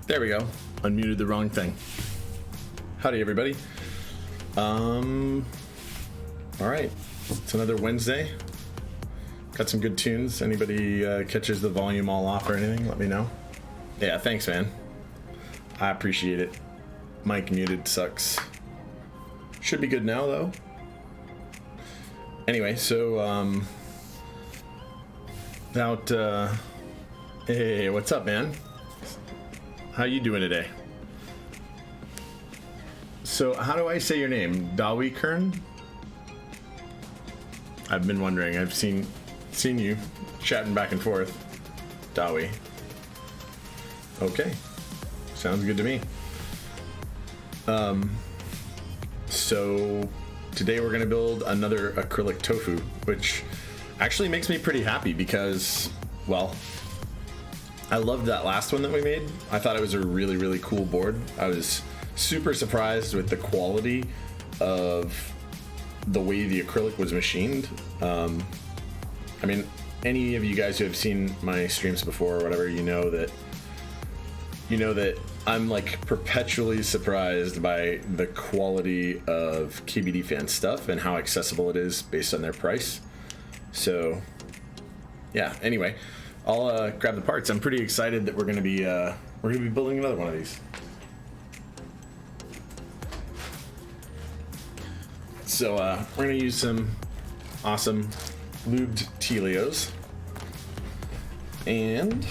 There we go. Unmuted the wrong thing. Howdy, everybody. All right. It's another Wednesday. Got some good tunes. Anybody catches the volume all off or anything, let me know. Yeah, thanks, man. I appreciate it. Mic muted sucks. Should be good now, though. Anyway, so, hey, what's up, man? How you doing today? So, how do I say your name? Dawi Kern? I've been wondering. I've seen you chatting back and forth. Dawi. Okay. Sounds good to me. So today we're going to build another acrylic tofu, which actually makes me pretty happy because, well, I loved that last one that we made. I thought it was a really, really cool board. I was super surprised with the quality of the way the acrylic was machined. I mean, any of you guys who have seen my streams before or whatever, you know that I'm like perpetually surprised by the quality of kbd.fans stuff and how accessible it is based on their price. So yeah, anyway, I'll grab the parts. I'm pretty excited that we're gonna be building another one of these. So we're gonna use some awesome lubed Tealios and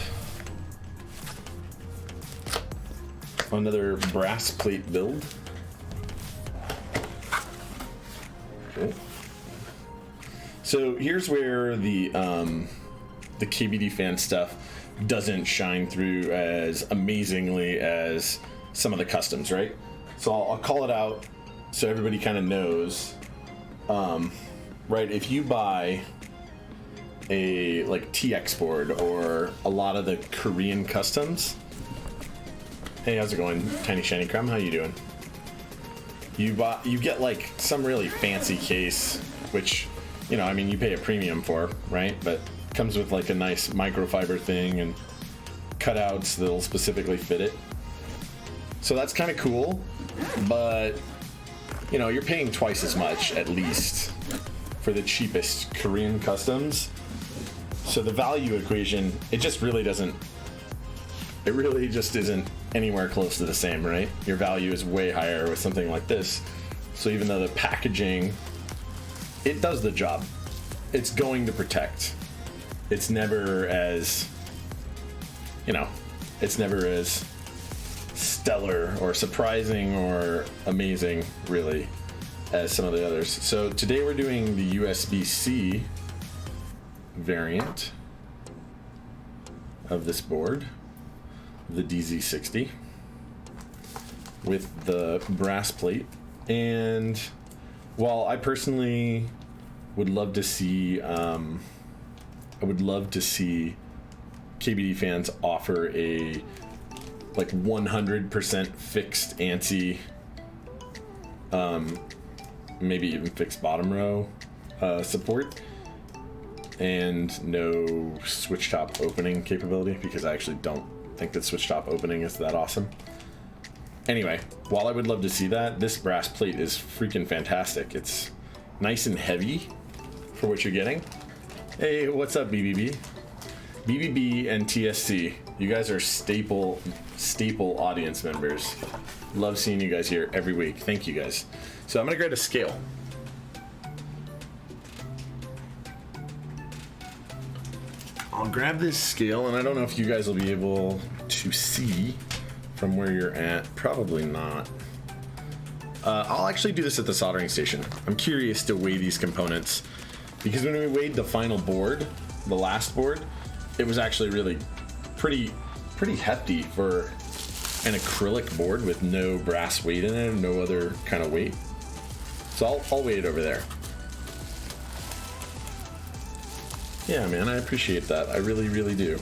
another brass plate build. Okay. So here's where the kbd.fans stuff doesn't shine through as amazingly as some of the customs, right? So I'll call it out so everybody kind of knows. Right, if you buy a like TX board or a lot of the Korean customs. Hey, how's it going, Tiny Shiny Crumb? How you doing? You get like some really fancy case, which, you know, I mean, you pay a premium for, right? But comes with like a nice microfiber thing and cutouts that'll specifically fit it. So that's kind of cool, but you know, you're paying twice as much at least for the cheapest Korean customs. So the value equation, it just really doesn't. It really just isn't anywhere close to the same, right? Your value is way higher with something like this. So even though the packaging, it does the job. It's going to protect. It's never as, you know, it's never as stellar or surprising or amazing, really, as some of the others. So today we're doing the USB-C variant of this board, the DZ60, with the brass plate. And while I personally would love to see, kbd.fans offer a like 100% fixed ANSI, maybe even fixed bottom row support, and no switch top opening capability, because I actually don't think that switch top opening is that awesome. Anyway, while I would love to see that, this brass plate is freaking fantastic. It's nice and heavy for what you're getting. Hey, what's up, BBB? BBB and TSC, you guys are staple audience members. Love seeing you guys here every week. Thank you guys. So I'm gonna grab a scale. I'll grab this scale, and I don't know if you guys will be able to see from where you're at. Probably not. I'll actually do this at the soldering station. I'm curious to weigh these components, because when we weighed the final board, the last board, it was actually really pretty hefty for an acrylic board with no brass weight in it, no other kind of weight. So I'll weigh it over there. Yeah, man, I appreciate that. I really, really do.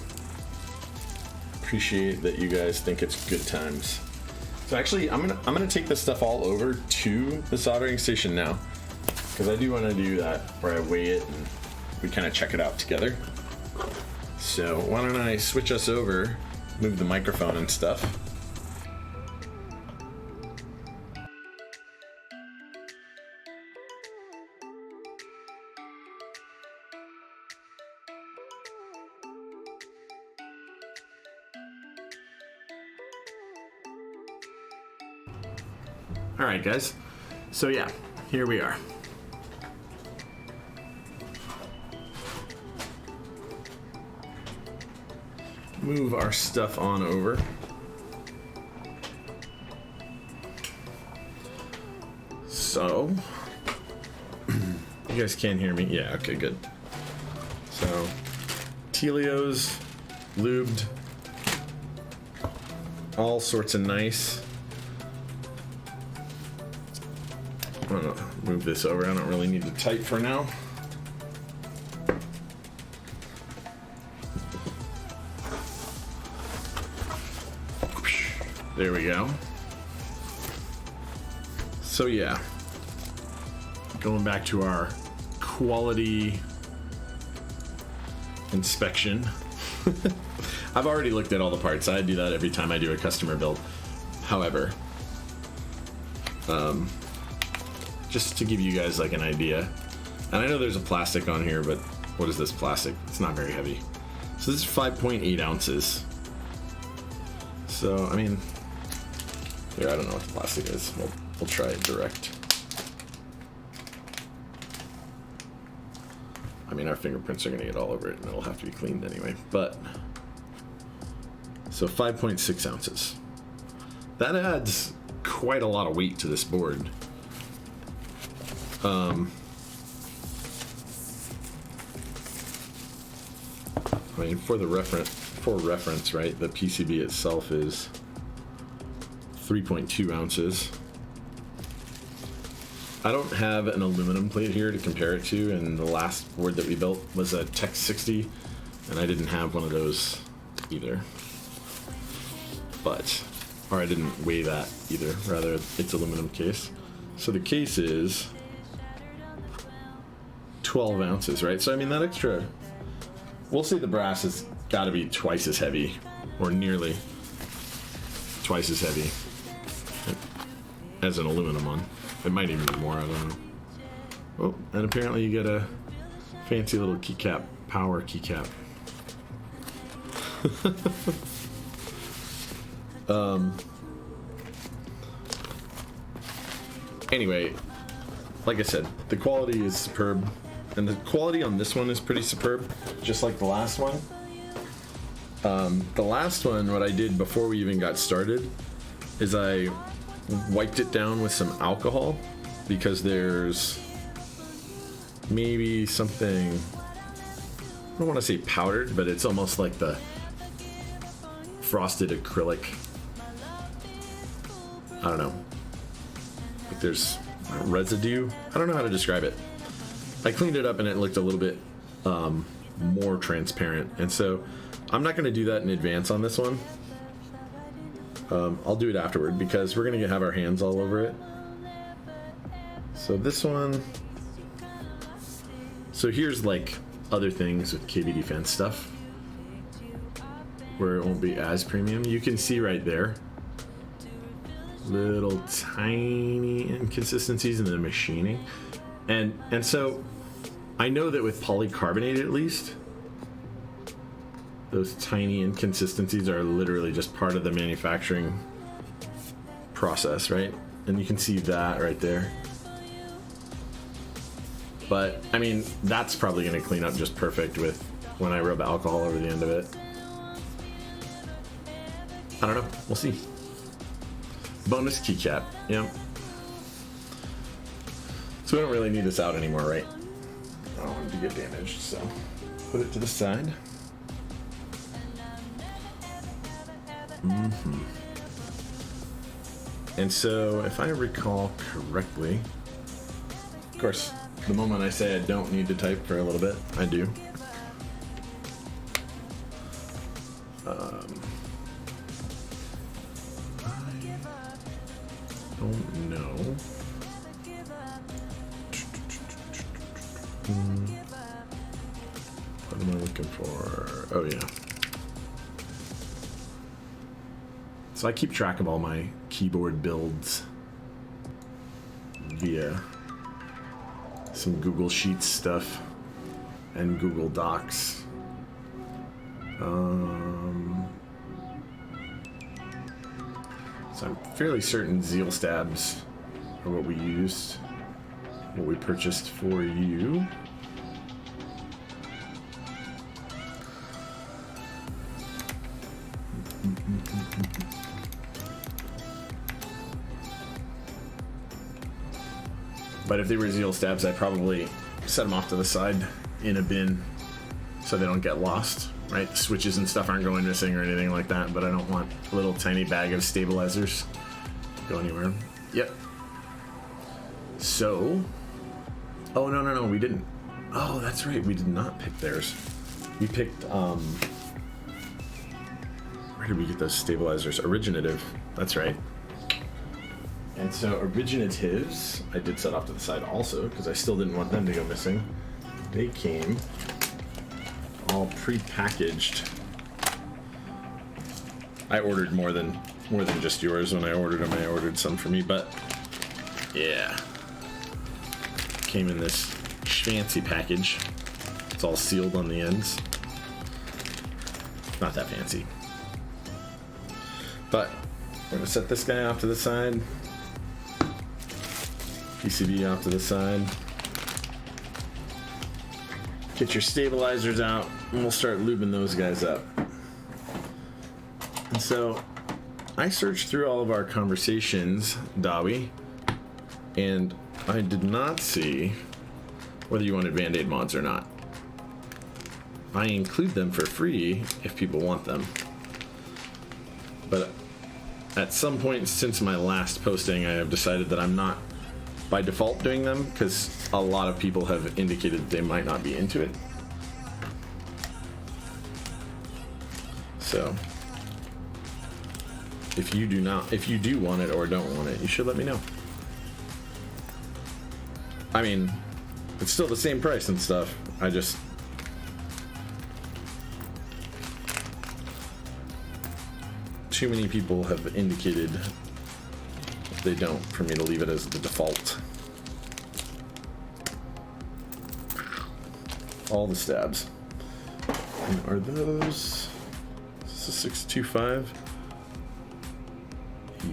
Appreciate that you guys think it's good times. So actually, I'm gonna take this stuff all over to the soldering station now, because I do want to do that where I weigh it and we kind of check it out together. So why don't I switch us over, move the microphone and stuff. All right, guys. So yeah, here we are. Move our stuff on over. So, you guys can hear me? Yeah, okay, good. So, Tealios, lubed, all sorts of nice. I'm gonna move this over. I don't really need to type for now. There we go. So yeah, going back to our quality inspection. I've already looked at all the parts. I do that every time I do a customer build. However, just to give you guys like an idea, and I know there's a plastic on here, but what is this plastic? It's not very heavy. So this is 5.8 ounces. So, I mean, here, I don't know what the plastic is. We'll try it direct. I mean, our fingerprints are going to get all over it, and it'll have to be cleaned anyway. But, so 5.6 ounces. That adds quite a lot of weight to this board. I mean, for reference, right, the PCB itself is 3.2 ounces. I don't have an aluminum plate here to compare it to, and the last board that we built was a Tech 60, and I didn't have one of those either. But, or I didn't weigh that either, rather it's aluminum case. So the case is 12 ounces, right? So I mean, that extra, we'll say the brass has got to be twice as heavy, or nearly twice as heavy as an aluminum one. It might even be more, I don't know. Oh, and apparently you get a fancy little keycap, power keycap. Anyway, like I said, the quality is superb. And the quality on this one is pretty superb, just like the last one. The last one, what I did before we even got started, is I wiped it down with some alcohol, because there's maybe something, I don't want to say powdered, but it's almost like the frosted acrylic. I don't know. Like there's residue. I don't know how to describe it. I cleaned it up and it looked a little bit more transparent, and so I'm not going to do that in advance on this one. I'll do it afterward, because we're going to have our hands all over it. So this one, so here's like other things with kbd.fans stuff where it won't be as premium. You can see right there little tiny inconsistencies in the machining, and so I know that with polycarbonate, at least, those tiny inconsistencies are literally just part of the manufacturing process, right? And you can see that right there. But I mean, that's probably going to clean up just perfect with when I rub alcohol over the end of it. I don't know, we'll see. Bonus keycap, yeah. So we don't really need this out anymore, right? I don't want it to get damaged, so put it to the side. And so, if I recall correctly, of course, the moment I say I don't need to type for a little bit, I do. I don't know. What am I looking for? Oh, yeah. So I keep track of all my keyboard builds via some Google Sheets stuff and Google Docs. So I'm fairly certain Zeal Stab's or what we used, what we purchased for you. But if they were Zeal stabs, I'd probably set them off to the side in a bin so they don't get lost, right? The switches and stuff aren't going missing or anything like that, but I don't want a little tiny bag of stabilizers to go anywhere. Yep. So, oh, no, we didn't. Oh, that's right, we did not pick theirs. We picked, where did we get those stabilizers? Originative, that's right. And so originatives, I did set off to the side also, because I still didn't want them to go missing. They came all pre-packaged. I ordered more than just yours when I ordered them. I ordered some for me, but yeah. Came in this fancy package. It's all sealed on the ends. Not that fancy. But we're gonna set this guy off to the side. PCB off to the side. Get your stabilizers out, and we'll start lubing those guys up. And so, I searched through all of our conversations, Dawi, and I did not see whether you wanted Band-Aid mods or not. I include them for free if people want them. But at some point since my last posting, I have decided that I'm not by default doing them, because a lot of people have indicated that they might not be into it. So if you do want it or don't want it, you should let me know. I mean, it's still the same price and stuff. I just too many people have indicated they don't for me to leave it as the default. All the stabs. And are those? Is this a 625?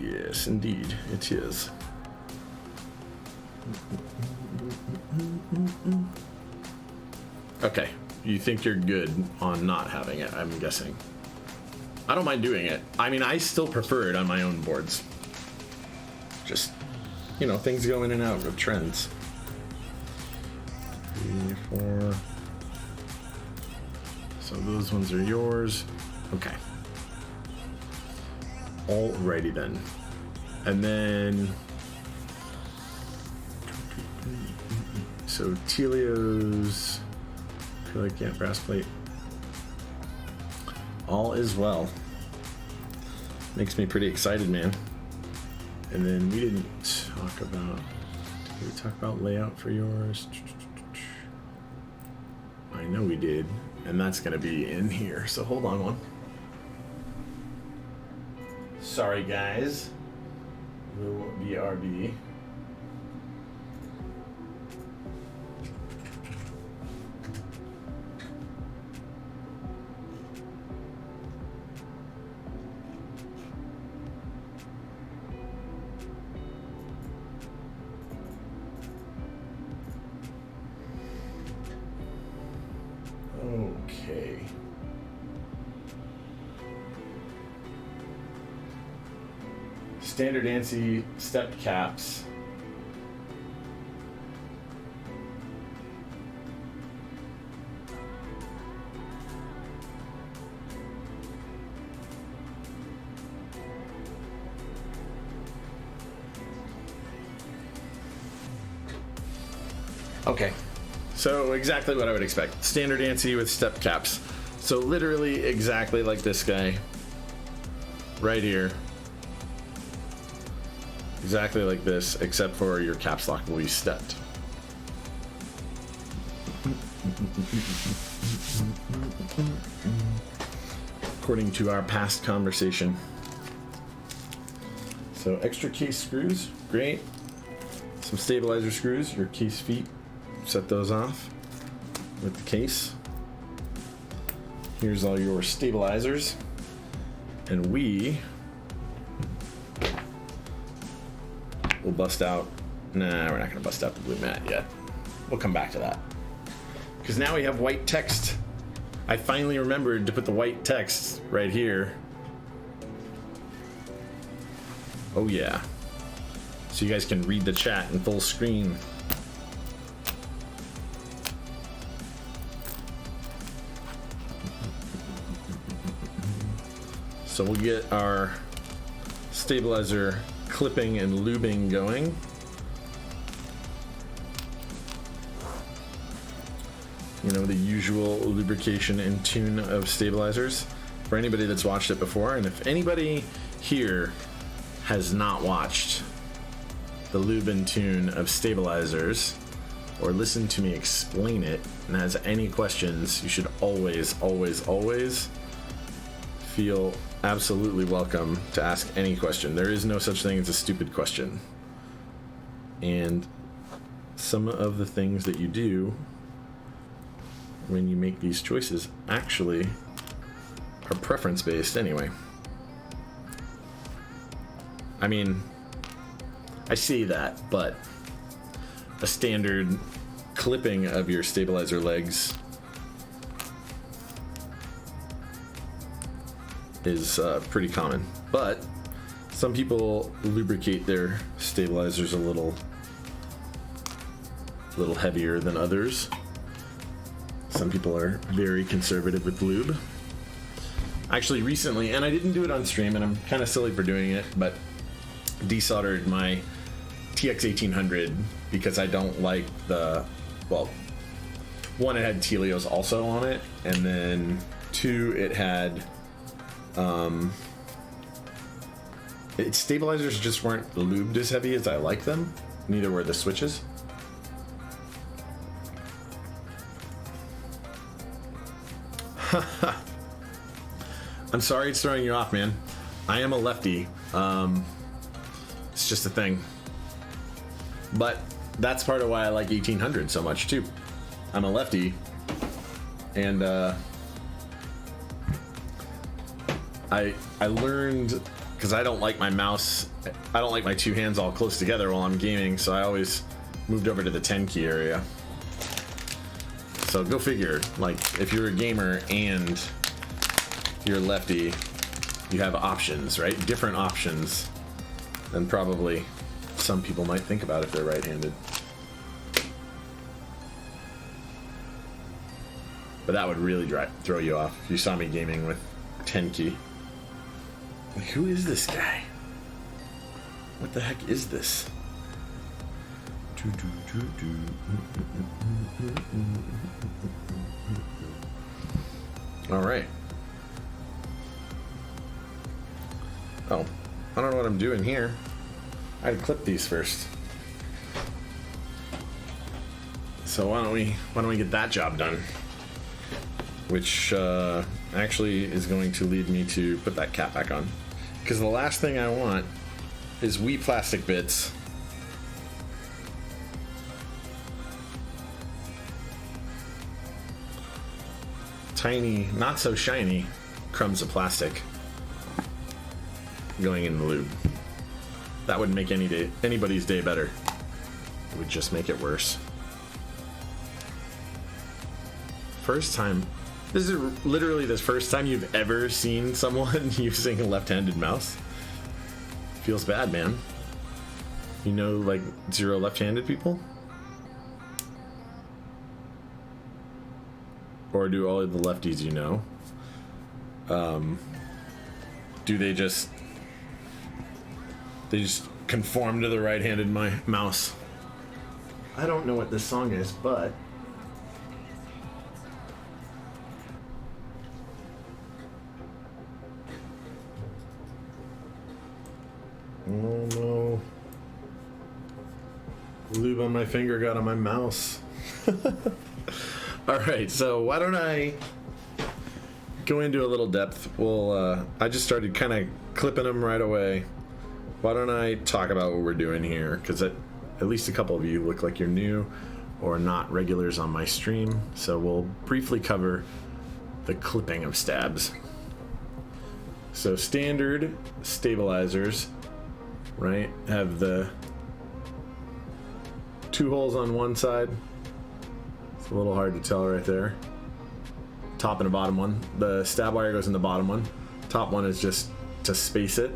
Yes, indeed, it is. Okay, you think you're good on not having it, I'm guessing. I don't mind doing it. I mean, I still prefer it on my own boards. Just, you know, things go in and out of trends. 3, 4. So those ones are yours. Okay. Alrighty then. And then, so Tealios, acrylic, yeah, brass plate. All is well. Makes me pretty excited, man. And then we didn't talk about, did we talk about layout for yours? I know we did, and that's gonna be in here, so hold on one. Sorry guys. BRB. Okay. Standard ANSI step caps. Okay. So exactly what I would expect. Standard ANSI with step caps. So literally exactly like this guy. Right here. Exactly like this, except for your caps lock will be stepped. According to our past conversation. So extra case screws, great. Some stabilizer screws, your case feet. Set those off with the case. Here's all your stabilizers. And we will bust out Nah, we're not gonna bust out the blue mat yet. We'll come back to that. Because now we have white text. I finally remembered to put the white text right here. Oh yeah. So you guys can read the chat in full screen. So we'll get our stabilizer clipping and lubing going. You know, the usual lubrication and tune of stabilizers for anybody that's watched it before. And if anybody here has not watched the lube and tune of stabilizers or listened to me explain it and has any questions, you should always, always, always feel absolutely welcome to ask any question. There is no such thing as a stupid question. And some of the things that you do when you make these choices actually are preference based anyway. I mean, I say that, but a standard clipping of your stabilizer legs is pretty common, but some people lubricate their stabilizers a little heavier than others. Some people are very conservative with lube. Actually, recently, and I didn't do it on stream, and I'm kind of silly for doing it, but desoldered my TX1800 because I don't like the, well, one, it had Tealios also on it, and then two, it had its stabilizers just weren't lubed as heavy as I like them. Neither were the switches. I'm sorry it's throwing you off, man. I am a lefty. It's just a thing. But that's part of why I like 1800 so much too. I'm a lefty, and I learned, because I don't like my mouse, I don't like my two hands all close together while I'm gaming, so I always moved over to the 10 key area. So go figure, like, if you're a gamer and you're lefty, you have options, right? Different options than probably some people might think about if they're right-handed. But that would really throw you off if you saw me gaming with 10 key. Like, who is this guy? What the heck is this? All right. Oh, I don't know what I'm doing here. I'd clip these first. So why don't we get that job done? Which actually is going to lead me to put that cap back on, because the last thing I want is wee plastic bits tiny, not so shiny crumbs of plastic going in the lube. That wouldn't make anybody's day better. It would just make it worse. First time. This is literally the first time you've ever seen someone using a left-handed mouse. Feels bad, man. You know, like, zero left-handed people? Or do all of the lefties you know? Do they just conform to the right-handed mouse? I don't know what this song is, but oh no. Lube on my finger got on my mouse. Alright, so why don't I go into a little depth. I just started kind of clipping them right away. Why don't I talk about what we're doing here? Because at least a couple of you look like you're new or not regulars on my stream. So we'll briefly cover the clipping of stabs. So standard stabilizers, right, have the 2 holes on one side. It's a little hard to tell right there. Top and a bottom one. The stab wire goes in the bottom one. Top one is just to space it.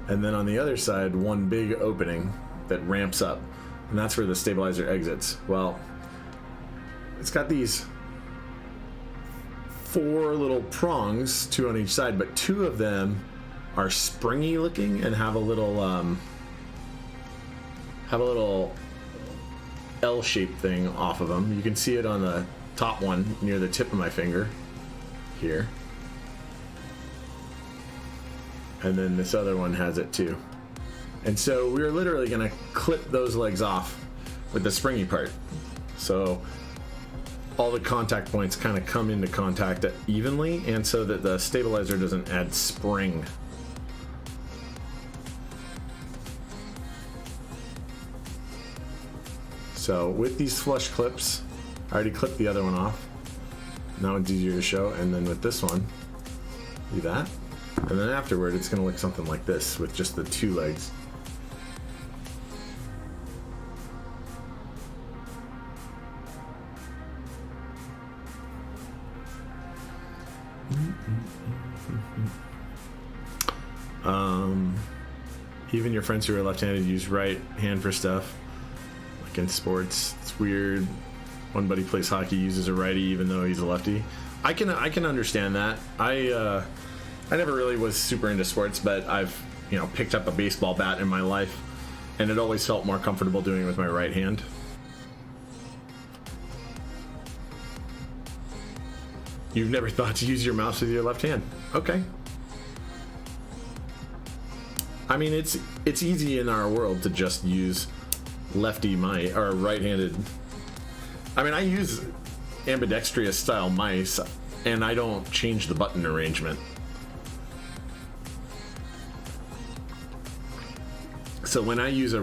And then on the other side, one big opening that ramps up. And that's where the stabilizer exits. Well, it's got these 4 little prongs, 2 on each side, but 2 of them are springy looking and have a little L-shaped thing off of them. You can see it on the top one near the tip of my finger here. And then this other one has it too. And so we're literally going to clip those legs off with the springy part. So all the contact points kind of come into contact evenly, and so that the stabilizer doesn't add spring. So with these flush clips, I already clipped the other one off. Now it's easier to show. And then with this one, do that. And then afterward, it's going to look something like this with just the 2 legs. Even your friends who are left-handed use right hand for stuff. Like in sports, it's weird. One buddy plays hockey, uses a righty even though he's a lefty. I can understand that. I never really was super into sports, but I've picked up a baseball bat in my life, and it always felt more comfortable doing it with my right hand. You've never thought to use your mouse with your left hand? Okay. I mean, it's easy in our world to just use lefty mice or right-handed. I mean, I use ambidextrous style mice, and I don't change the button arrangement. So when I use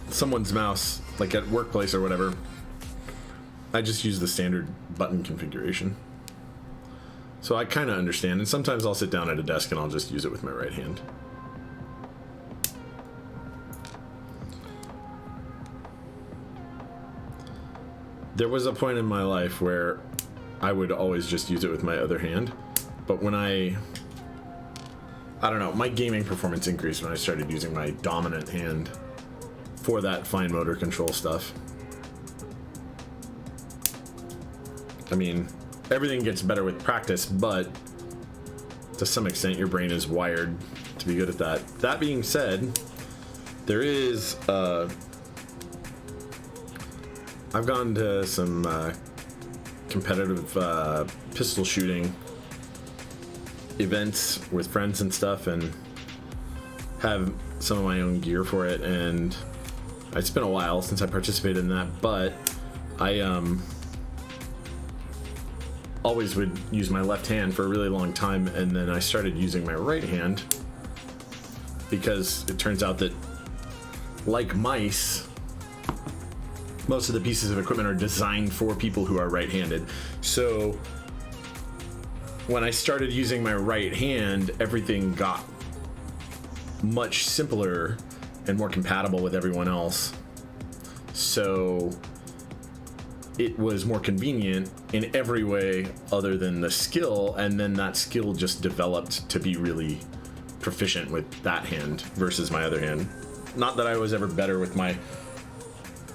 someone's mouse, like at workplace or whatever, I just use the standard button configuration. So I kind of understand, and sometimes I'll sit down at a desk and I'll just use it with my right hand. There was a point in my life where I would always just use it with my other hand, but when I don't know, my gaming performance increased when I started using my dominant hand for that fine motor control stuff. I mean, everything gets better with practice, but to some extent your brain is wired to be good at that. That being said, there is I've gone to some competitive pistol shooting events with friends and stuff, and have some of my own gear for it, and it's been a while since I participated in that, but I always would use my left hand for a really long time, and then I started using my right hand because it turns out that, like mice, most of the pieces of equipment are designed for people who are right-handed. So when I started using my right hand, everything got much simpler and more compatible with everyone else. So it was more convenient in every way other than the skill, and then that skill just developed to be really proficient with that hand versus my other hand. Not that I was ever better with my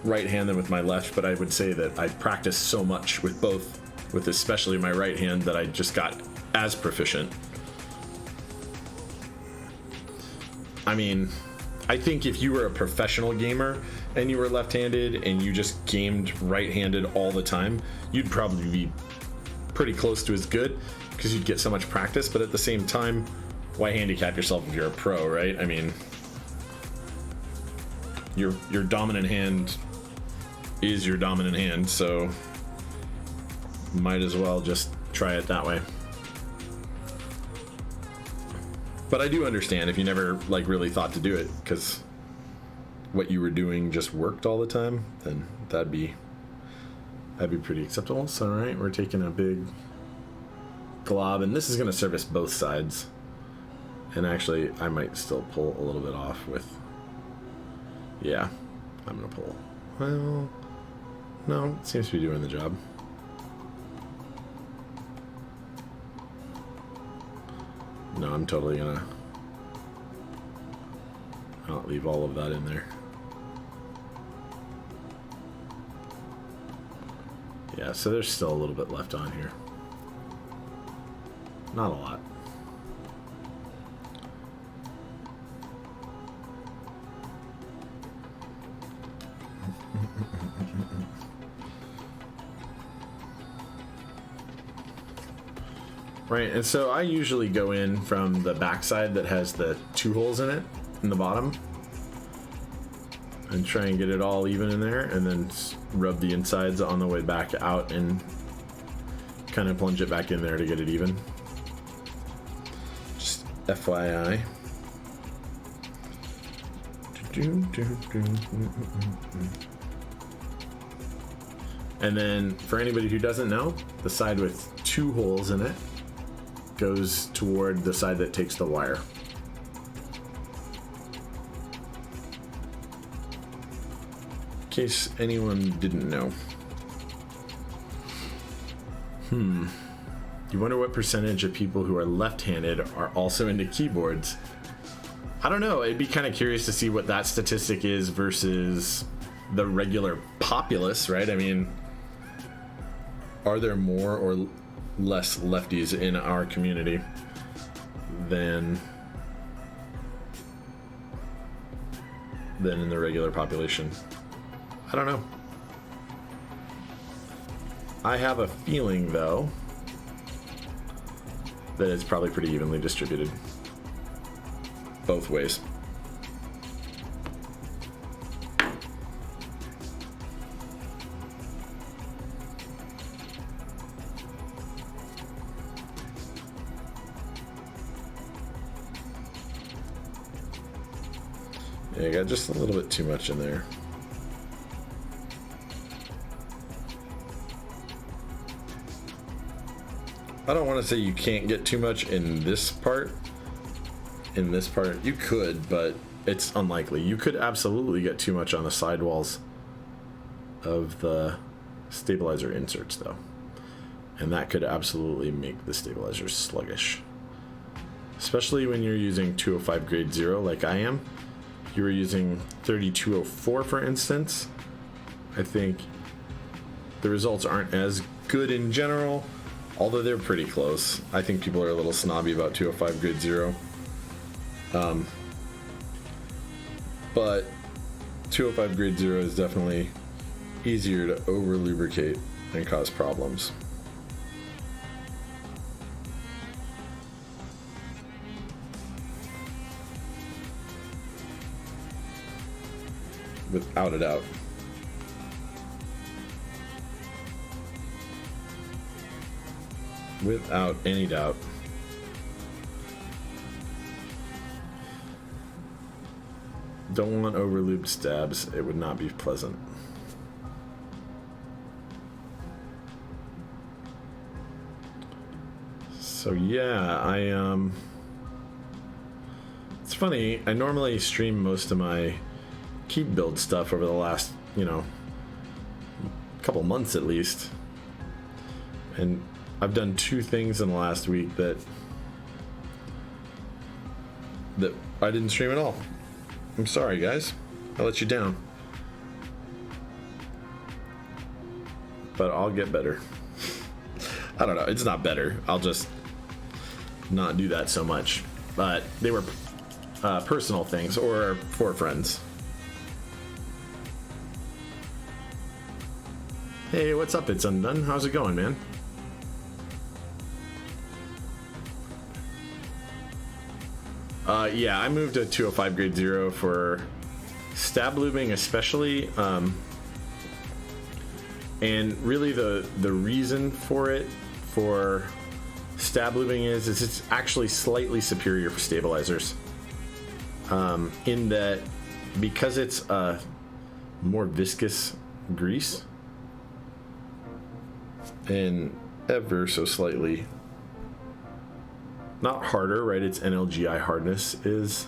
right hand than with my left, but I would say that I practiced so much with both, with especially my right hand, that I just got as proficient. I mean, I think if you were a professional gamer and you were left-handed and you just gamed right-handed all the time, you'd probably be pretty close to as good because you'd get so much practice. But at the same time, why handicap yourself if you're a pro, right? I mean, your dominant hand is your dominant hand, so might as well just try it that way. But I do understand if you never really thought to do it because what you were doing just worked all the time, then that'd be pretty acceptable. So all right, we're taking a big glob, and this is going to service both sides. And actually, I might still pull a little bit off with. Yeah, I'm going to pull Well, no, it seems to be doing the job. No, I'm totally gonna not leave all of that in there. Yeah, so there's still a little bit left on here. Not a lot. Right, and so I usually go in from the backside that has the 2 holes in it in the bottom and try and get it all even in there, and then rub the insides on the way back out and kind of plunge it back in there to get it even. Just FYI. And then for anybody who doesn't know, the side with 2 holes in it goes toward the side that takes the wire. In case anyone didn't know. You wonder what percentage of people who are left-handed are also into keyboards. I don't know, it'd be kind of curious to see what that statistic is versus the regular populace, right? I mean, are there more or less lefties in our community than in the regular population? I don't know. I have a feeling, though, that it's probably pretty evenly distributed both ways. Yeah, I got just a little bit too much in there. I don't want to say you can't get too much in this part. In this part, you could, but it's unlikely. You could absolutely get too much on the sidewalls of the stabilizer inserts, though. And that could absolutely make the stabilizer sluggish. Especially when you're using 205 grade 0 like I am. If you were using 3204, for instance, I think the results aren't as good in general, although they're pretty close. I think people are a little snobby about 205 grade 0. But 205 grade 0 is definitely easier to over lubricate and cause problems. Without a doubt. Without any doubt. Don't want over-lubed stabs. It would not be pleasant. So yeah, it's funny, I normally stream most of my keep build stuff over the last, couple months at least. And I've done 2 things in the last week that I didn't stream at all. I'm sorry, guys. I let you down. But I'll get better. I don't know. It's not better. I'll just not do that so much. But they were personal things or for friends. Hey, what's up? It's Undone. How's it going, man? Yeah, I moved to 205 grade 0 for stab lubing especially, and really the reason for it for stab lubing is it's actually slightly superior for stabilizers, in that because it's a more viscous grease and ever so slightly not harder, right? Its NLGI hardness is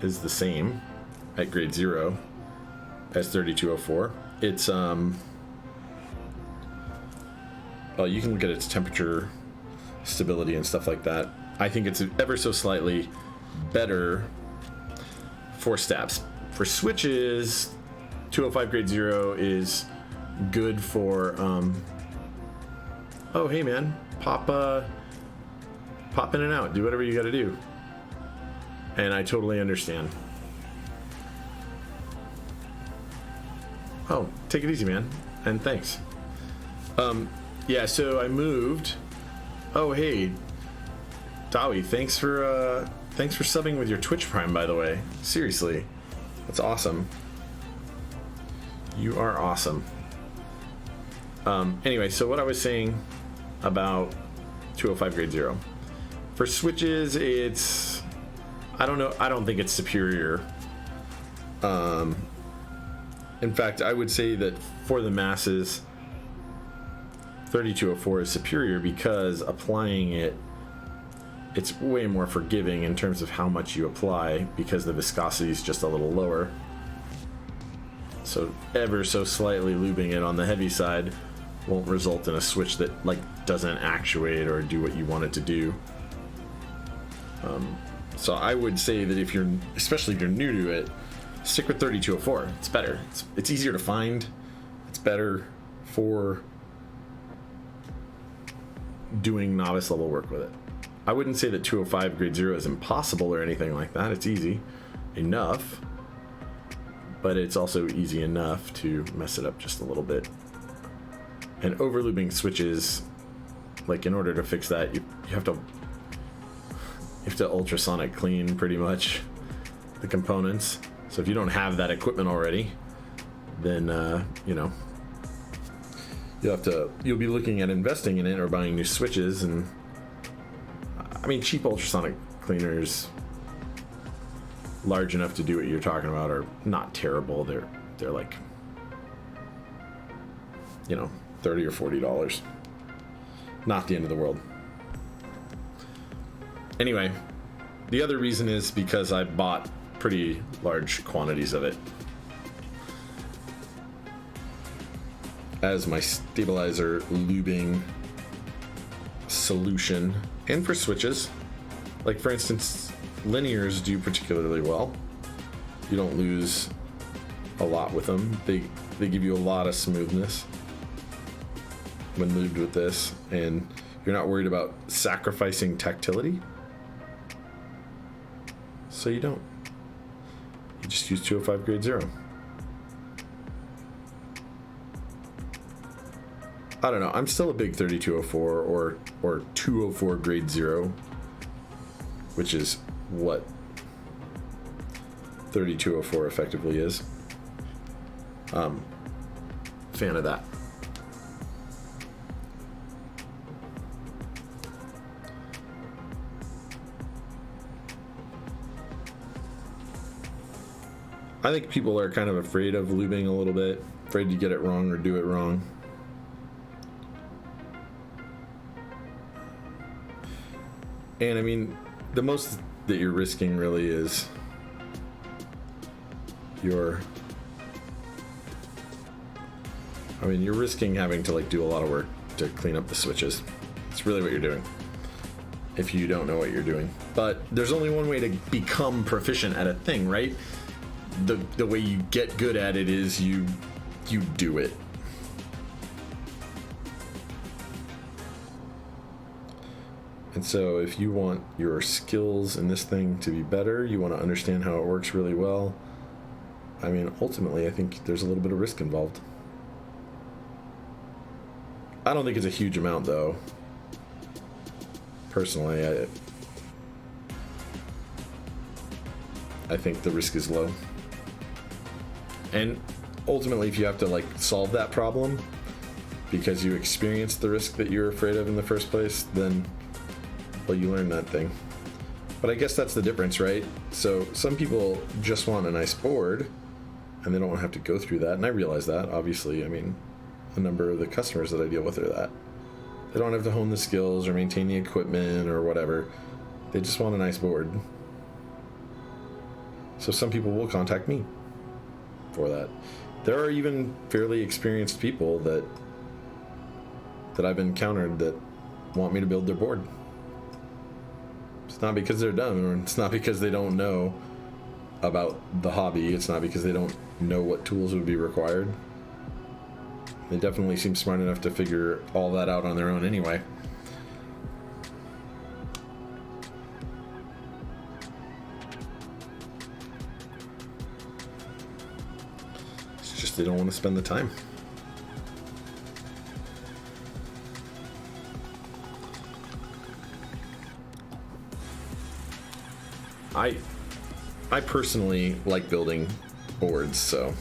the same at grade 0. as 3204. It's well, you can look at its temperature stability and stuff like that. I think it's ever so slightly better for stabs. For switches, 205 grade 0 is good for oh hey man, pop in and out, do whatever you got to do. And I totally understand. Oh, take it easy, man, and thanks. Yeah, so I moved. Oh hey, Dawi, thanks for subbing with your Twitch Prime, by the way. Seriously, that's awesome. You are awesome. Anyway, so what I was saying about 205 grade 0. For switches, it's... I don't know. I don't think it's superior. In fact, I would say that for the masses, 3204 is superior because applying it, it's way more forgiving in terms of how much you apply because the viscosity is just a little lower. So ever so slightly lubing it on the heavy side won't result in a switch that like doesn't actuate or do what you want it to do. So I would say that if you're, especially if you're new to it, stick with 3204. It's better. It's easier to find. It's better for doing novice level work with it. I wouldn't say that 205 grade 0 is impossible or anything like that. It's easy enough, but it's also easy enough to mess it up just a little bit. And overlubing switches, like in order to fix that, you have to ultrasonic clean pretty much the components. So if you don't have that equipment already, then you know, you'll be looking at investing in it or buying new switches. And I mean, cheap ultrasonic cleaners large enough to do what you're talking about are not terrible. They're like, you know, $30 or $40. Not the end of the world. Anyway, the other reason is because I bought pretty large quantities of it as my stabilizer lubing solution. And for switches, like for instance, linears do particularly well. You don't lose a lot with them. They give you a lot of smoothness when lubed with this, and you're not worried about sacrificing tactility. So you don't. You just use 205 grade 0. I don't know. I'm still a big 3204 or 204 grade 0, which is what 3204 effectively is. Fan of that. I think people are kind of afraid of lubing a little bit, afraid to get it wrong or do it wrong. And I mean, the most that you're risking really is you're risking having to like do a lot of work to clean up the switches. It's really what you're doing if you don't know what you're doing. But there's only one way to become proficient at a thing, right? The way you get good at it is you do it. And so if you want your skills in this thing to be better, you want to understand how it works really well, I mean, ultimately, I think there's a little bit of risk involved. I don't think it's a huge amount, though. Personally, I think the risk is low. And ultimately, if you have to like solve that problem because you experienced the risk that you're afraid of in the first place, then, well, you learn that thing. But I guess that's the difference, right? So some people just want a nice board and they don't want to have to go through that. And I realize that, obviously. I mean, a number of the customers that I deal with are that. They don't have to hone the skills or maintain the equipment or whatever. They just want a nice board. So some people will contact me. for that. There are even fairly experienced people that I've encountered that want me to build their board. It's not because they're dumb, or it's not because they don't know about the hobby. It's not because they don't know what tools would be required. They definitely seem smart enough to figure all that out on their own anyway. It's just they don't want to spend the time. I personally like building boards, so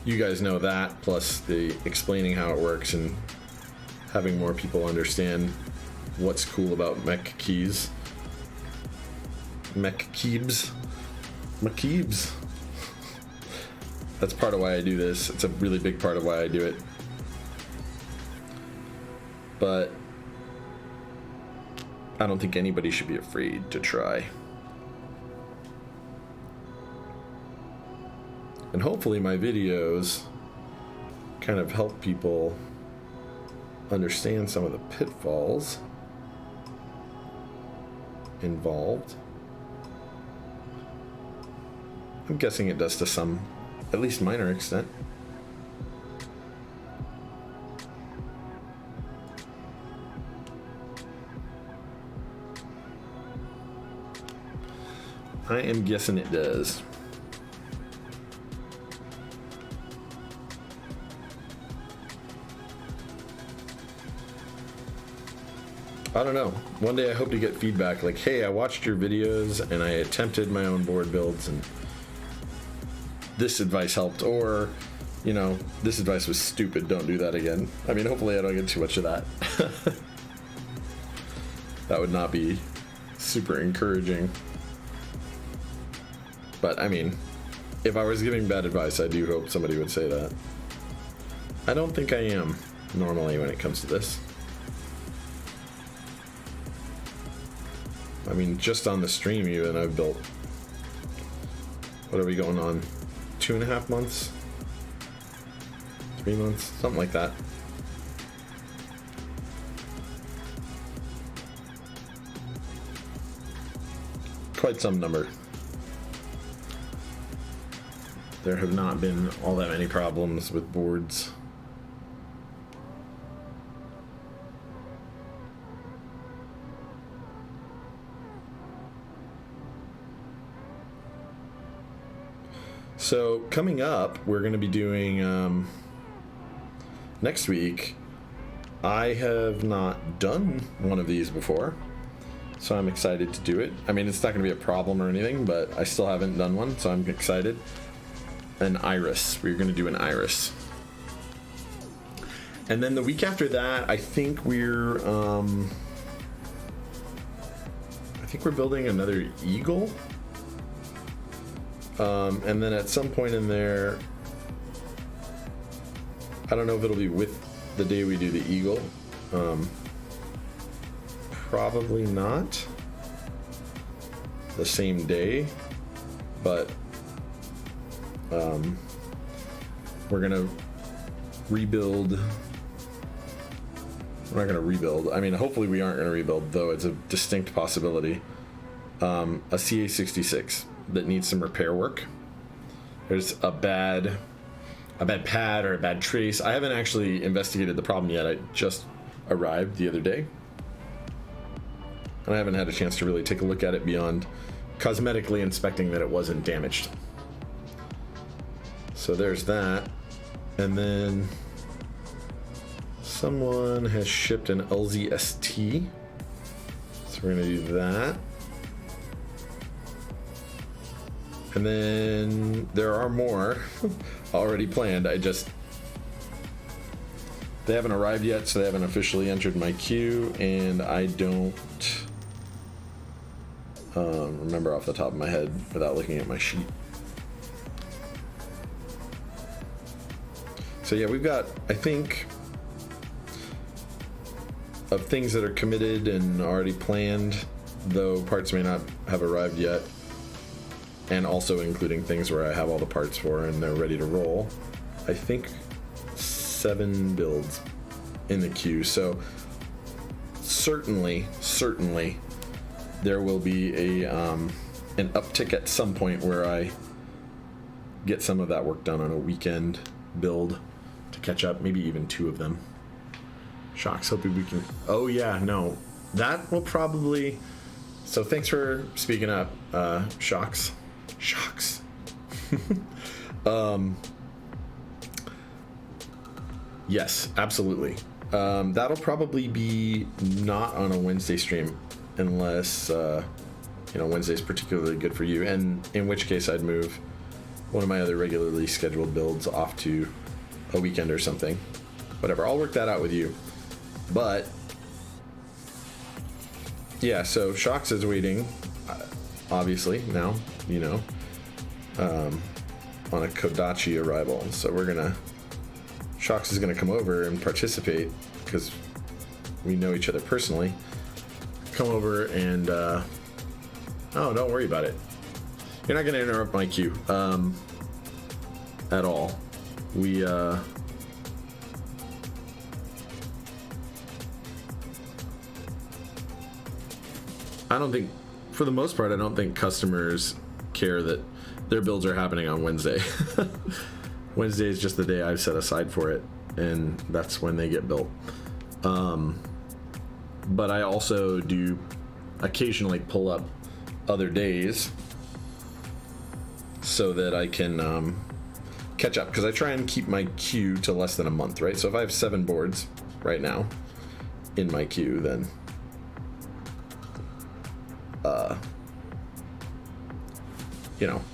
you guys know that, plus the explaining how it works and having more people understand what's cool about mech keybs. That's part of why I do this. It's a really big part of why I do it. But I don't think anybody should be afraid to try. And hopefully my videos kind of help people understand some of the pitfalls involved. I'm guessing it does to some, at least minor extent. I am guessing it does. I don't know. One day I hope to get feedback like, hey, I watched your videos and I attempted my own board builds and this advice helped, or, you know, this advice was stupid, don't do that again. I mean, hopefully I don't get too much of that. That would not be super encouraging. But, I mean, if I was giving bad advice, I do hope somebody would say that. I don't think I am, normally, when it comes to this. I mean, just on the stream even, I've built, what are we going on, 2.5 months? 3 months? Something like that. Quite some number. There have not been all that many problems with boards. So coming up, we're going to be doing next week. I have not done one of these before, so I'm excited to do it. I mean, it's not going to be a problem or anything, but I still haven't done one, so I'm excited. An iris. We're going to do an iris. And then the week after that, I think we're building another eagle. And then at some point in there, I don't know if it'll be with the day we do the eagle. Probably not the same day, but we're gonna rebuild. We're not gonna rebuild. I mean, hopefully we aren't gonna rebuild, though it's a distinct possibility. A CA66 that needs some repair work. There's a bad pad or a bad trace. I haven't actually investigated the problem yet. I just arrived the other day, and I haven't had a chance to really take a look at it beyond cosmetically inspecting that it wasn't damaged. So there's that. And then someone has shipped an LZST, so we're gonna do that. And then there are more already planned. They haven't arrived yet, so they haven't officially entered my queue, and I don't remember off the top of my head without looking at my sheet. So yeah, we've got, I think, of things that are committed and already planned, though parts may not have arrived yet. and also including things where I have all the parts for and they're ready to roll, I think 7 builds in the queue. So certainly there will be an uptick at some point where I get some of that work done on a weekend build to catch up, maybe even 2 of them. Shocks, hoping we can... Oh yeah, no. That will probably... So thanks for speaking up, Shocks. Shocks. Yes, absolutely. That'll probably be not on a Wednesday stream unless, Wednesday's particularly good for you, and in which case I'd move one of my other regularly scheduled builds off to a weekend or something. Whatever, I'll work that out with you. But yeah, so Shocks is waiting, obviously, now, on a Kodachi arrival. So Shocks is gonna come over and participate because we know each other personally. Come over and, oh, don't worry about it. You're not gonna interrupt my queue, at all. I don't think, for the most part, I don't think customers care that their builds are happening on Wednesday. Wednesday is just the day I've set aside for it, and that's when they get built. But I also do occasionally pull up other days so that I can catch up, because I try and keep my queue to less than a month, right? So if I have 7 boards right now in my queue, then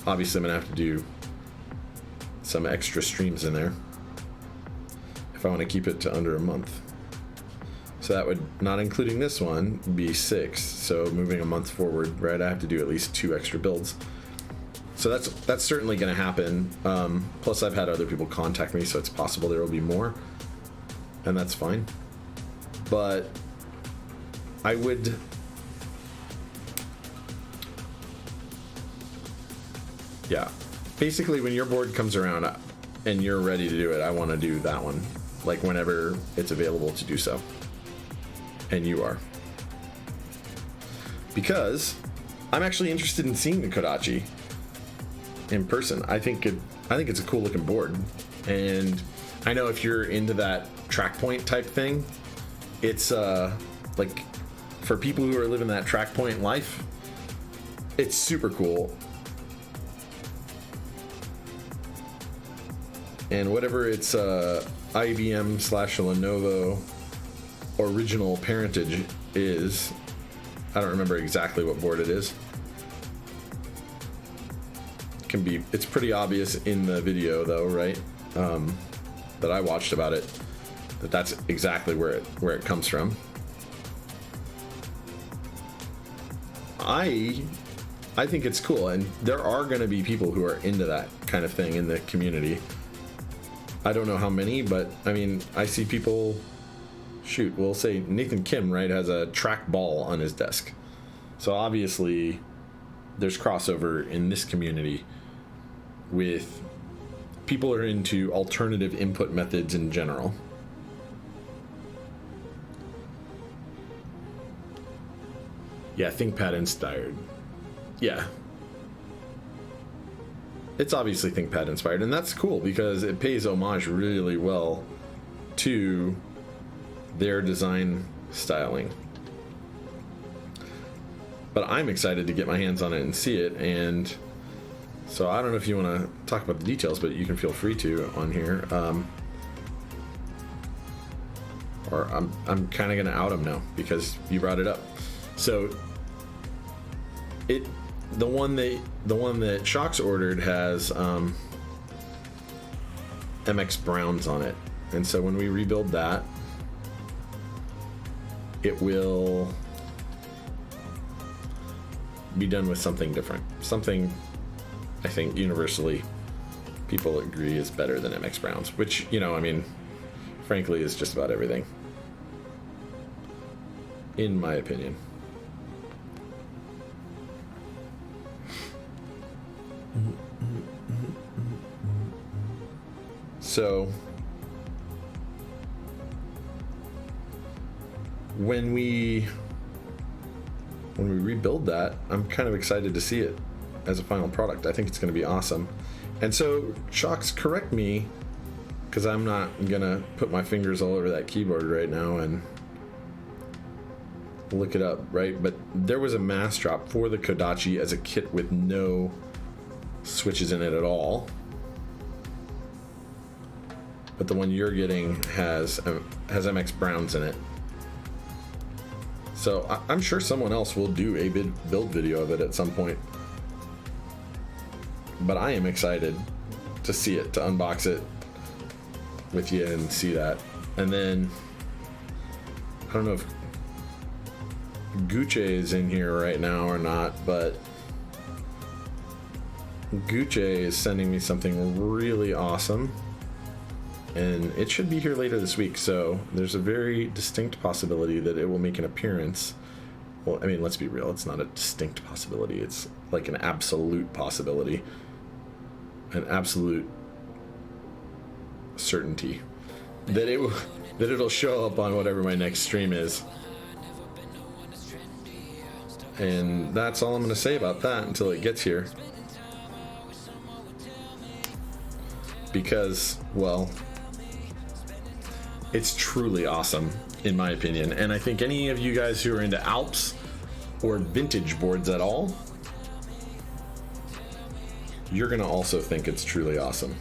obviously I'm gonna have to do some extra streams in there if I want to keep it to under a month. So that would, not including this one, be 6. So moving a month forward, right, I have to do at least 2 extra builds. So that's certainly going to happen. Plus I've had other people contact me, so it's possible there will be more, and that's fine. But I would... Yeah, basically when your board comes around and you're ready to do it, I want to do that one, like whenever it's available to do so. And you are. Because I'm actually interested in seeing the Kodachi in person. I think it's a cool looking board. And I know if you're into that track point type thing, it's like for people who are living that track point life, it's super cool. And whatever its IBM/Lenovo original parentage is, I don't remember exactly what board it is. It's pretty obvious in the video though, right? That I watched about it, that's exactly where it comes from. I think it's cool, and there are going to be people who are into that kind of thing in the community. I don't know how many, but I mean, I see people, we'll say Nathan Kim, right, has a track ball on his desk. So obviously there's crossover in this community with people who are into alternative input methods in general. Yeah, ThinkPad inspired. Yeah. It's obviously ThinkPad inspired, and that's cool because it pays homage really well to their design styling. But I'm excited to get my hands on it and see it, and so I don't know if you want to talk about the details, but you can feel free to on here. Or I'm kind of going to out them now because you brought it up. So the one that Shocks ordered has MX Browns on it, and so when we rebuild that, it will be done with something different. Something I think universally people agree is better than MX Browns, which, I mean, frankly is just about everything, in my opinion. So when we rebuild that, I'm kind of excited to see it as a final product. I think it's going to be awesome. And so, Shocks, correct me, because I'm not going to put my fingers all over that keyboard right now and look it up, right? But there was a mass drop for the Kodachi as a kit with no switches in it at all. But the one you're getting has MX Browns in it. So I'm sure someone else will do a build video of it at some point. But I am excited to see it, to unbox it with you and see that. And then, I don't know if Gucci is in here right now or not, but Gucci is sending me something really awesome. And it should be here later this week, so there's a very distinct possibility that it will make an appearance. Well, I mean, let's be real, it's not a distinct possibility, it's like an absolute possibility. An absolute certainty that it'll show up on whatever my next stream is. And that's all I'm going to say about that until it gets here. Because, well, it's truly awesome, in my opinion. And I think any of you guys who are into Alps or vintage boards at all, you're going to also think it's truly awesome.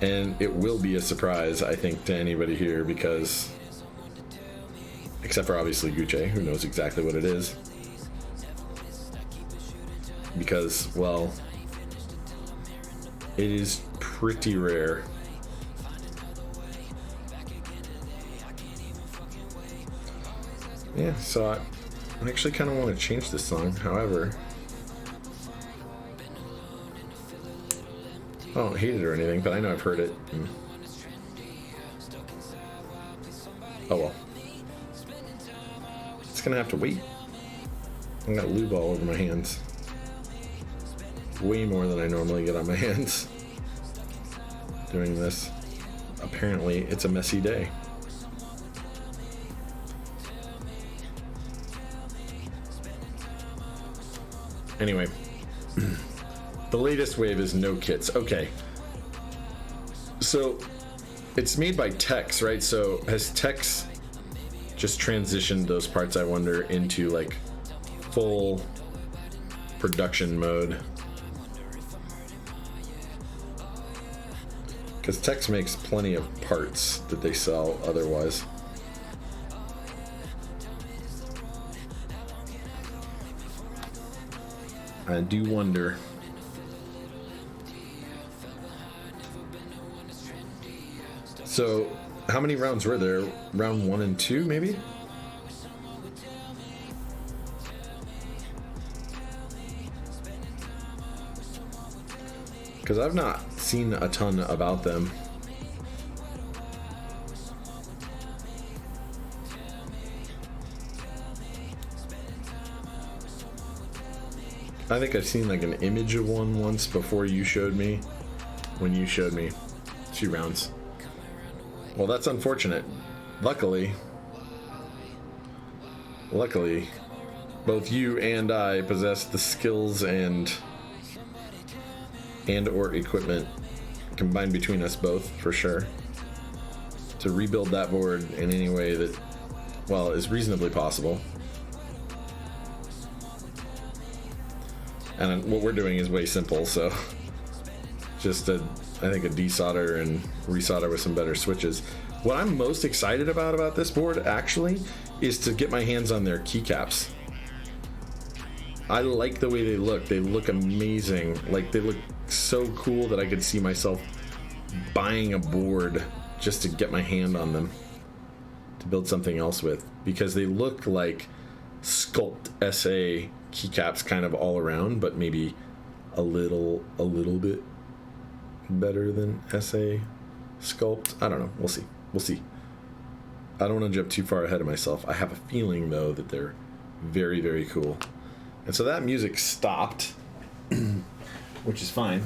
And it will be a surprise, I think, to anybody here, because, except for obviously Gucci, who knows exactly what it is. Because, well, it is pretty rare. Yeah, so I actually kind of want to change this song, however, I don't hate it or anything, but I know I've heard it. Oh well. It's gonna have to wait. I got lube all over my hands. Way more than I normally get on my hands doing this. Apparently, it's a messy day. Anyway, the latest wave is no kits. Okay. So, it's made by Tex, right? So, has Tex just transitioned those parts, I wonder, into like full production mode? Because Tex makes plenty of parts that they sell otherwise. I do wonder. So, how many rounds were there? Round 1 and 2, maybe? Because I've not seen a ton about them. I think I've seen like an image of one once before you showed me, when you showed me 2 rounds. Well, that's unfortunate. Luckily, both you and I possess the skills and or equipment combined between us both, for sure, to rebuild that board in any way that, well, is reasonably possible. And what we're doing is way simple, so just I think a desolder and resolder with some better switches. What I'm most excited about this board, actually, is to get my hands on their keycaps. I like the way they look. They look amazing. Like, they look so cool that I could see myself buying a board just to get my hand on them to build something else with, because they look like sculpt SA keycaps kind of all around, but maybe a little bit better than SA sculpt. I don't know. We'll see. I don't want to jump too far ahead of myself. I have a feeling, though, that they're Very, very cool. And so that music stopped, which is fine.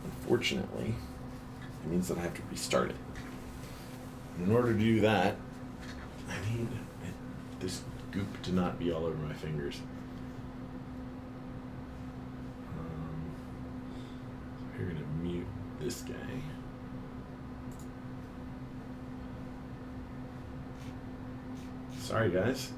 Unfortunately, it means that I have to restart it. In order to do that, I need this goop to not be all over my fingers. So we're going to mute this guy. Sorry, guys.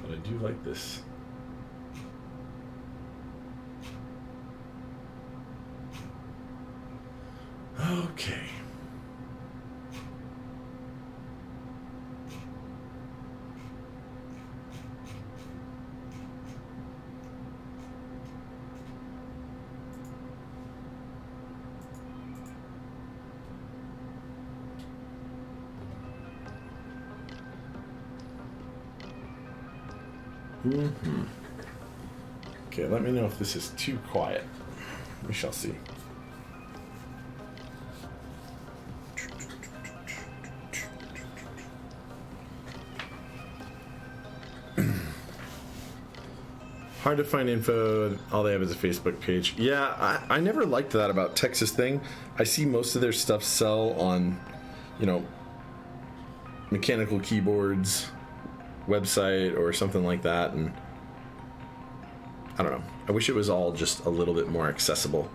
But I do like this. Okay. Okay, let me know if this is too quiet. We shall see. Hard to find info. All they have is a Facebook page. Yeah, I never liked that about Texas Thing. I see most of their stuff sell on, mechanical keyboards website or something like that, and I don't know. I wish it was all just a little bit more accessible.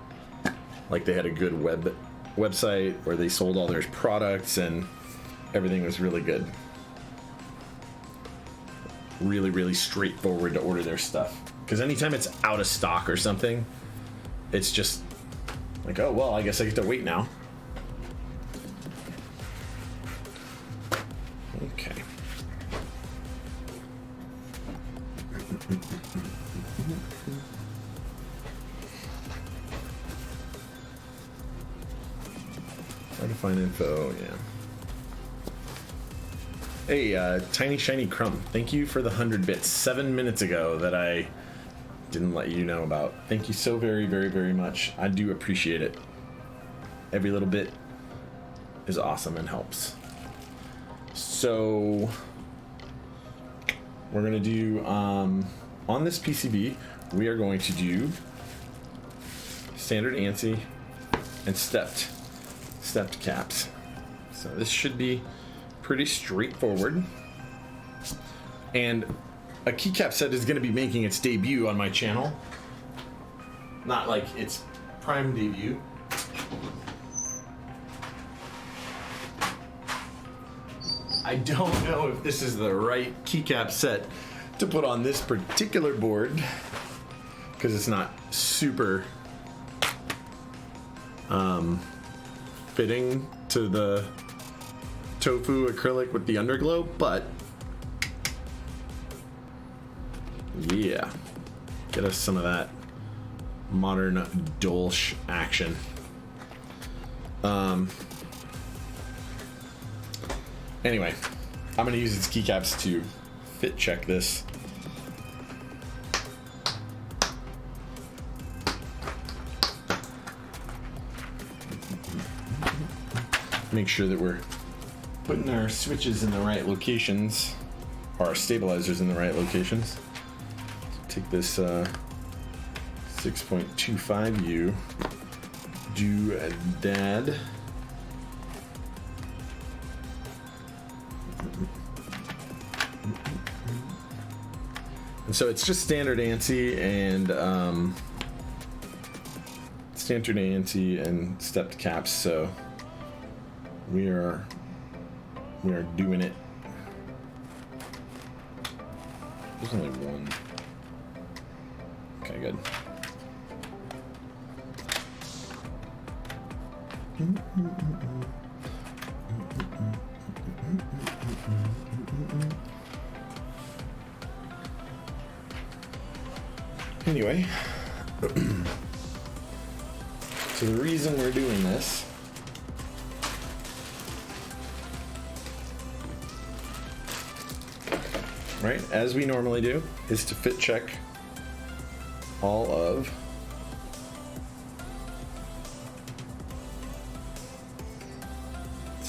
Like they had a good website where they sold all their products and everything was really good. Really, really straightforward to order their stuff. Because anytime it's out of stock or something, it's just like, oh, well, I guess I get to wait now. Okay. Try to find info, yeah. Hey, Tiny Shiny Crumb, thank you for the 100 bits 7 minutes ago that I didn't let you know about. Thank you so very, very, very much. I do appreciate it. Every little bit is awesome and helps. So, we're going to do, on this PCB, we are going to do standard ANSI and stepped caps. So this should be pretty straightforward. And a keycap set is going to be making its debut on my channel. Not like its prime debut. I don't know if this is the right keycap set to put on this particular board because it's not super fitting to the Tofu Acrylic with the underglow, but yeah, get us some of that modern Dolch action. Anyway, I'm gonna use its keycaps to fit check this. Make sure that we're putting our switches in the right locations, or our stabilizers in the right locations. So take this 6.25U doodad. And so it's just standard ANSI and stepped caps. So we are doing it. There's only one. Okay, good. Anyway, so the reason we're doing this right, as we normally do, is to fit check all of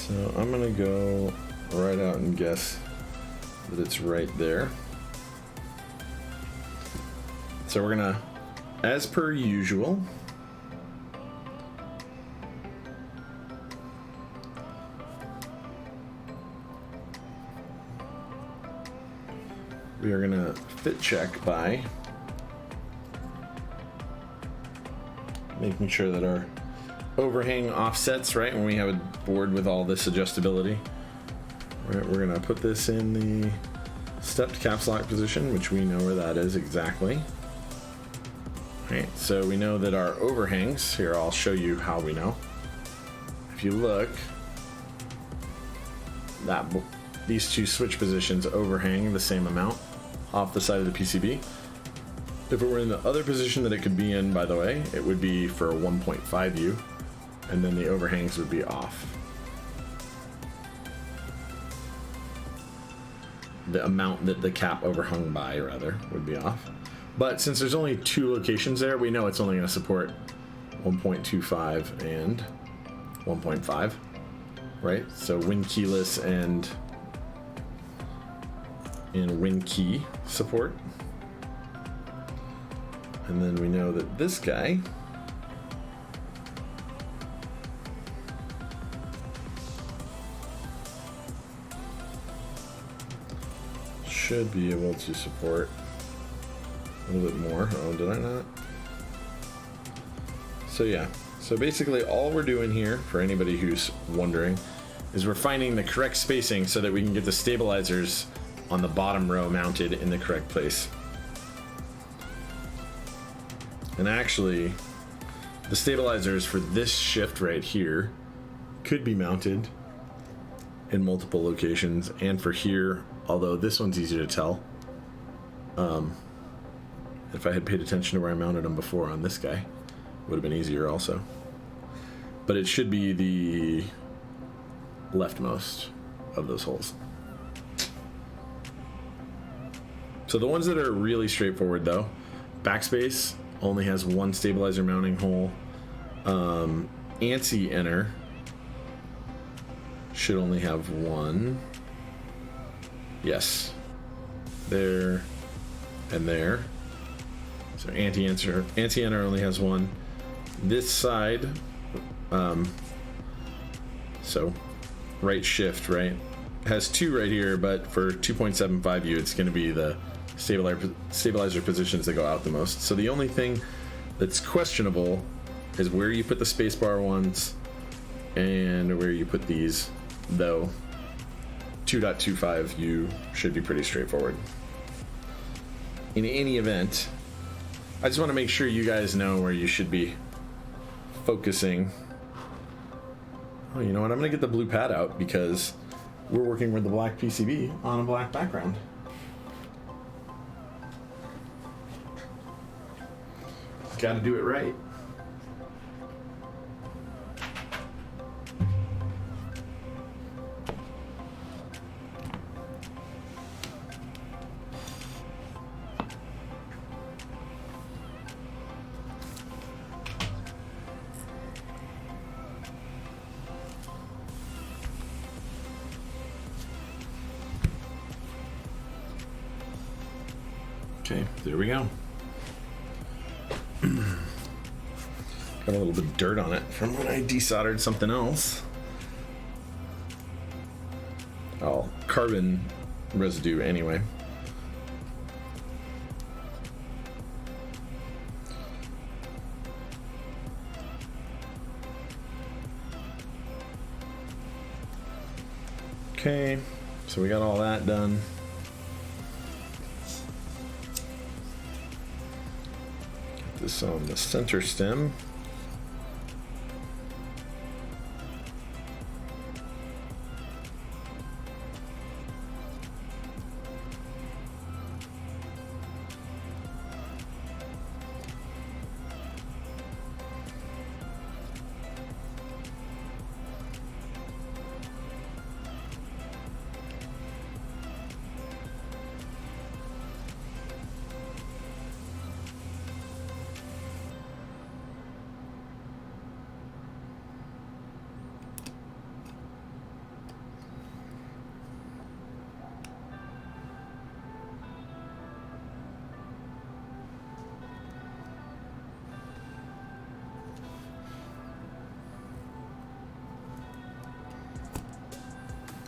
So I'm gonna go right out and guess that it's right there. So we're gonna, as per usual, we are gonna fit check by making sure that our overhang offsets right when we have a board with all this adjustability. All right, we're gonna put this in the stepped caps lock position, which we know where that is exactly. All right, so we know that our overhangs, here I'll show you how we know. If you look, these two switch positions overhang the same amount off the side of the PCB. If it were in the other position that it could be in, by the way, it would be for a 1.5U, and then the overhangs would be off. The amount that the cap overhung by, rather, would be off. But since there's only two locations there, we know it's only going to support 1.25 and 1.5, right? So win keyless and win key support. And then we know that this guy should be able to support a little bit more. Oh, did I not? So yeah, so basically all we're doing here, for anybody who's wondering, is we're finding the correct spacing so that we can get the stabilizers on the bottom row mounted in the correct place. And actually, the stabilizers for this shift right here could be mounted in multiple locations, and for here, although this one's easier to tell. If I had paid attention to where I mounted them before on this guy, would have been easier also. But it should be the leftmost of those holes. So the ones that are really straightforward though, backspace only has one stabilizer mounting hole. ANSI enter should only have one. Yes. There and there. So anti-enter only has one. This side, so right shift, right, has two right here, but for 2.75U, it's going to be the stabilizer positions that go out the most. So the only thing that's questionable is where you put the spacebar ones and where you put these, though 2.25U should be pretty straightforward. In any event, I just want to make sure you guys know where you should be focusing. Oh, you know what? I'm going to get the blue pad out because we're working with the black PCB on a black background. Got to do it right. Okay, there we go. Got a little bit of dirt on it from when I desoldered something else. Oh, carbon residue anyway. Okay, so we got all that done. This on the center stem.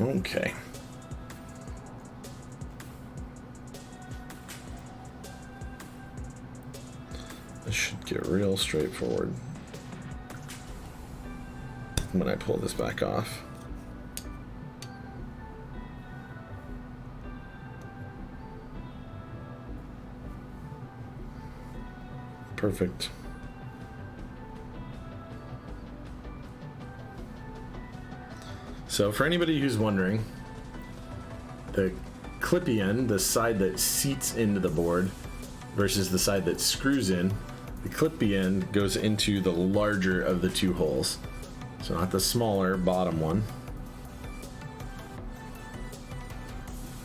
Okay. This should get real straightforward when I pull this back off. Perfect. So for anybody who's wondering, the clippy end, the side that seats into the board versus the side that screws in, the clippy end goes into the larger of the two holes. So not the smaller bottom one.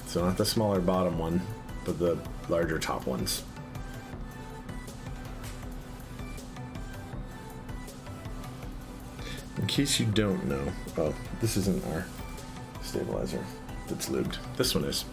So not the smaller bottom one, but the larger top ones. In case you don't know, oh, this isn't our stabilizer that's lubed. This one is.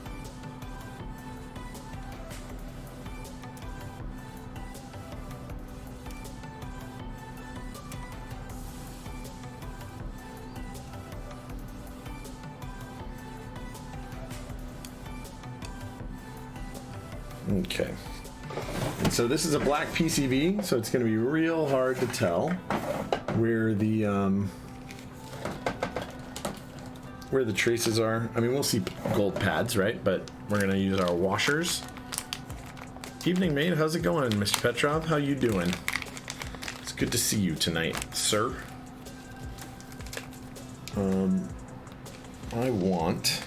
Okay. And so this is a black PCB, so it's going to be real hard to tell where the traces are. I mean, we'll see gold pads, right? But we're going to use our washers. Evening, mate. How's it going, Mr. Petrov? How you doing? It's good to see you tonight, sir. I want...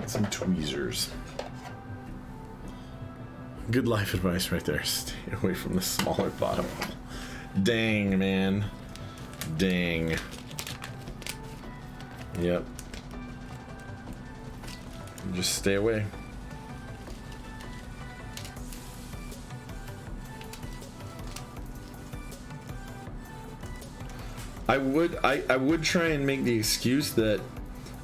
some tweezers. Good life advice right there. Stay away from the smaller bottom. Dang, man. Dang. Yep. Just stay away. I would try and make the excuse that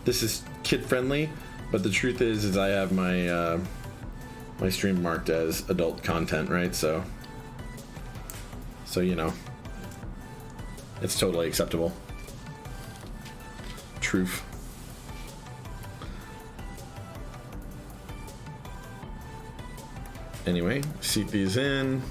this is kid friendly, but the truth is I have my my stream marked as adult content, right? So you know, it's totally acceptable. Truth. Anyway, seat these in.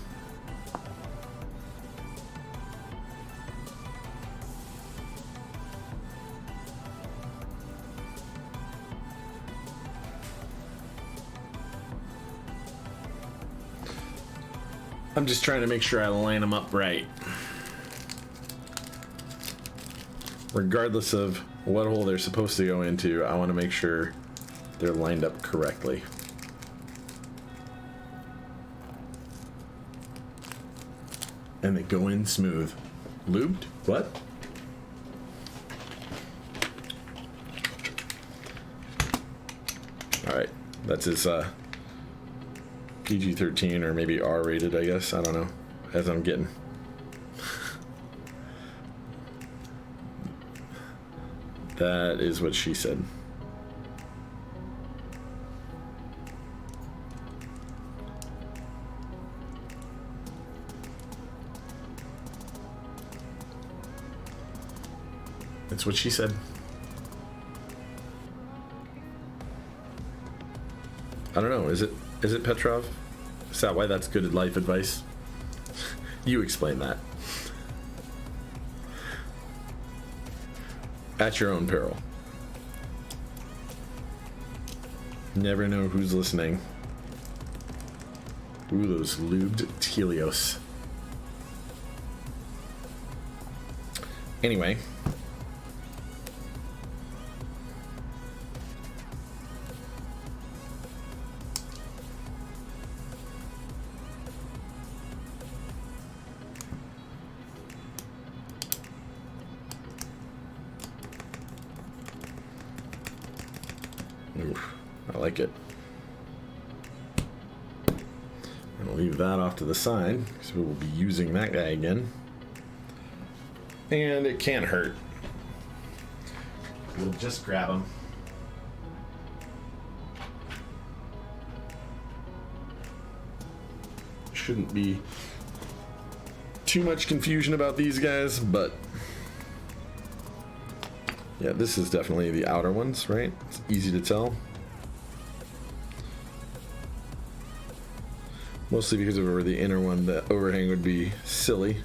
I'm just trying to make sure I line them up right. Regardless of what hole they're supposed to go into, I want to make sure they're lined up correctly. And they go in smooth. Lubed? What? Alright, that's his PG-13 or maybe R-rated, I guess. I don't know. As I'm getting. That is what she said. That's what she said. I don't know. Is it Petrov? Is that why that's good life advice? You explain that. At your own peril. Never know who's listening. Ooh, those lubed Tealios. Anyway. Oof, I like it. I'm gonna leave that off to the side because we will be using that guy again. And it can't hurt. We'll just grab him. Shouldn't be too much confusion about these guys, but yeah, this is definitely the outer ones, right? It's easy to tell. Mostly because if it were the inner one, the overhang would be silly.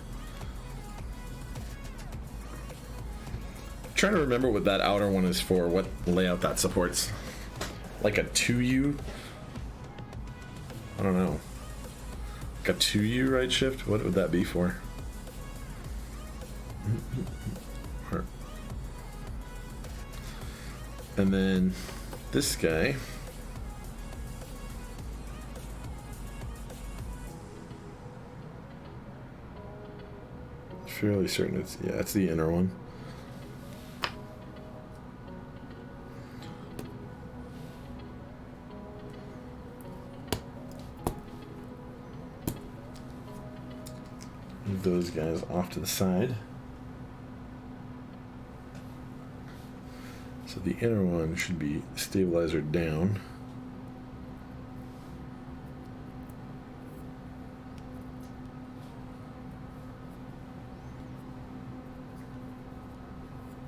I'm trying to remember what that outer one is for, what layout that supports. Like a 2U? I don't know. Like a 2U right shift? What would that be for? And then this guy. Fairly certain it's, yeah, it's the inner one. Move those guys off to the side. So the inner one should be stabilizer down.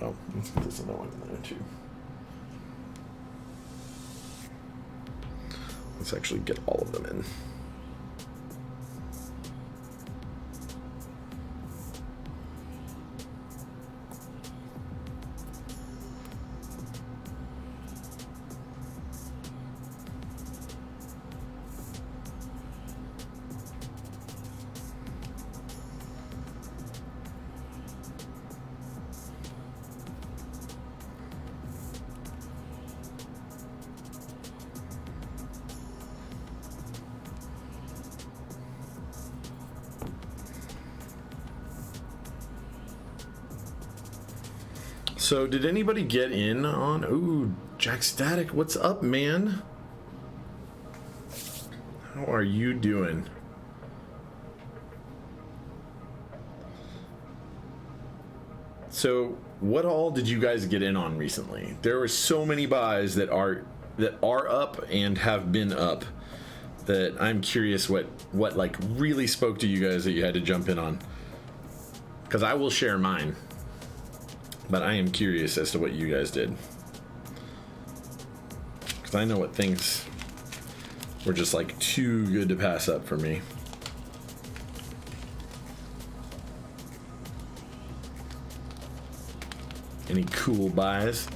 Oh, let's put this other one in there too. Let's actually get all of them in. So did anybody get in on, ooh, Jack Static, what's up, man? How are you doing? So what all did you guys get in on recently? There were so many buys that are up and have been up that I'm curious what like really spoke to you guys that you had to jump in on. Because I will share mine. But I am curious as to what you guys did. Because I know what things were just like too good to pass up for me. Any cool buys?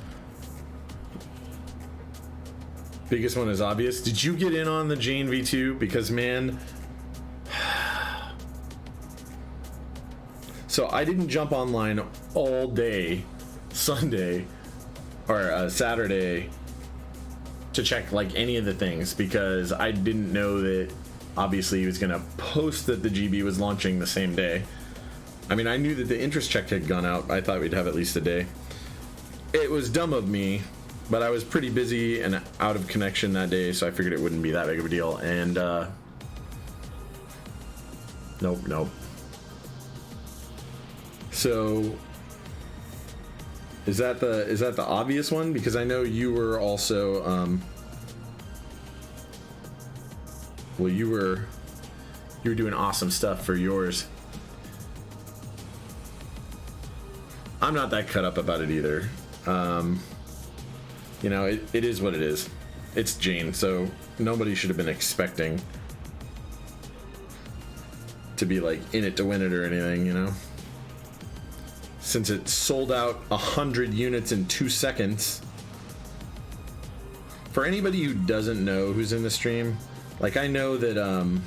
Biggest one is obvious. Did you get in on the Jane V2? Because man... So I didn't jump online all day Sunday or Saturday to check like any of the things because I didn't know that obviously he was going to post that the GB was launching the same day. I mean, I knew that the interest check had gone out. I thought we'd have at least a day. It was dumb of me, but I was pretty busy and out of connection that day, so I figured it wouldn't be that big of a deal. And nope. So is that the obvious one? Because I know you were also well, you were doing awesome stuff for yours. I'm not that cut up about it either. You know, it is what it is. It's Jane, so nobody should have been expecting to be like in it to win it or anything, you know? Since it sold out 100 units in 2 seconds. For anybody who doesn't know who's in the stream, like I know that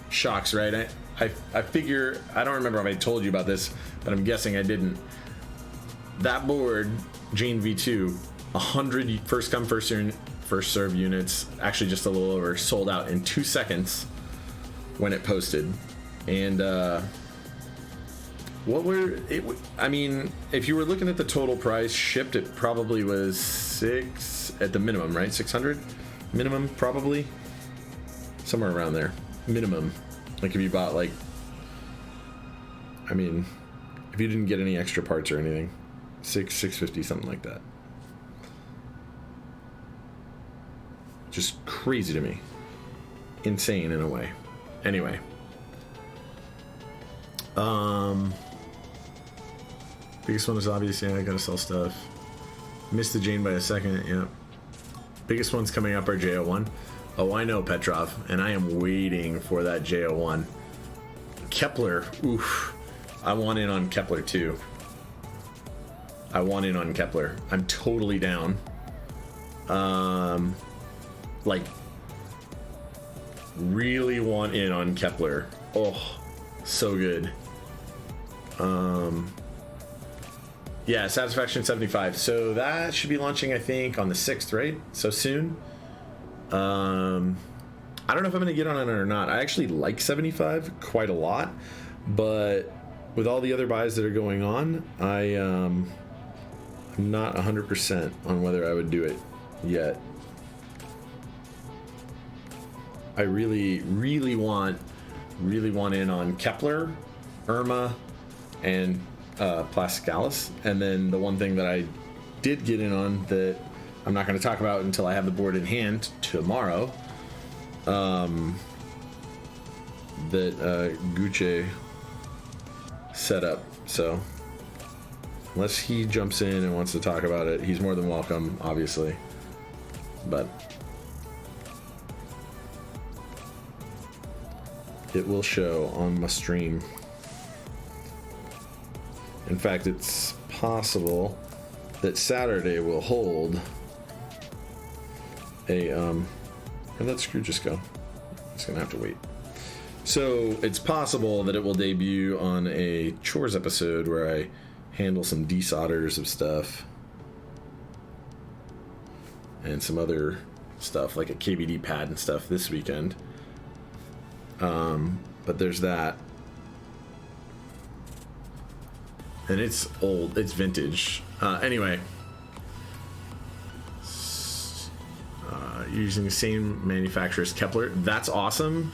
Shocks, right? I figure, I don't remember if I told you about this, but I'm guessing I didn't. That board, Jane V2, 100 first come first serve units, actually just a little over, sold out in 2 seconds when it posted. And I mean, if you were looking at the total price shipped, it probably was $600 at the minimum, right? 600 minimum, probably somewhere around there, minimum. Like if you bought like, I mean, if you didn't get any extra parts or anything, $650, something like that. Just crazy to me, insane in a way. Anyway. Biggest one is obvious. Yeah, I gotta sell stuff. Missed the Jane by a second. Yeah. Biggest ones coming up are J01. Oh, I know, Petrov, and I am waiting for that J01. Kepler. Oof. I want in on Kepler too. I want in on Kepler. I'm totally down. Like, really want in on Kepler. Oh, so good. Yeah, Satisfaction 75. So that should be launching, I think, on the 6th, right? So soon. I don't know if I'm going to get on it or not. I actually like 75 quite a lot, but with all the other buys that are going on, I'm not 100% on whether I would do it yet. I really want in on Kepler, Irma, and Plasticalis. And then the one thing that I did get in on that I'm not going to talk about until I have the board in hand tomorrow, that Gucci set up. So unless he jumps in and wants to talk about it, he's more than welcome, obviously. But it will show on my stream. In fact, it's possible that Saturday will hold a where'd that screw just go? It's gonna have to wait. So it's possible that it will debut on a chores episode where I handle some desolders of stuff and some other stuff like a KBD pad and stuff this weekend. But there's that. And it's old, it's vintage. Anyway, using the same manufacturer as Kepler. That's awesome.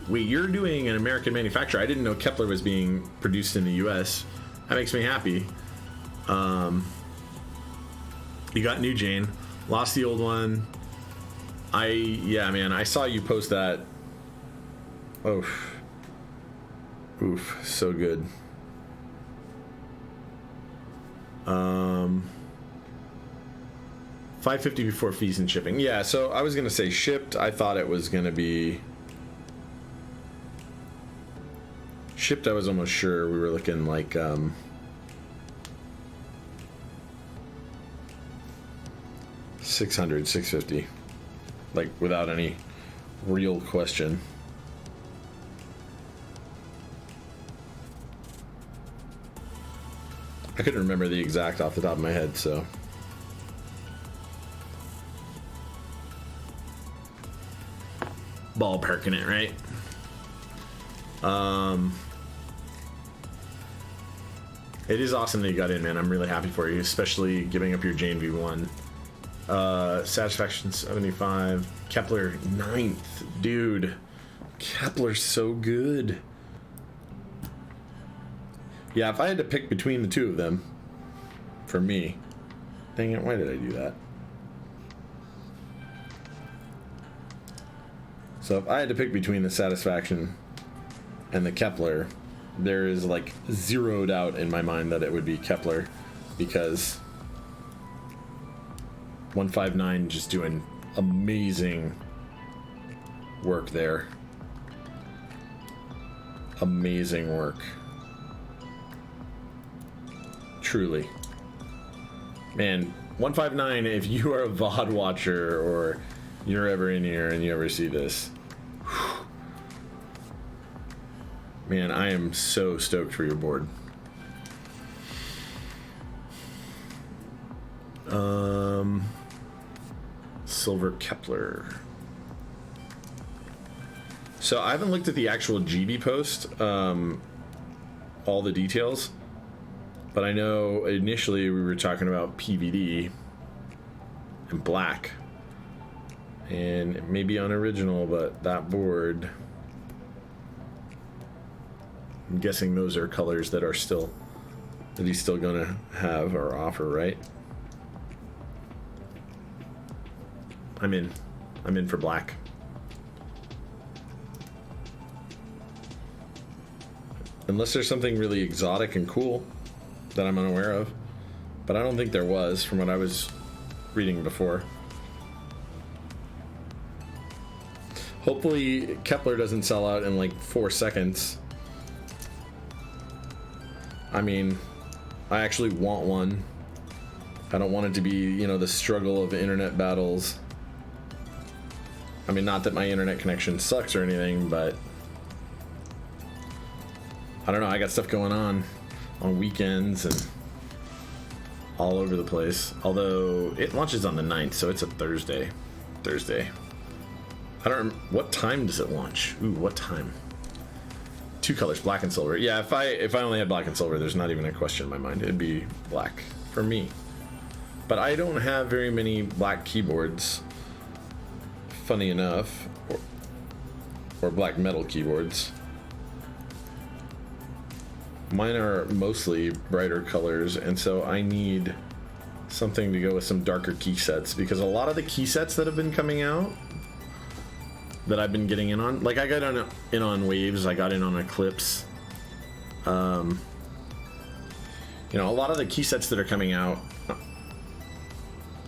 Wait, you're doing an American manufacturer. I didn't know Kepler was being produced in the US. That makes me happy. You got new Jane. Lost the old one. Yeah, man, I saw you post that. Oof, so good. $550 before fees and shipping. Yeah, so I was gonna say shipped. I thought it was gonna be shipped. I was almost sure we were looking like $600, $650, like without any real question. I couldn't remember the exact off the top of my head, so. Ballparking it, right? It is awesome that you got in, man. I'm really happy for you, especially giving up your Jane V1. Satisfaction 75. Kepler 9th. Dude, Kepler's so good. Yeah, if I had to pick between the two of them, for me, dang it, why did I do that? So if I had to pick between the Satisfaction and the Kepler, there is like zero doubt in my mind that it would be Kepler, because 159 just doing amazing work there. Amazing work. Truly. Man, 159, if you are a VOD watcher or you're ever in here and you ever see this, whew, man, I am so stoked for your board. Silver Kepler. So I haven't looked at the actual GB post, all the details. But I know initially we were talking about PVD and black and maybe on original, but that board, I'm guessing those are colors that are still, that he's still gonna have or offer, right? I'm in for black. Unless there's something really exotic and cool that I'm unaware of. But I don't think there was from what I was reading before. Hopefully Kepler doesn't sell out in like 4 seconds. I mean, I actually want one. I don't want it to be, you know, the struggle of internet battles. I mean, not that my internet connection sucks or anything, but I don't know, I got stuff going on weekends and all over the place. Although it launches on the 9th, so it's a Thursday. I don't remember, what time does it launch? Ooh, what time? 2 colors, black and silver. Yeah, if I only had black and silver, there's not even a question in my mind. It'd be black for me. But I don't have very many black keyboards, funny enough, or black metal keyboards. Mine are mostly brighter colors, and so I need something to go with some darker key sets, because a lot of the key sets that have been coming out that I've been getting in on, like I got in on Waves, I got in on Eclipse. You know, a lot of the key sets that are coming out,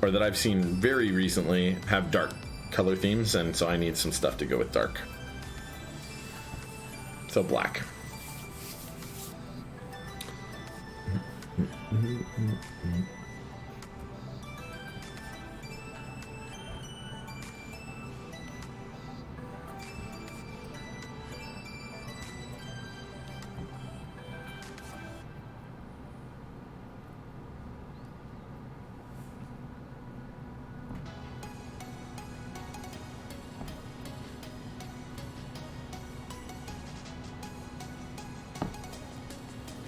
or that I've seen very recently, have dark color themes, and so I need some stuff to go with dark. So black.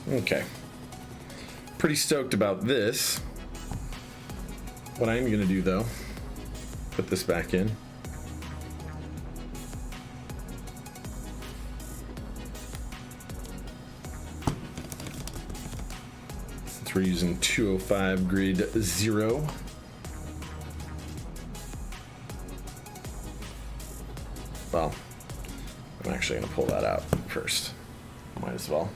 Okay. Pretty stoked about this. What I am going to do, though, put this back in. Since we're using 205 grade 0. Well, I'm actually going to pull that out first. Might as well.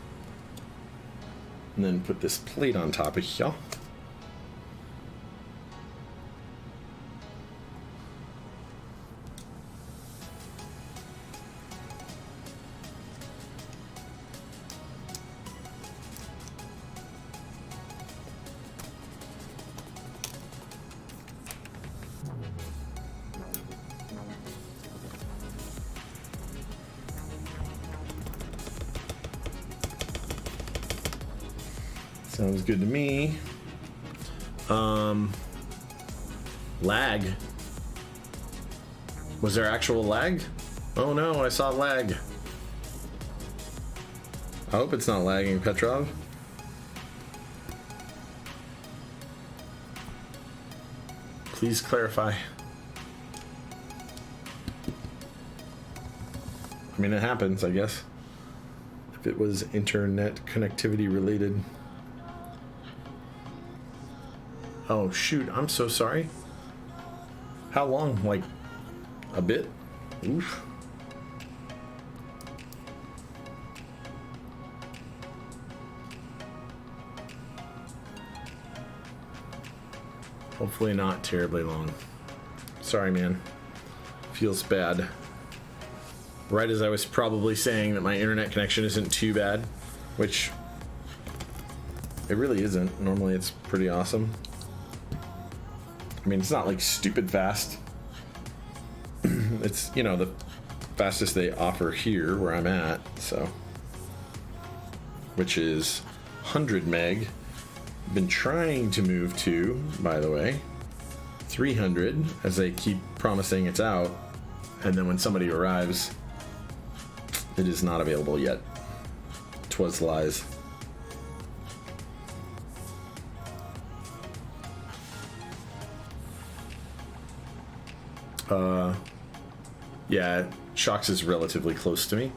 And then put this plate on top of here. Sounds good to me. Lag. Was there actual lag? Oh no, I saw lag. I hope it's not lagging, Petrov. Please clarify. I mean, it happens, I guess. If it was internet connectivity related. Oh shoot, I'm so sorry. How long? Like a bit? Oof. Hopefully not terribly long. Sorry, man. Feels bad. Right as I was probably saying that my internet connection isn't too bad, which it really isn't. Normally it's pretty awesome. I mean, it's not like stupid fast. It's, you know, the fastest they offer here where I'm at, so. Which is 100 meg. Been trying to move to, by the way, 300, as they keep promising it's out. And then when somebody arrives, it is not available yet. 'Twas lies. Yeah, Shox is relatively close to me,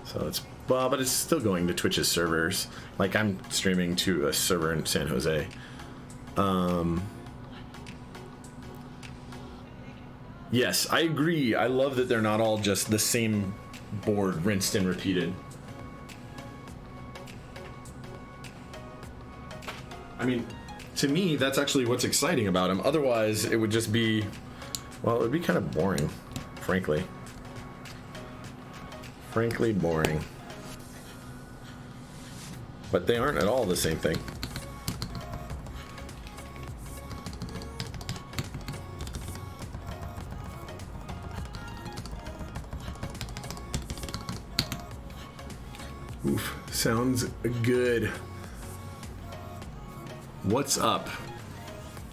so it's, well, but it's still going to Twitch's servers. Like, I'm streaming to a server in San Jose. Yes, I agree. I love that they're not all just the same board rinsed and repeated. I mean, to me, that's actually what's exciting about them. Otherwise, it would just be, well, it would be kind of boring, frankly. Frankly boring. But they aren't at all the same thing. Oof, sounds good. What's up?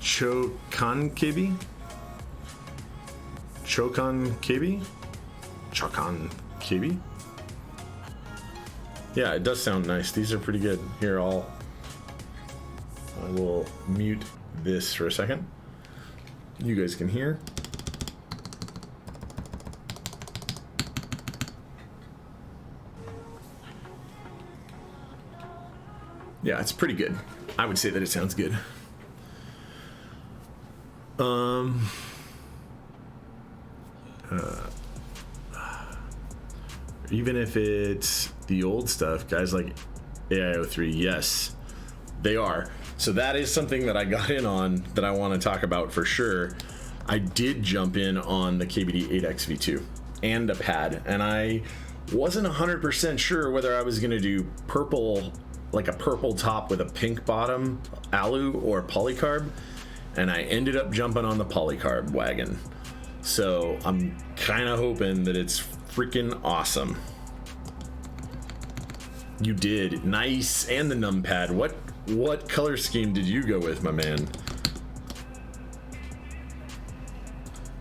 Chokan KB? Chokan KB? Chokan KB? Yeah, it does sound nice. These are pretty good. Here, I will mute this for a second. You guys can hear. Yeah, it's pretty good. I would say that it sounds good. Even if it's the old stuff, guys like AIO3, yes, they are. So that is something that I got in on that I want to talk about for sure. I did jump in on the KBD 8X V2 and a pad, and I wasn't 100% sure whether I was going to do purple, like a purple top with a pink bottom, alu or polycarb, and I ended up jumping on the polycarb wagon. So I'm kind of hoping that it's freaking awesome. You did. Nice. And the numpad. What color scheme did you go with, my man?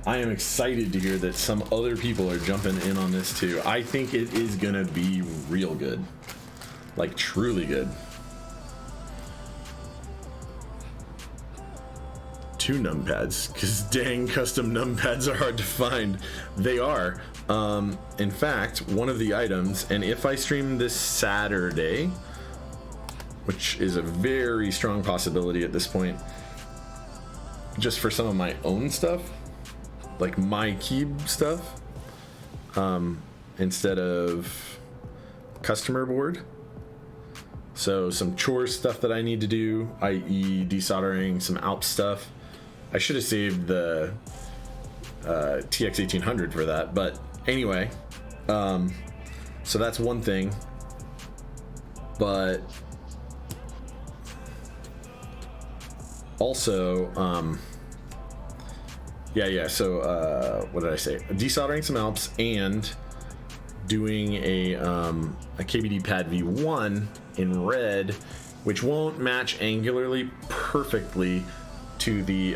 I am excited to hear that some other people are jumping in on this too. I think it is gonna be real good. Like truly good. 2 numpads, because dang, custom numpads are hard to find. They are. In fact, one of the items, and if I stream this Saturday, which is a very strong possibility at this point, just for some of my own stuff, like my keyb stuff, instead of customer board. So some chores stuff that I need to do, i.e. desoldering, some Alp stuff. I should have saved the TX 1800 for that, but anyway, so that's one thing. But also, so what did I say? Desoldering some Alps and doing a KBD pad V1 in red, which won't match angularly perfectly to the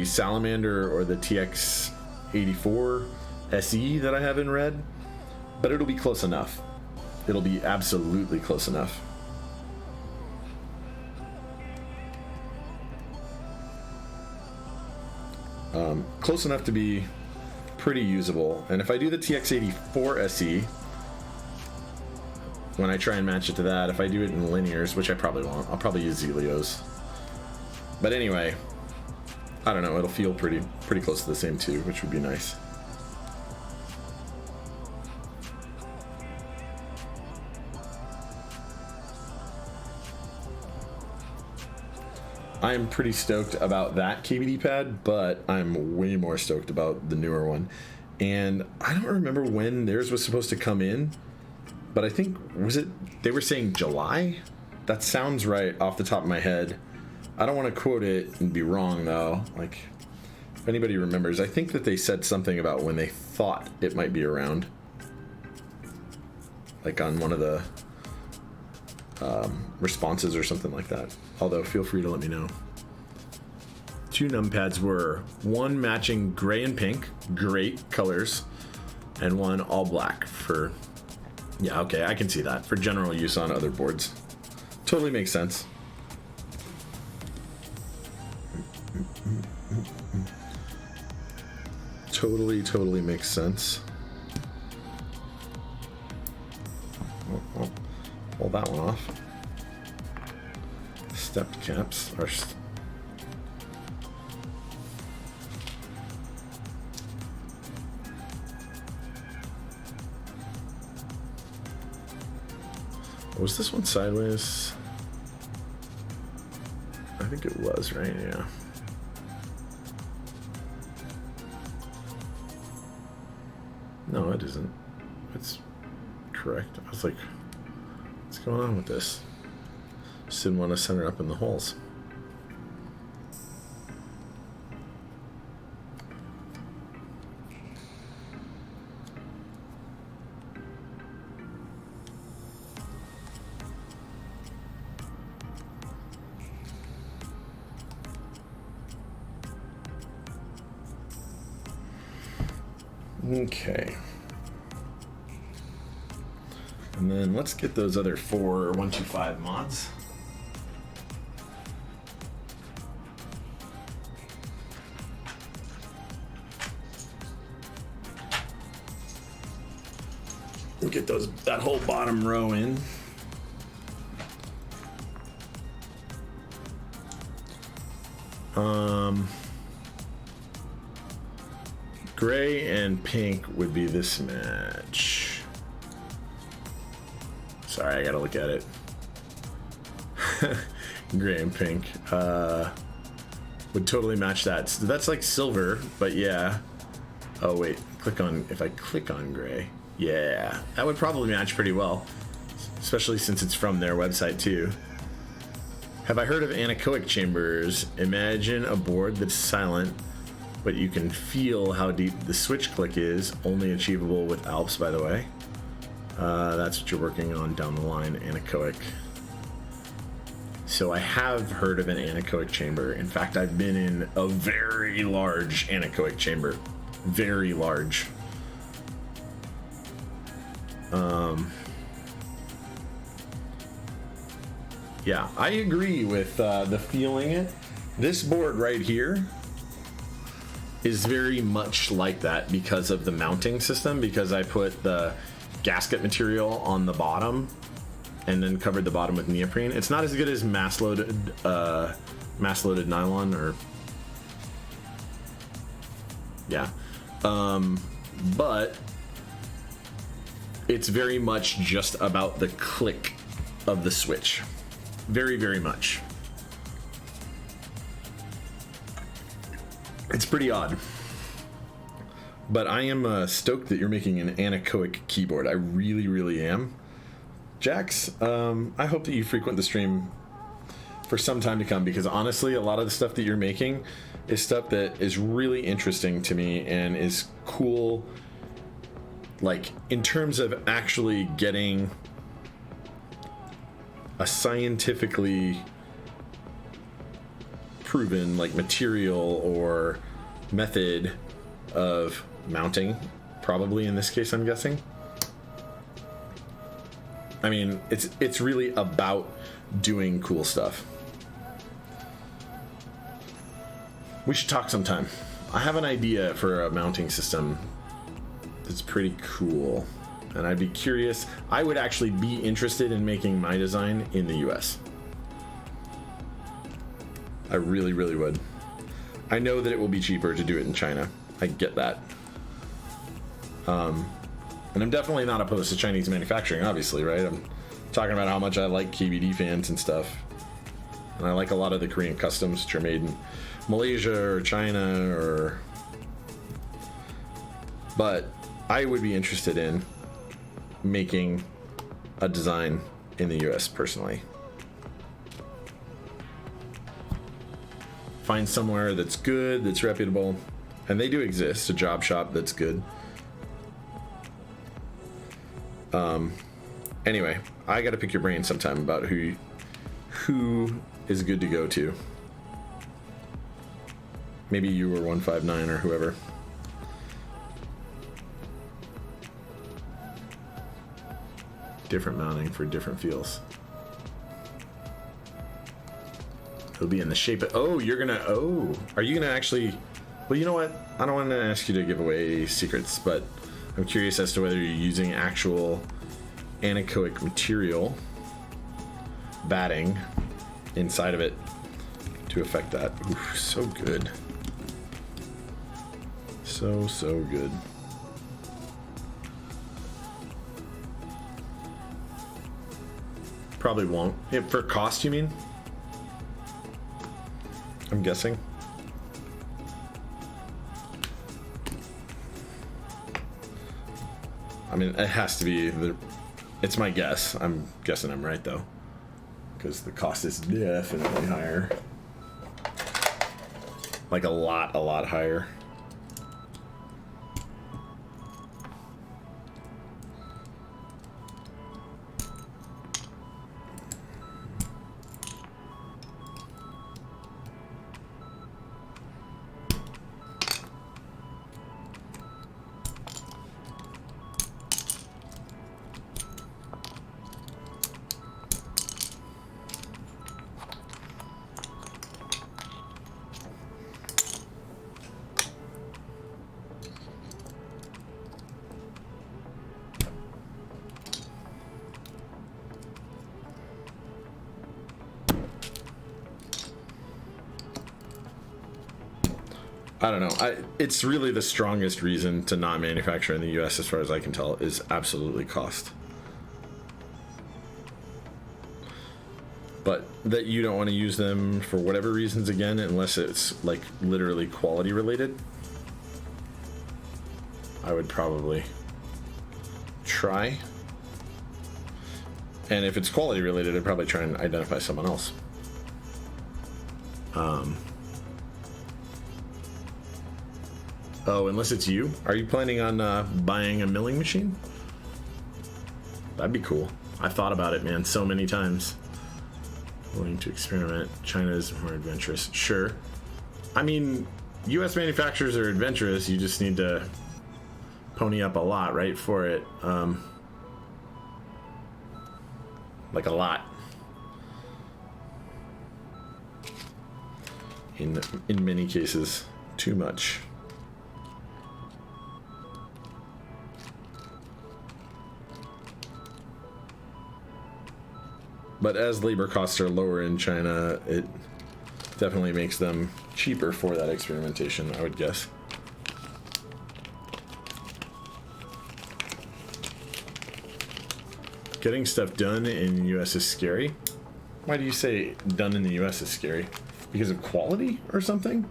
Salamander or the TX 84 SE that I have in red, but it'll be close enough. It'll be absolutely close enough. Close enough to be pretty usable. And if I do the TX 84 SE, when I try and match it to that, if I do it in linears, which I probably won't, I'll probably use Tealios. But anyway, I don't know, it'll feel pretty close to the same too, which would be nice. I am pretty stoked about that KBD pad, but I'm way more stoked about the newer one. And I don't remember when theirs was supposed to come in, but I think, they were saying July? That sounds right off the top of my head. I don't want to quote it and be wrong though. Like, if anybody remembers, I think that they said something about when they thought it might be around. Like on one of the responses or something like that. Although, feel free to let me know. 2 numpads were one matching gray and pink, great colors, and one all black for, yeah, okay, I can see that, for general use on other boards. Totally makes sense. Totally makes sense. Oh, pull that one off. Stepped caps are Was this one sideways? I think it was, right? Yeah. No, it isn't. It's correct. I was like, what's going on with this? Just didn't want to center up in the holes. Okay. And then let's get those other 4 125 mods. We'll get that whole bottom row in. Gray and pink would be this match. Sorry, I gotta look at it. Gray and pink would totally match that. So that's like silver, but yeah. Oh wait, if I click on gray, yeah, that would probably match pretty well, especially since it's from their website too. Have I heard of anechoic chambers? Imagine a board that's silent, but you can feel how deep the switch click is, only achievable with Alps, by the way. That's what you're working on down the line, anechoic. So I have heard of an anechoic chamber. In fact, I've been in a very large anechoic chamber. Very large. Yeah, I agree with the feeling it. This board right here is very much like that because of the mounting system, because I put the gasket material on the bottom and then covered the bottom with neoprene. It's not as good as mass loaded nylon, or yeah, but it's very much just about the click of the switch. Very, very much. It's pretty odd. But I am stoked that you're making an anechoic keyboard. I really, really am. Jax, I hope that you frequent the stream for some time to come, because honestly, a lot of the stuff that you're making is stuff that is really interesting to me and is cool, like in terms of actually getting a scientifically proven like material or method of mounting, probably in this case, I'm guessing. I mean, it's really about doing cool stuff. We should talk sometime. I have an idea for a mounting system that's pretty cool, and I'd be curious. I would actually be interested in making my design in the US. I really, really would. I know that it will be cheaper to do it in China. I get that. And I'm definitely not opposed to Chinese manufacturing, obviously, right? I'm talking about how much I like kbd.fans and stuff. And I like a lot of the Korean customs, which are made in Malaysia or China, or... But I would be interested in making a design in the US personally. Find somewhere that's good, that's reputable, and they do exist, a job shop that's good. Anyway, I gotta pick your brain sometime about who is good to go to. Maybe you or 159 or whoever. Different mounting for different feels. It'll be in the shape of... Oh, you're gonna... Oh, are you gonna actually... Well, you know what? I don't want to ask you to give away secrets, but I'm curious as to whether you're using actual anechoic material batting inside of it to affect that. Ooh, so good. So good. Probably won't. For cost, you mean? I'm guessing. I mean, it has to be it's my guess. I'm guessing I'm right though, because the cost is definitely higher. Like a lot higher. I don't know. It's really the strongest reason to not manufacture in the US, as far as I can tell, is absolutely cost. But that you don't want to use them for whatever reasons, again, unless it's like literally quality related, I would probably try. And if it's quality related, I'd probably try and identify someone else. Oh, unless it's you? Are you planning on buying a milling machine? That'd be cool. I thought about it, man, so many times. Willing to experiment. China is more adventurous. Sure. I mean, US manufacturers are adventurous. You just need to pony up a lot, right, for it. Like a lot. In many cases, too much. But as labor costs are lower in China, it definitely makes them cheaper for that experimentation, I would guess. Getting stuff done in the US is scary. Why do you say done in the US is scary? Because of quality or something?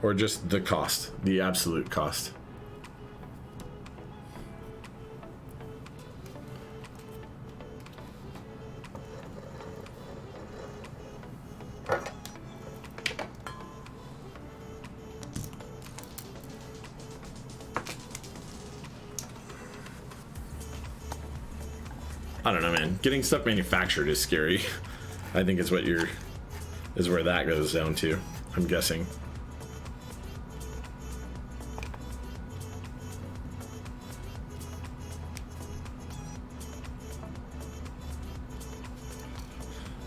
Or just the cost, the absolute cost? I don't know, man. Getting stuff manufactured is scary. I think is where that goes down to, I'm guessing.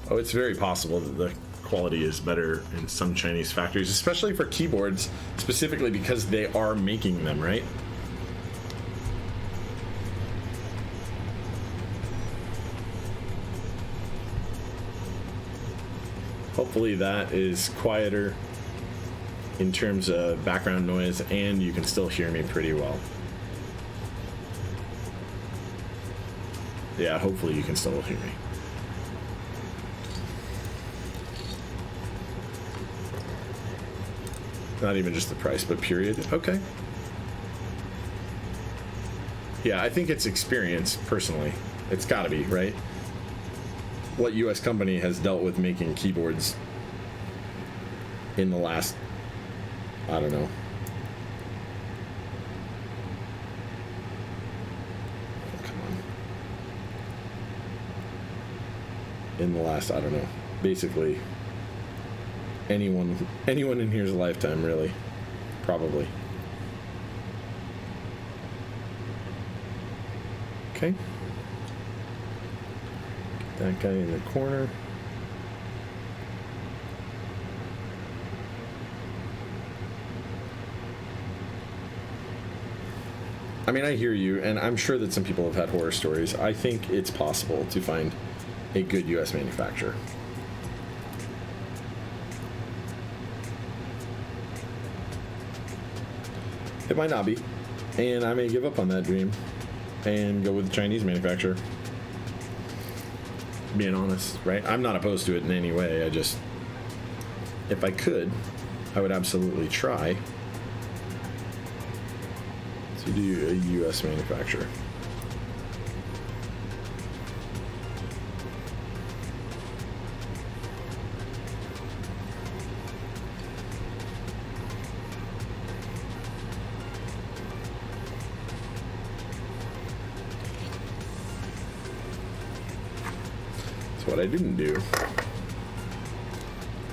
Oh, it's very possible that the quality is better in some Chinese factories, especially for keyboards, specifically because they are making them, right? Hopefully that is quieter in terms of background noise, and you can still hear me pretty well. Yeah, hopefully you can still hear me. Not even just the price, but period. Okay. Yeah, I think it's experience, personally. It's gotta be, right? What US company has dealt with making keyboards in the last, I don't know. Oh, come on. In the last, I don't know. Basically, anyone in here's lifetime, really. Probably. Okay. That guy in the corner. I mean, I hear you, and I'm sure that some people have had horror stories. I think it's possible to find a good US manufacturer. It might not be, and I may give up on that dream and go with the Chinese manufacturer. being honest, right? I'm not opposed to it in any way. I just, if I could, I would absolutely try to do a U.S. manufacturer. So what I didn't do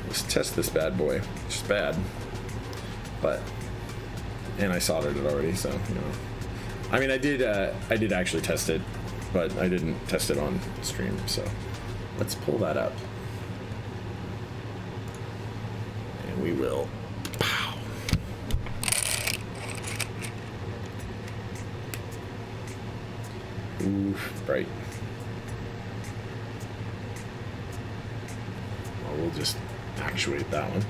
was test this bad boy. It's just bad, and I soldered it already, so, you know. I mean, I did actually test it, but I didn't test it on stream, so let's pull that up. And we will. Pow. Oof, bright. Well, we'll just actuate that one.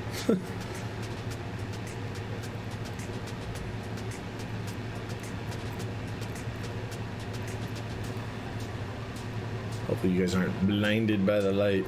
Hopefully you guys aren't blinded by the light.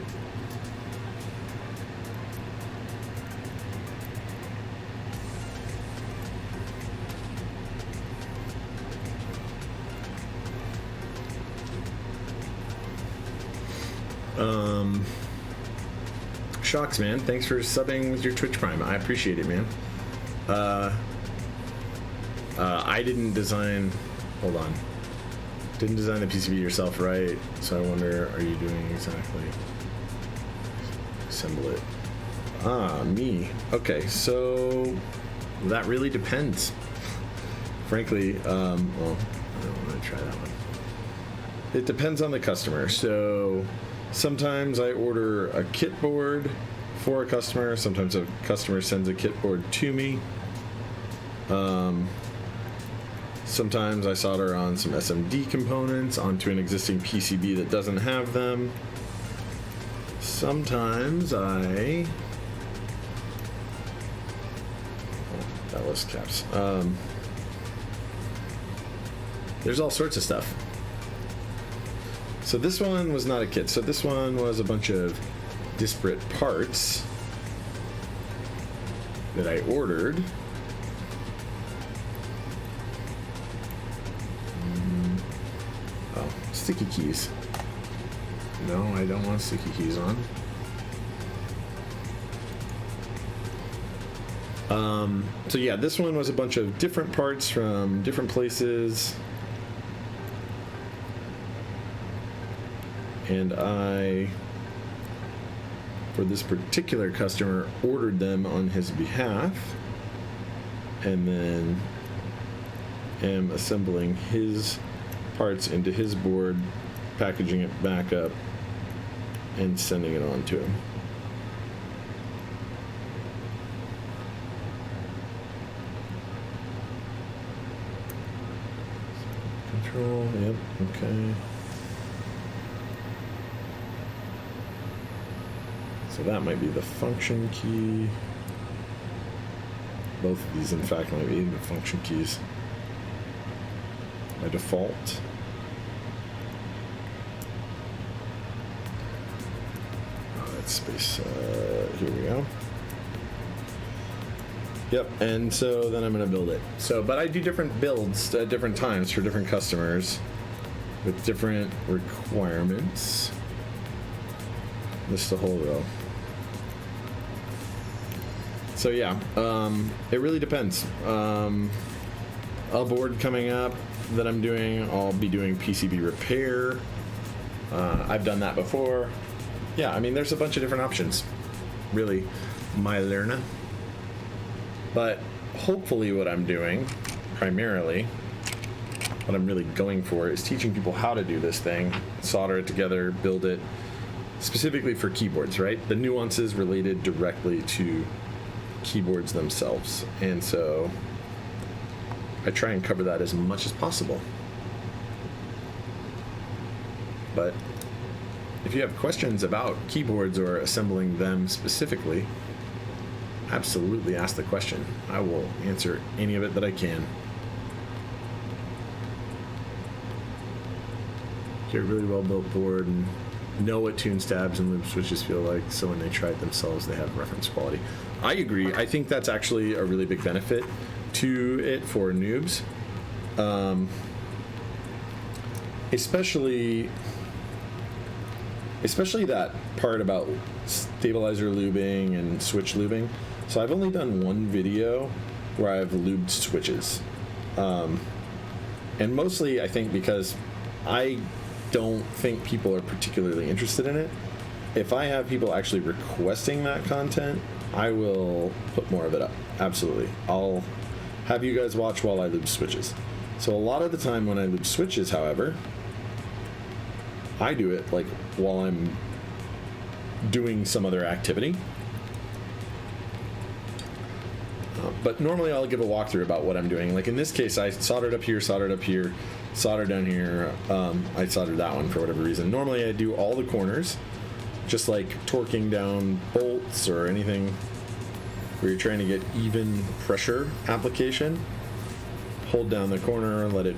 Shocks, man. Thanks for subbing with your Twitch Prime. I appreciate it, man. I didn't design... Hold on. Didn't design the PCB yourself, right? So I wonder, are you doing exactly? Assemble it. Ah, me. Okay, so that really depends. Frankly, well, I don't want to try that one. It depends on the customer. So sometimes I order a kit board for a customer. Sometimes a customer sends a kit board to me. Sometimes I solder on some SMD components onto an existing PCB that doesn't have them. Sometimes I... Oh, that was caps. There's all sorts of stuff. So this one was not a kit. So this one was a bunch of disparate parts that I ordered. Sticky keys. No, I don't want sticky keys on. So yeah, this one was a bunch of different parts from different places. And I, for this particular customer, ordered them on his behalf. And then am assembling his parts into his board, packaging it back up, and sending it on to him. Control, yep, okay. So that might be the function key. Both of these, in fact, might be the function keys by default. Space, here we go. Yep, and so then I'm going to build it. So, but I do different builds at different times for different customers with different requirements. This is the whole row. So yeah, it really depends. A board coming up that I'm doing, I'll be doing PCB repair. I've done that before. Yeah, I mean, there's a bunch of different options, really, my learner. But hopefully what I'm doing, primarily, what I'm really going for is teaching people how to do this thing, solder it together, build it, specifically for keyboards, right? The nuances related directly to keyboards themselves. And so I try and cover that as much as possible. But if you have questions about keyboards or assembling them specifically, absolutely ask the question. I will answer any of it that I can. Get a really well built board and know what tune stabs and lube switches feel like, so when they try it themselves, they have reference quality. I agree. I think that's actually a really big benefit to it for noobs. Especially that part about stabilizer lubing and switch lubing. So I've only done one video where I've lubed switches. And mostly I think because I don't think people are particularly interested in it. If I have people actually requesting that content, I will put more of it up. Absolutely. I'll have you guys watch while I lube switches. So a lot of the time when I lube switches, however, I do it like while I'm doing some other activity. But normally I'll give a walkthrough about what I'm doing. Like in this case, I soldered up here, soldered down here. I soldered that one for whatever reason. Normally I do all the corners, just like torquing down bolts or anything where you're trying to get even pressure application. Hold down the corner, let it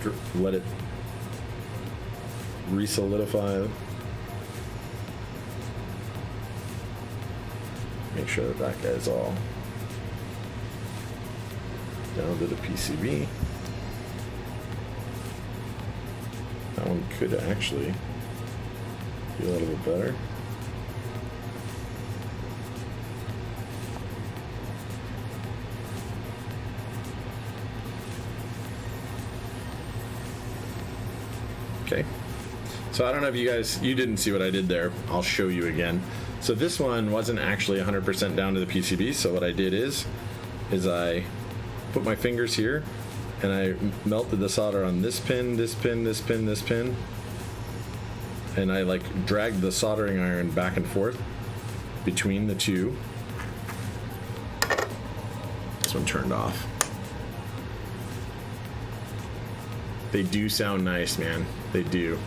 re-solidify. Make sure that guy's all down to the PCB. That one could actually be a little bit better. Okay. So I don't know if you didn't see what I did there. I'll show you again. So this one wasn't actually 100% down to the PCB. So what I did is I put my fingers here and I melted the solder on this pin, this pin, this pin, this pin. And I like dragged the soldering iron back and forth between the two. This one turned off. They do sound nice, man. They do.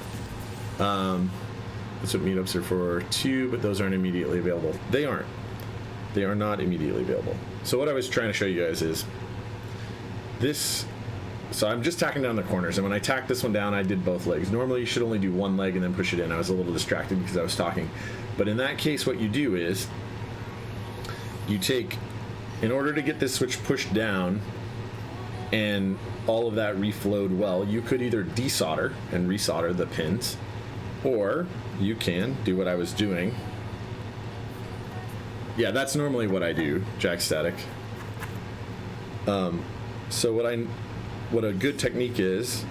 That's what meetups are for too, but those aren't immediately available. They aren't. They are not immediately available. So what I was trying to show you guys is this. So I'm just tacking down the corners, and when I tacked this one down, I did both legs. Normally you should only do one leg and then push it in. I was a little distracted because I was talking. But in that case, what you do is you take, in order to get this switch pushed down and all of that reflowed well, you could either desolder and resolder the pins, or you can do what I was doing. Yeah, that's normally what I do, jack static. So what a good technique is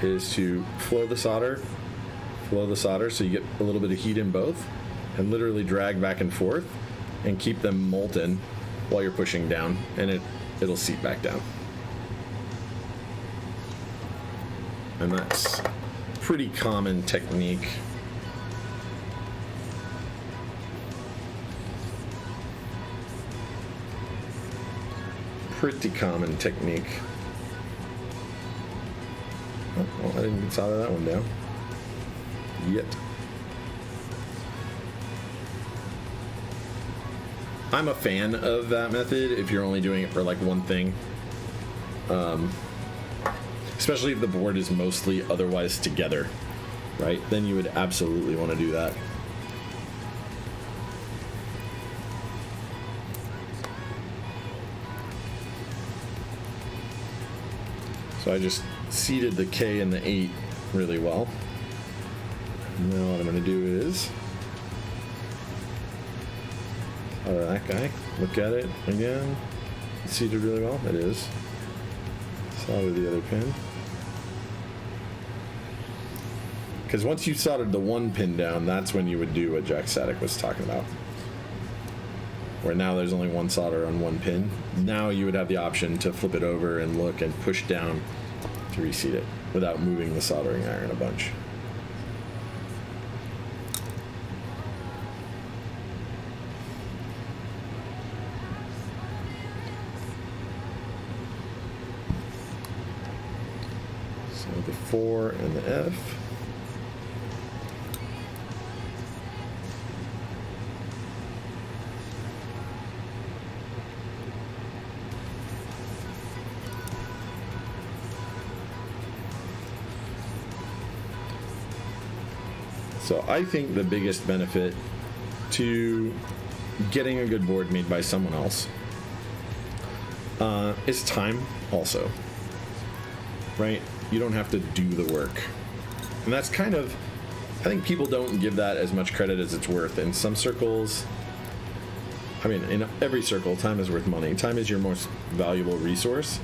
to flow the solder so you get a little bit of heat in both, and literally drag back and forth and keep them molten while you're pushing down, and it'll seep back down. And that's pretty common technique. Pretty common technique. Oh, well, I didn't solder that one down yet. I'm a fan of that method if you're only doing it for like one thing. Especially if the board is mostly otherwise together, right? Then you would absolutely want to do that. So I just seated the K and the 8 really well. Now what I'm going to do is solder that guy. Look at it again. It's seated really well. It is. Solder the other pin. Because once you soldered the one pin down, that's when you would do what Jack Static was talking about. Where now there's only one solder on one pin. Now you would have the option to flip it over and look and push down to reseat it without moving the soldering iron a bunch. So the 4 and the F. So I think the biggest benefit to getting a good board made by someone else is time also, right? You don't have to do the work. And that's kind of, I think people don't give that as much credit as it's worth. In some circles, I mean, in every circle, time is worth money. Time is your most valuable resource,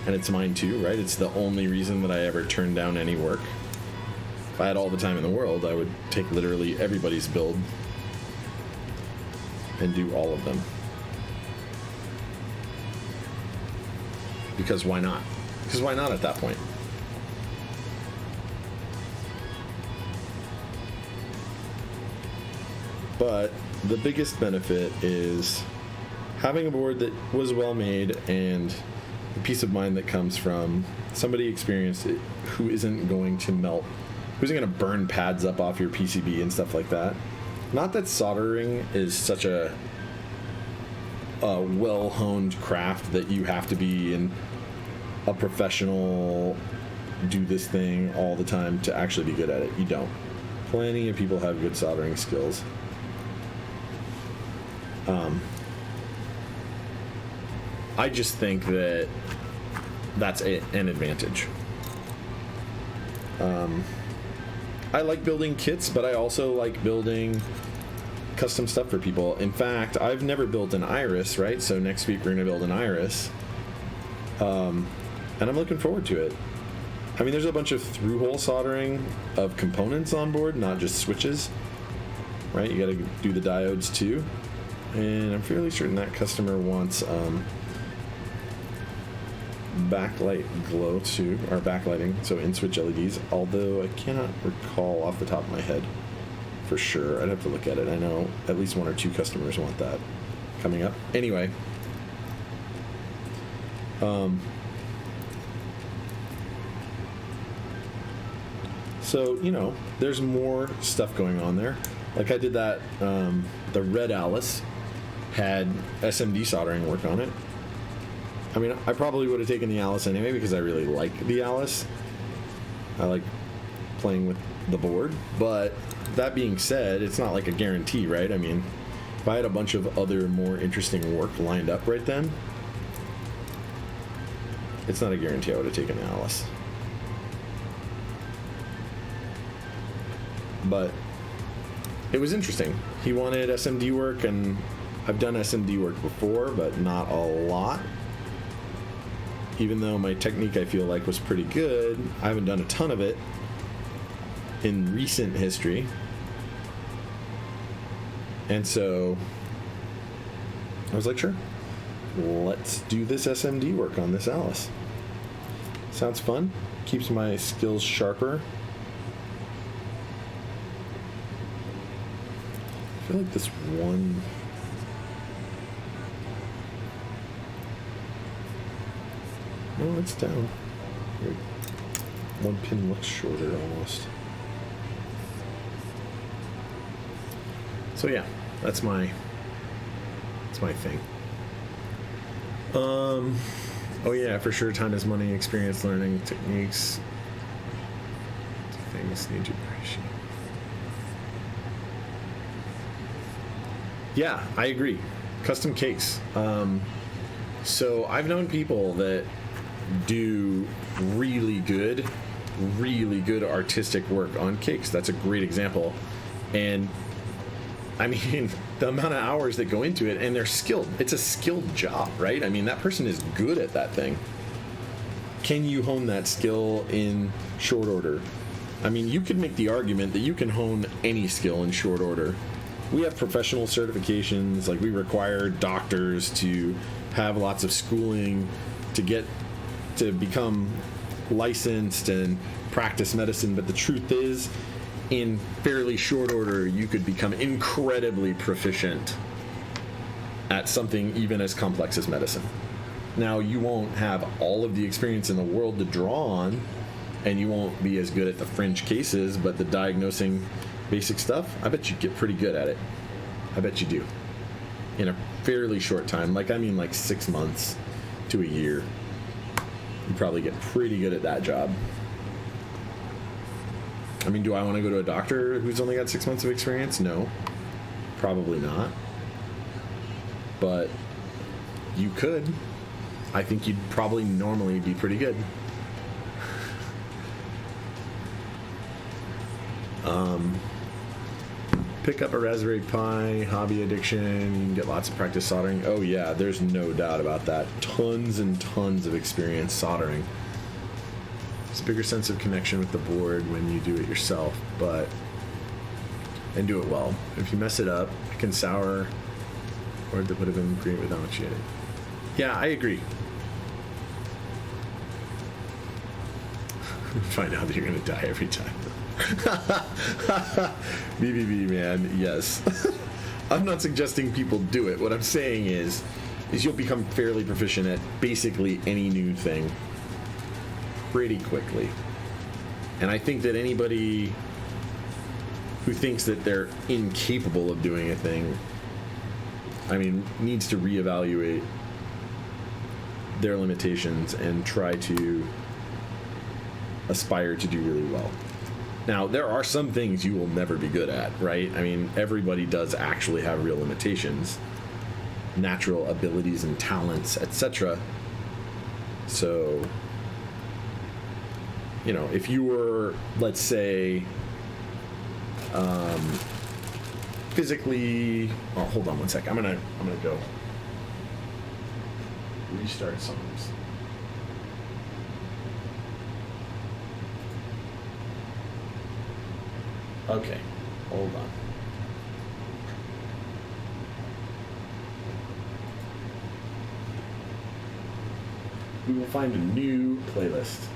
and it's mine too, right? It's the only reason that I ever turned down any work. If I had all the time in the world, I would take literally everybody's build and do all of them. Because why not? Because why not at that point? But the biggest benefit is having a board that was well made and the peace of mind that comes from somebody experienced it who isn't going to melt, who isn't going to burn pads up off your PCB and stuff like that. Not that soldering is such a well-honed craft that you have to be in a professional, do this thing all the time to actually be good at it. You don't. Plenty of people have good soldering skills. I just think that that's an advantage. I like building kits, but I also like building custom stuff for people. In fact, I've never built an iris, right? So next week we're going to build an iris. And I'm looking forward to it. I mean, there's a bunch of through-hole soldering of components on board, not just switches, right? You got to do the diodes too. And I'm fairly certain that customer wants backlight glow too, or backlighting, so in-switch LEDs, although I cannot recall off the top of my head for sure. I'd have to look at it. I know at least one or two customers want that coming up. Anyway, so, you know, there's more stuff going on there. Like I did that, the red Alice had SMD soldering work on it. I mean, I probably would have taken the Alice anyway because I really like the Alice. I like playing with the board. But that being said, it's not like a guarantee, right? I mean, if I had a bunch of other more interesting work lined up right then, it's not a guarantee I would have taken the Alice. But it was interesting. He wanted SMD work, and I've done SMD work before, but not a lot. Even though my technique, I feel like, was pretty good, I haven't done a ton of it in recent history. And so I was like, sure, let's do this SMD work on this Alice. Sounds fun. Keeps my skills sharper. I feel like this one... No, it's down. One pin looks shorter almost. So yeah, that's my thing. Oh yeah, for sure. Time is money. Experience, learning techniques. Things need to appreciate. Yeah, I agree. Custom cakes. So I've known people that do really good artistic work on cakes. That's a great example. And I mean, the amount of hours that go into it, and they're skilled. It's a skilled job, right? I mean, that person is good at that thing. Can you hone that skill in short order? I mean, you could make the argument that you can hone any skill in short order. We have professional certifications, like we require doctors to have lots of schooling to become licensed and practice medicine, but the truth is, in fairly short order, you could become incredibly proficient at something even as complex as medicine. Now, you won't have all of the experience in the world to draw on, and you won't be as good at the fringe cases, but the diagnosing basic stuff, I bet you get pretty good at it. I bet you do. In a fairly short time, like 6 months to a year. You probably get pretty good at that job. I mean, do I want to go to a doctor who's only got 6 months of experience? No, probably not. But you could. I think you'd probably normally be pretty good. Pick up a Raspberry Pi, hobby addiction, you can get lots of practice soldering. Oh yeah, there's no doubt about that. Tons and tons of experience soldering. It's a bigger sense of connection with the board when you do it yourself, and do it well. If you mess it up, it can sour, or that would have been great without you. Yeah, I agree. Find out that you're gonna die every time. BBB, man, yes. I'm not suggesting people do it. What I'm saying is you'll become fairly proficient at basically any new thing pretty quickly. And I think that anybody who thinks that they're incapable of doing a thing, I mean, needs to reevaluate their limitations and try to aspire to do really well. Now, there are some things you will never be good at, right? I mean, everybody does actually have real limitations, natural abilities and talents, etc. So, you know, if you were, let's say, physically, oh, hold on one sec. I'm gonna go restart songs. Okay, hold on. We will find a new playlist.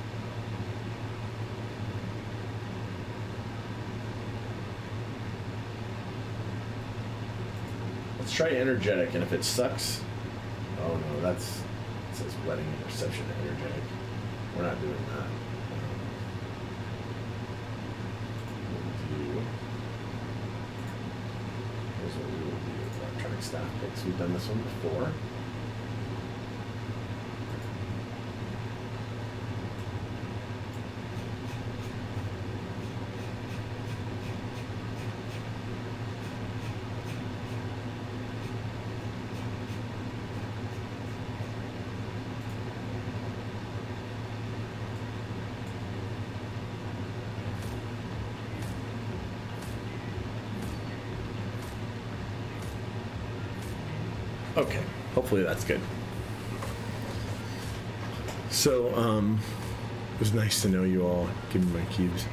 Let's try energetic, and if it sucks, oh no, it says wedding and reception energetic. We're not doing that. Here's what we will do. Electronic staff picks. We've done this one before. Okay, hopefully that's good. So, it was nice to know you all. Give me my cubes.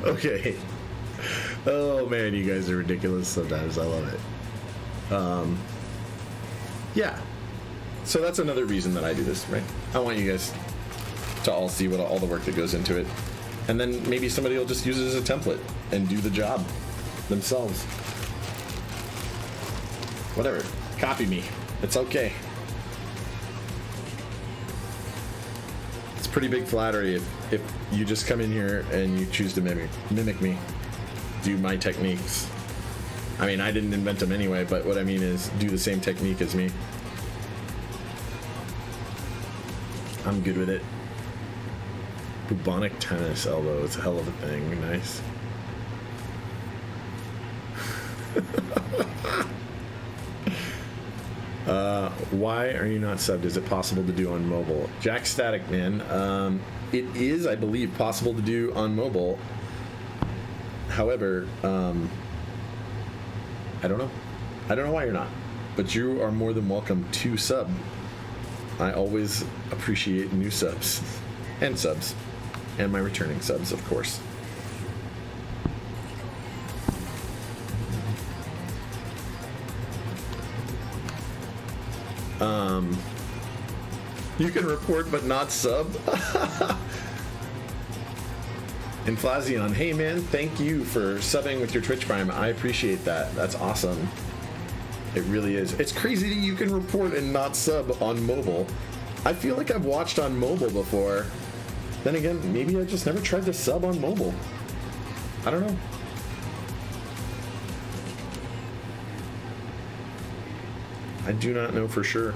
Okay. Oh man, you guys are ridiculous sometimes. I love it. Yeah. So that's another reason that I do this, right? I want you guys to all see all the work that goes into it, and then maybe somebody will just use it as a template and do the job themselves. Whatever, copy me. It's okay. It's pretty big flattery if you just come in here and you choose to mimic me, do my techniques. I mean, I didn't invent them anyway, but what I mean is do the same technique as me. I'm good with it. Bubonic tennis elbow. It's a hell of a thing. Nice. Why are you not subbed? Is it possible to do on mobile? Jack Static, man. It is, I believe, possible to do on mobile. However, I don't know. I don't know why you're not. But you are more than welcome to sub. I always appreciate new subs. And subs. And my returning subs, of course. You can report but not sub. Inflazion, hey man, thank you for subbing with your Twitch Prime. I appreciate that. That's awesome. It really is. It's crazy that you can report and not sub on mobile. I feel like I've watched on mobile before. Then again, maybe I just never tried to sub on mobile. I don't know. I do not know for sure.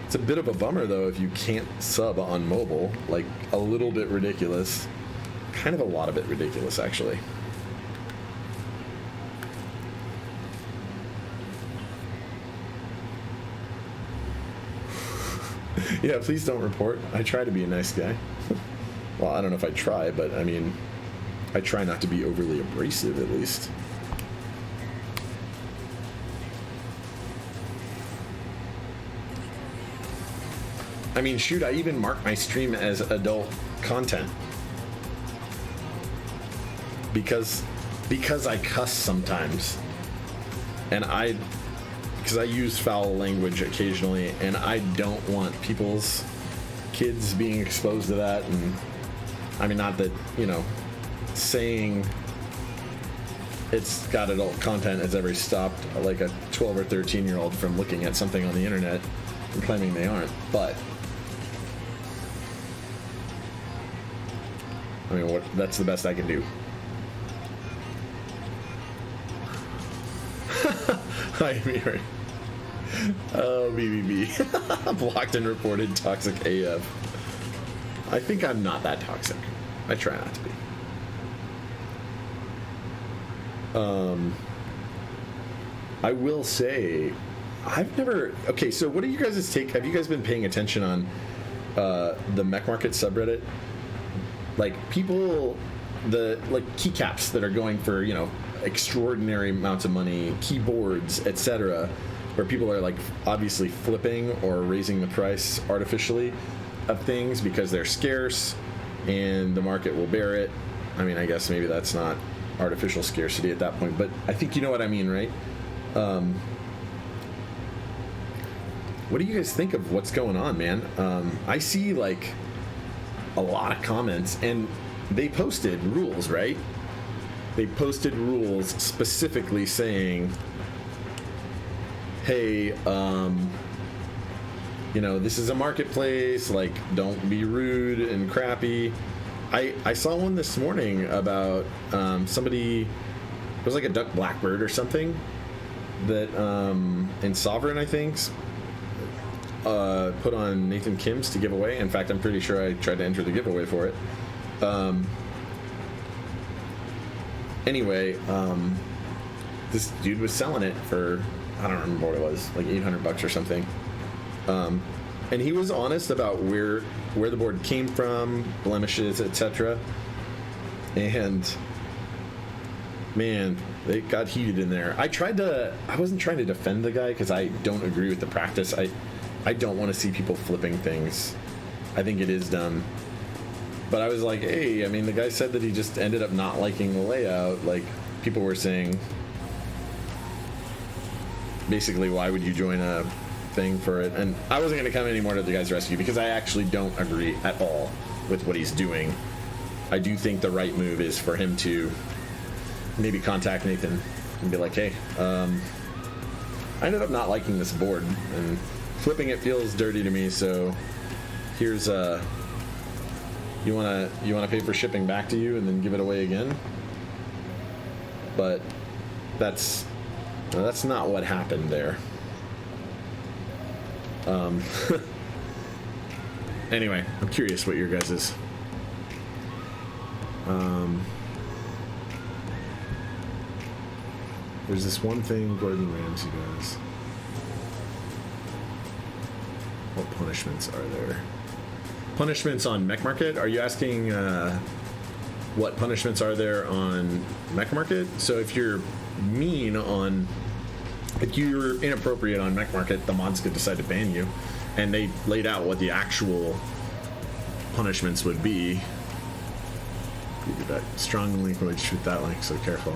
It's a bit of a bummer, though, if you can't sub on mobile. Like, a little bit ridiculous. Kind of a lot of it ridiculous, actually. Yeah, please don't report. I try to be a nice guy. Well, I don't know if I try, but I mean, I try not to be overly abrasive, at least. I mean, shoot, I even mark my stream as adult content. Because I cuss sometimes. And because I use foul language occasionally, and I don't want people's kids being exposed to that. And I mean, not that, you know, saying it's got adult content has ever stopped like a 12 or 13-year-old from looking at something on the internet and claiming they aren't, but I mean, that's the best I can do. Hi, Miri. Oh, BBB. Blocked and reported toxic AF. I think I'm not that toxic. I try not to be. I will say, I've never... Okay, so what do you guys' take? Have you guys been paying attention on the Mech Market subreddit? Like, people... like, keycaps that are going for, you know, extraordinary amounts of money, keyboards, etc., where people are, like, obviously flipping or raising the price artificially of things because they're scarce and the market will bear it. I mean, I guess maybe that's not artificial scarcity at that point, but I think you know what I mean, right? What do you guys think of what's going on, man? I see, like, a lot of comments, and they posted rules, right? They posted rules specifically saying, hey, you know, this is a marketplace, like, don't be rude and crappy. I saw one this morning about somebody, it was like a duck blackbird or something, that in Sovereign, I think, put on Nathan Kim's to give away. In fact, I'm pretty sure I tried to enter the giveaway for it. Anyway, this dude was selling it for, I don't remember what it was, like $800 or something. And he was honest about where the board came from, blemishes, etc. And man, they got heated in there. I wasn't trying to defend the guy because I don't agree with the practice. I don't want to see people flipping things. I think it is dumb. But I was like, hey, I mean, the guy said that he just ended up not liking the layout. Like, people were saying, basically, why would you join a thing for it? And I wasn't going to come anymore to the guy's rescue because I actually don't agree at all with what he's doing. I do think the right move is for him to maybe contact Nathan and be like, hey, I ended up not liking this board, and flipping it feels dirty to me, so here's you wanna pay for shipping back to you and then give it away again? But that's not what happened there. Anyway, I'm curious what your guys is. There's this one thing Gordon Ramsay does. What punishments are there? Punishments on Mech Market? Are you asking what punishments are there on Mech Market? So if you're if you're inappropriate on Mech Market, the mods could decide to ban you. And they laid out what the actual punishments would be. You did that strong language with that link, so careful.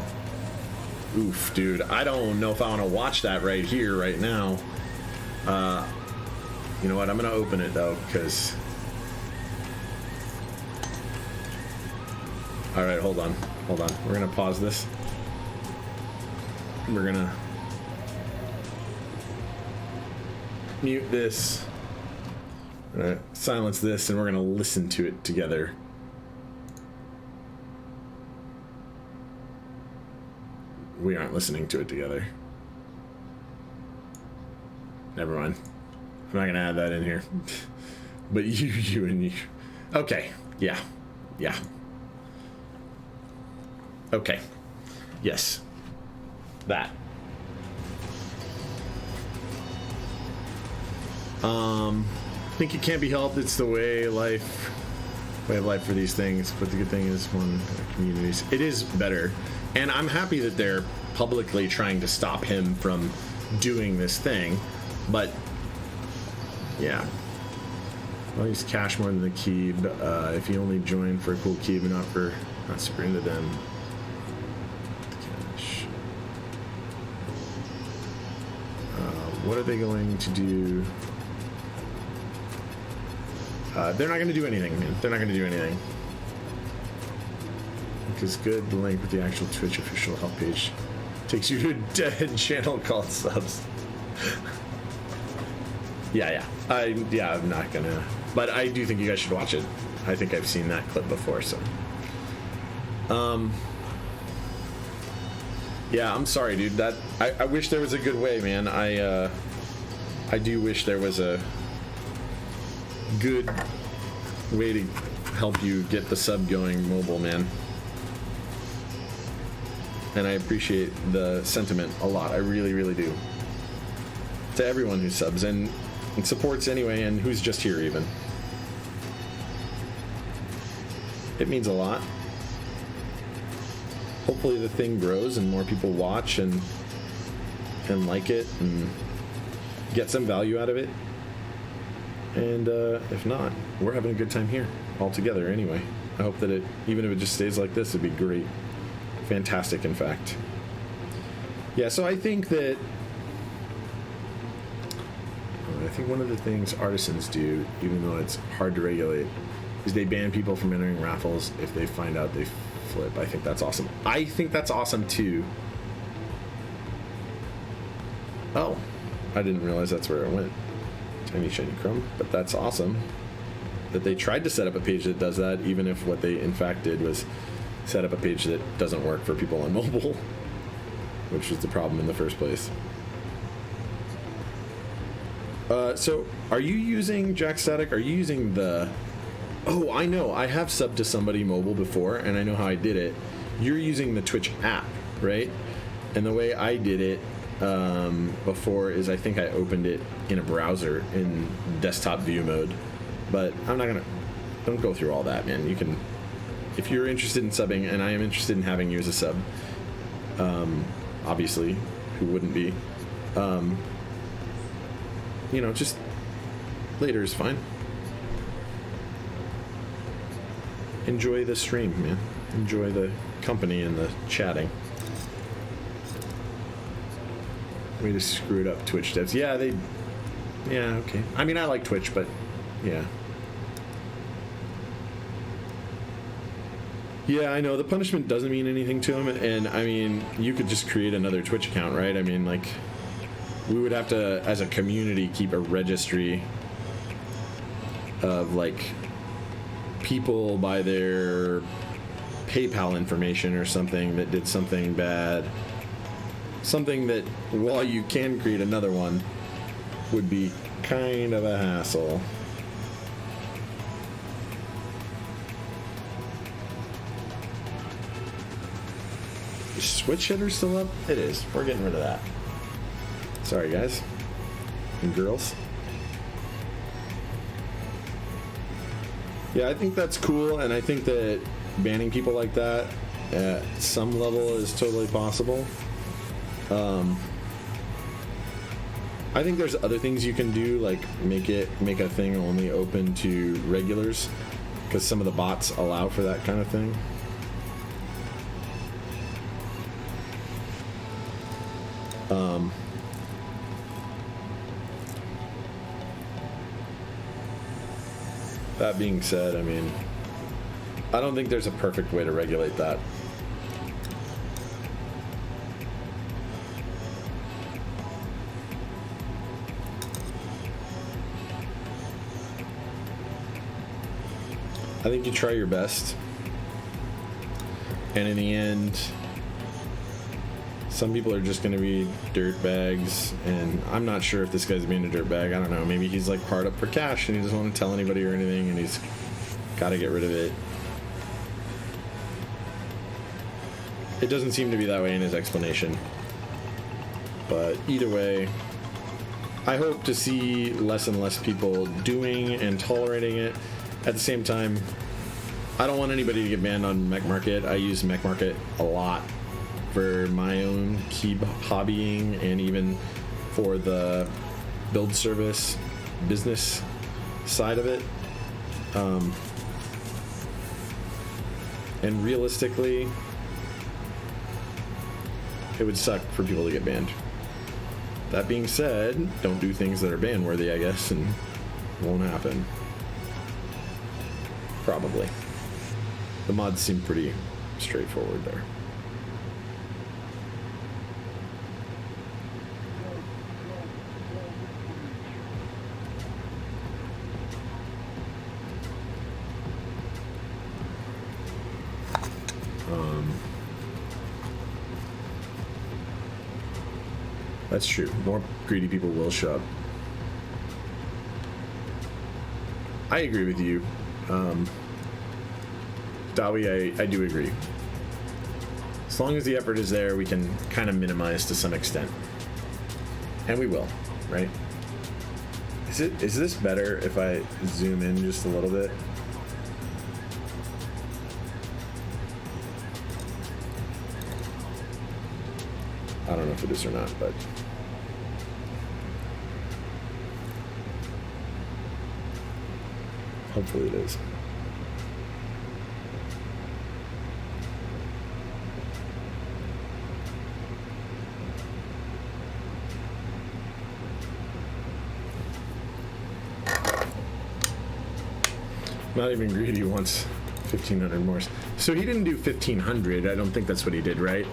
Oof, dude. I don't know if I want to watch that right here, right now. You know what? I'm going to open it, though, because... Alright, hold on. Hold on. We're going to pause this. We're going to mute this. We're going to silence this, and we're going to listen to it together. We aren't listening to it together. Never mind. I'm not gonna add that in here. But you and you. Okay. Yeah. Yeah. Okay. Yes. That. I think it can't be helped. It's the way of life for these things. But the good thing is, one, communities. It is better, and I'm happy that they're publicly trying to stop him from doing this thing. But yeah, well, he's cash more than the key. If you only join for a cool key, but not super into them. Cash. What are they going to do? They're not going to do anything, man. They're not going to do anything. Because good, the link with the actual Twitch official help page takes you to a dead channel called subs. Yeah. I'm not gonna. But I do think you guys should watch it. I think I've seen that clip before, so. Yeah, I'm sorry, dude. That I wish there was a good way, man. I do wish there was a good way to help you get the sub going mobile, man. And I appreciate the sentiment a lot. I really, really do. To everyone who subs and supports anyway, and who's just here even. It means a lot. Hopefully the thing grows and more people watch and like it and get some value out of it. And if not, we're having a good time here all together anyway. I hope that even if it just stays like this, it'd be great. Fantastic, in fact. Yeah, so I think one of the things artisans do, even though it's hard to regulate, is they ban people from entering raffles if they find out they flip. I think that's awesome. I think that's awesome too. Oh, I didn't realize that's where it went. Tiny shiny crumb, but that's awesome that they tried to set up a page that does that, even if what they in fact did was set up a page that doesn't work for people on mobile, which was the problem in the first place. So are you using Jack Static? Are you using the... Oh, I know. I have subbed to somebody mobile before, and I know how I did it. You're using the Twitch app, right? And the way I did it before is I think I opened it in a browser in desktop view mode. But I'm not going to... Don't go through all that, man. You can... If you're interested in subbing, and I am interested in having you as a sub, obviously, who wouldn't be? You know, just later is fine. Enjoy the stream, man. Enjoy the company and the chatting. Way to screw it up, Twitch devs. Yeah, yeah, okay. I mean, I like Twitch, but yeah. Yeah, I know. The punishment doesn't mean anything to him, and I mean, you could just create another Twitch account, right? I mean, like, we would have to, as a community, keep a registry of, like, people by their PayPal information or something that did something bad. Something that, while you can create another one, would be kind of a hassle. Is switch hitter still up? It is. We're getting rid of that. Sorry, guys and girls. Yeah, I think that's cool, and I think that banning people like that at some level is totally possible. I think there's other things you can do, like make a thing only open to regulars, because some of the bots allow for that kind of thing. That being said, I mean, I don't think there's a perfect way to regulate that. I think you try your best, and in the end, Some people are just going to be dirt bags, and I'm not sure if this guy's being a dirt bag. I don't know. Maybe he's like hard up for cash and he doesn't want to tell anybody or anything, and he's got to get rid of it. It doesn't seem to be that way in his explanation. But either way, I hope to see less and less people doing and tolerating it. At the same time, I don't want anybody to get banned on Mech Market. I use Mech Market a lot for my own key hobbying and even for the build service business side of it. And realistically, it would suck for people to get banned. That being said, don't do things that are ban worthy, I guess, and it won't happen. Probably. The mods seem pretty straightforward there. That's true. More greedy people will show up. I agree with you. Dawi, I do agree. As long as the effort is there, we can kind of minimize to some extent. And we will, right? Is this better if I zoom in just a little bit? I don't know if it is or not, but hopefully it is. Not even greedy wants 1,500 more. So he didn't do 1,500. I don't think that's what he did, right?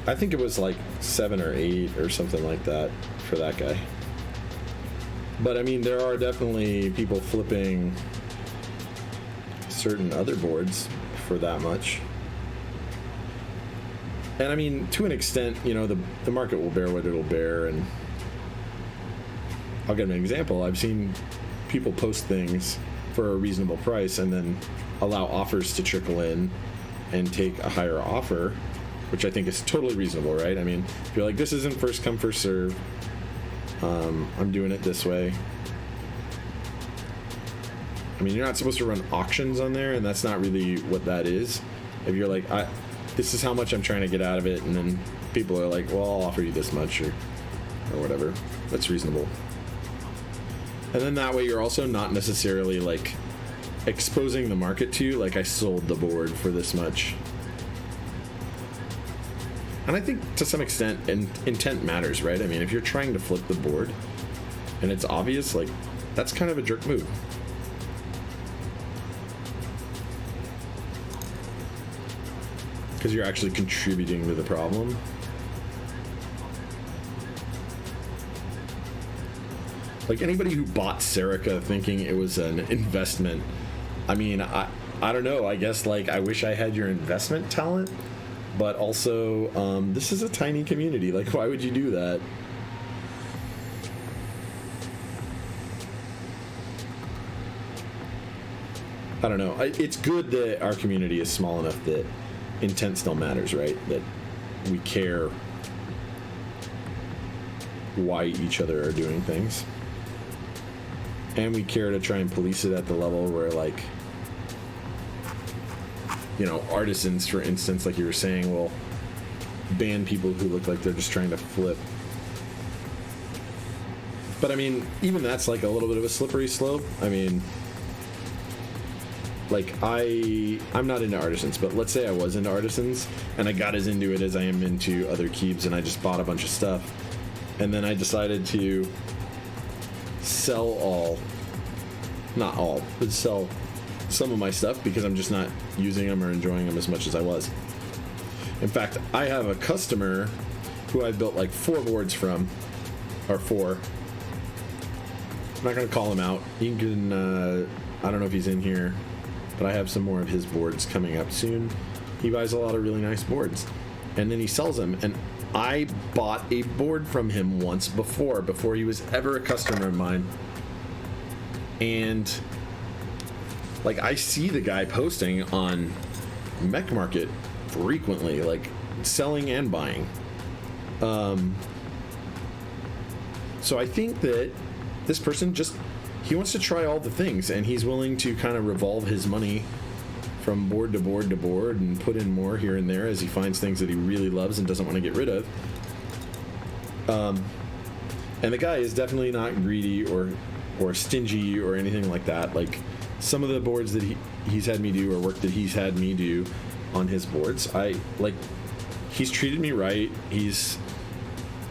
I think it was like 7 or 8 or something like that for that guy. But I mean, there are definitely people flipping certain other boards for that much. And I mean, to an extent, you know, the market will bear what it'll bear. And I'll give an example. I've seen people post things for a reasonable price and then allow offers to trickle in and take a higher offer, which I think is totally reasonable, right? I mean, if you're like, this isn't first come, first serve, I'm doing it this way. I mean, you're not supposed to run auctions on there, and that's not really what that is. If you're like, this is how much I'm trying to get out of it, and then people are like, well, I'll offer you this much, or whatever. That's reasonable. And then that way you're also not necessarily, like, exposing the market to, like, I sold the board for this much. And I think to some extent intent matters, right? I mean, if you're trying to flip the board and it's obvious, like, that's kind of a jerk move. Because you're actually contributing to the problem. Like, anybody who bought Serica thinking it was an investment, I mean, I don't know. I guess, like, I wish I had your investment talent. But also, this is a tiny community. Like, why would you do that? I don't know. It's good that our community is small enough that intent still matters, right? That we care why each other are doing things. And we care to try and police it at the level where, like, you know, artisans, for instance, like you were saying, will ban people who look like they're just trying to flip. But I mean, even that's like a little bit of a slippery slope. I mean, like, I'm not into artisans, but let's say I was into artisans and I got as into it as I am into other keeps, and I just bought a bunch of stuff, and then I decided to sell not all, but sell some of my stuff because I'm just not using them or enjoying them as much as I was. In fact, I have a customer who I built like 4 boards from, or 4. I'm not going to call him out. You can, I don't know if he's in here, but I have some more of his boards coming up soon. He buys a lot of really nice boards, and then he sells them. And I bought a board from him once before he was ever a customer of mine. And like, I see the guy posting on Mech Market frequently, like selling and buying. So I think that this person he wants to try all the things, and he's willing to kind of revolve his money from board to board to board and put in more here and there as he finds things that he really loves and doesn't want to get rid of. And the guy is definitely not greedy or stingy or anything like that. Like, some of the boards that he's had me do, or work that he's had me do on his boards, he's treated me right. He's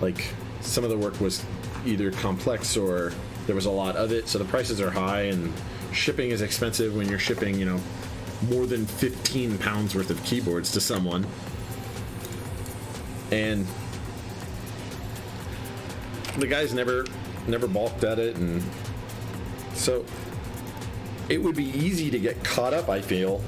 like, some of the work was either complex or there was a lot of it, so the prices are high, and shipping is expensive when you're shipping, more than 15 pounds worth of keyboards to someone. And the guy's never balked at it, and so it would be easy to get caught up, I feel,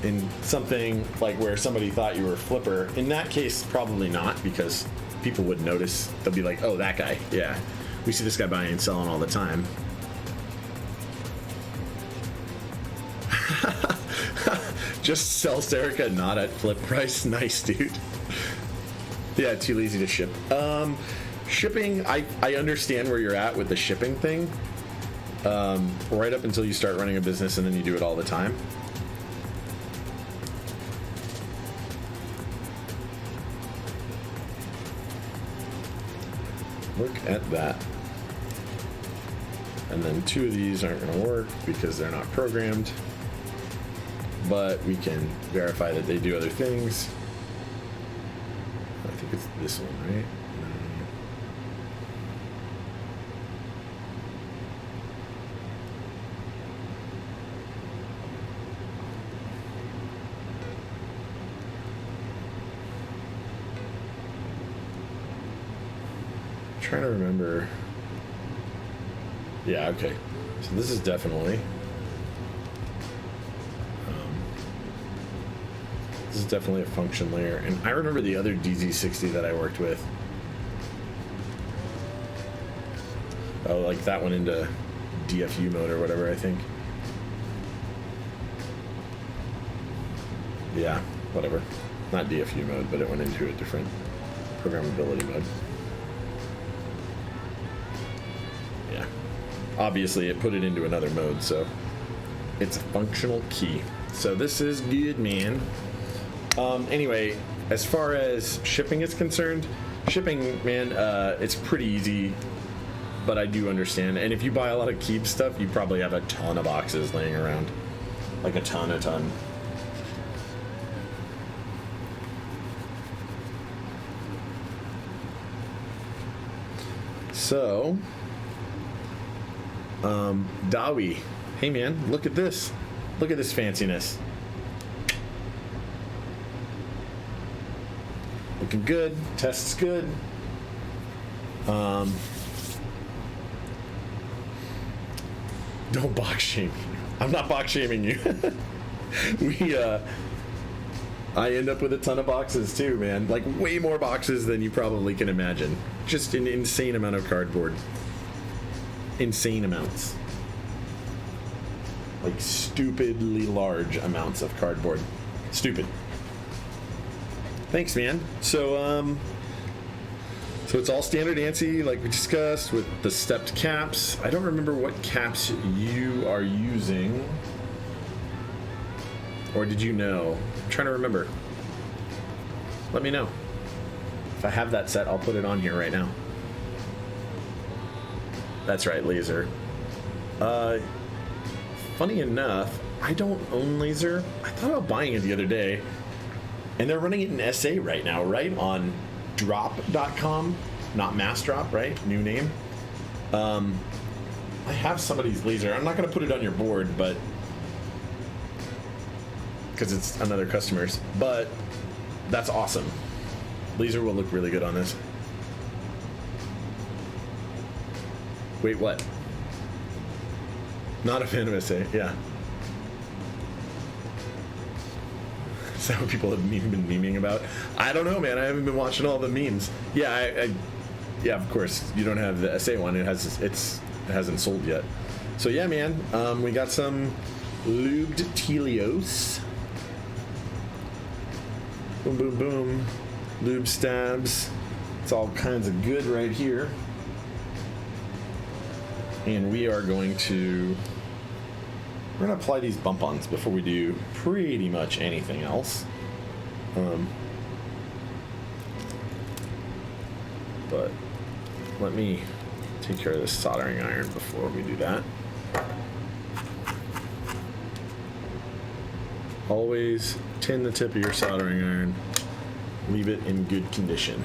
in something like where somebody thought you were a flipper. In that case, probably not, because people would notice. They'll be like, oh, that guy, yeah, we see this guy buying and selling all the time. Just sell Serica, not at flip price. Nice, dude. Yeah, too lazy to ship. Shipping, I understand where you're at with the shipping thing. Right up until you start running a business, and then you do it all the time. Look at that. And then 2 of these aren't going to work because they're not programmed. But we can verify that they do other things. I think it's this one, right? Trying to remember. Yeah, okay. So this is definitely a function layer. And I remember the other DZ60 that I worked with. Oh, like that went into DFU mode or whatever, I think. Yeah, whatever. Not DFU mode, but it went into a different programmability mode. Yeah. Obviously, it put it into another mode, so it's a functional key. So this is good, man. Anyway, as far as shipping is concerned, man, it's pretty easy, but I do understand. And if you buy a lot of Keeb stuff, you probably have a ton of boxes laying around. Like a ton. So, Dawi, hey man, look at this. Look at this fanciness. Looking good. Test's good. Don't box shame me. I'm not box shaming you. I end up with a ton of boxes too, man. Like way more boxes than you probably can imagine. Just an insane amount of cardboard. Insane amounts. Like stupidly large amounts of cardboard. Stupid. Thanks, man. So it's all standard ANSI, like we discussed, with the stepped caps. I don't remember what caps you are using. Or did you know? I'm trying to remember. Let me know. If I have that set, I'll put it on here right now. That's right, laser. Funny enough, I don't own laser. I thought about buying it the other day. And they're running it in SA right now, right? On drop.com, not mass drop, right? New name. I have somebody's laser. I'm not going to put it on your board, but because it's another customer's. But that's awesome. Laser will look really good on this. Wait, what? Not a fan of SA, yeah. Is that what people have been memeing about? I don't know, man. I haven't been watching all the memes. Yeah, yeah, of course. You don't have the SA one. It hasn't sold yet. So yeah, man. We got some lubed Tealios. Boom, boom, boom. Lube stabs. It's all kinds of good right here. And we are going to... We're going to apply these bump-ons before we do pretty much anything else. But let me take care of this soldering iron before we do that. Always tin the tip of your soldering iron. Leave it in good condition.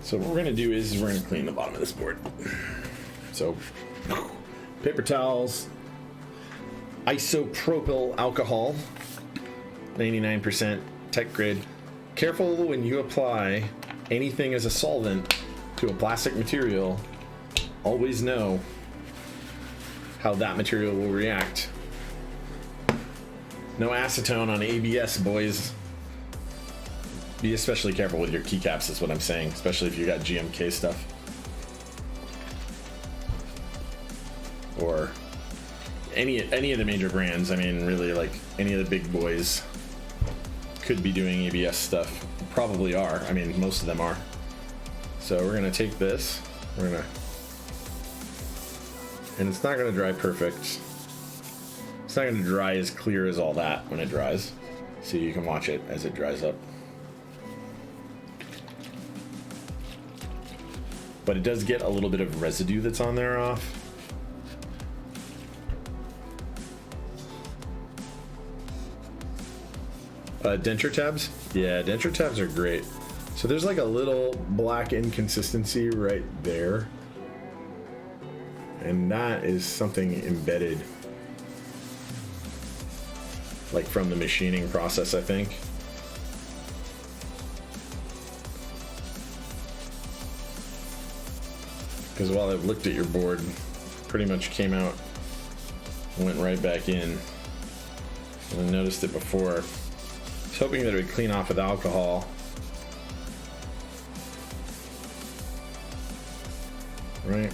So what we're going to do is we're going to clean the bottom of this board. So paper towels, isopropyl alcohol, 99% tech grade. Careful when you apply anything as a solvent to a plastic material. Always know how that material will react. No acetone on ABS, boys. Be especially careful with your keycaps is what I'm saying, especially if you got GMK stuff. Or any of the major brands. I mean, really, like any of the big boys could be doing ABS stuff. Probably are. I mean, most of them are. So we're gonna take this. And it's not gonna dry perfect. It's not gonna dry as clear as all that when it dries. So you can watch it as it dries up. But it does get a little bit of residue that's on there off. Denture tabs? Yeah, denture tabs are great. So there's like a little black inconsistency right there. And that is something embedded, like from the machining process, I think. Because while I've looked at your board, pretty much came out and went right back in. And I noticed it before. I was hoping that it would clean off with alcohol. Right.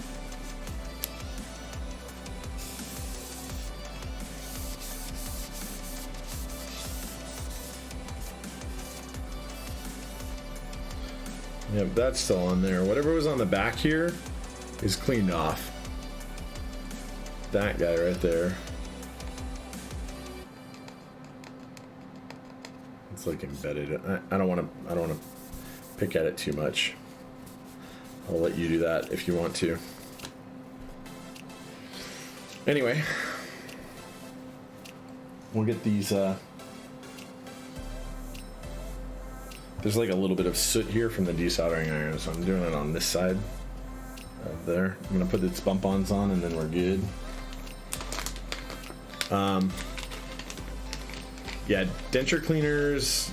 Yep, that's still on there. Whatever was on the back here is cleaned off. That guy right there. It's like embedded. I don't want to pick at it too much. I'll let you do that if you want to. Anyway, we'll get these. There's like a little bit of soot here from the desoldering iron, so I'm doing it on this side. There. I'm gonna put its bump-ons on and then we're good. Yeah, denture cleaners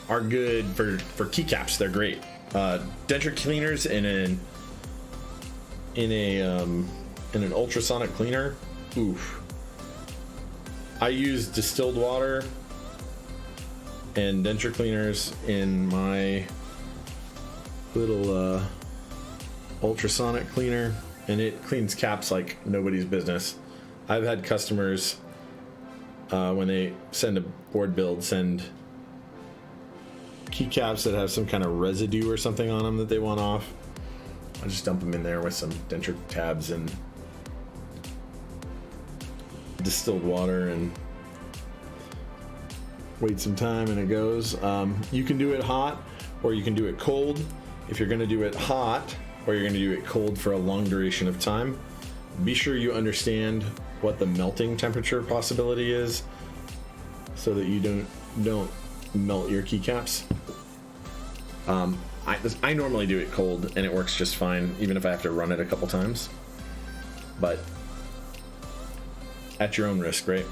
are good for keycaps. They're great. Denture cleaners in an ultrasonic cleaner. Oof. I use distilled water and denture cleaners in my little ultrasonic cleaner, and it cleans caps like nobody's business. I've had customers when they send a board build send keycaps that have some kind of residue or something on them that they want off. I just dump them in there with some denture tabs and distilled water and wait some time and it goes. You can do it hot or you can do it cold. If you're going to do it hot or you're going to do it cold for a long duration of time, be sure you understand what the melting temperature possibility is so that you don't melt your keycaps. I normally do it cold and it works just fine, even if I have to run it a couple times. But at your own risk, right?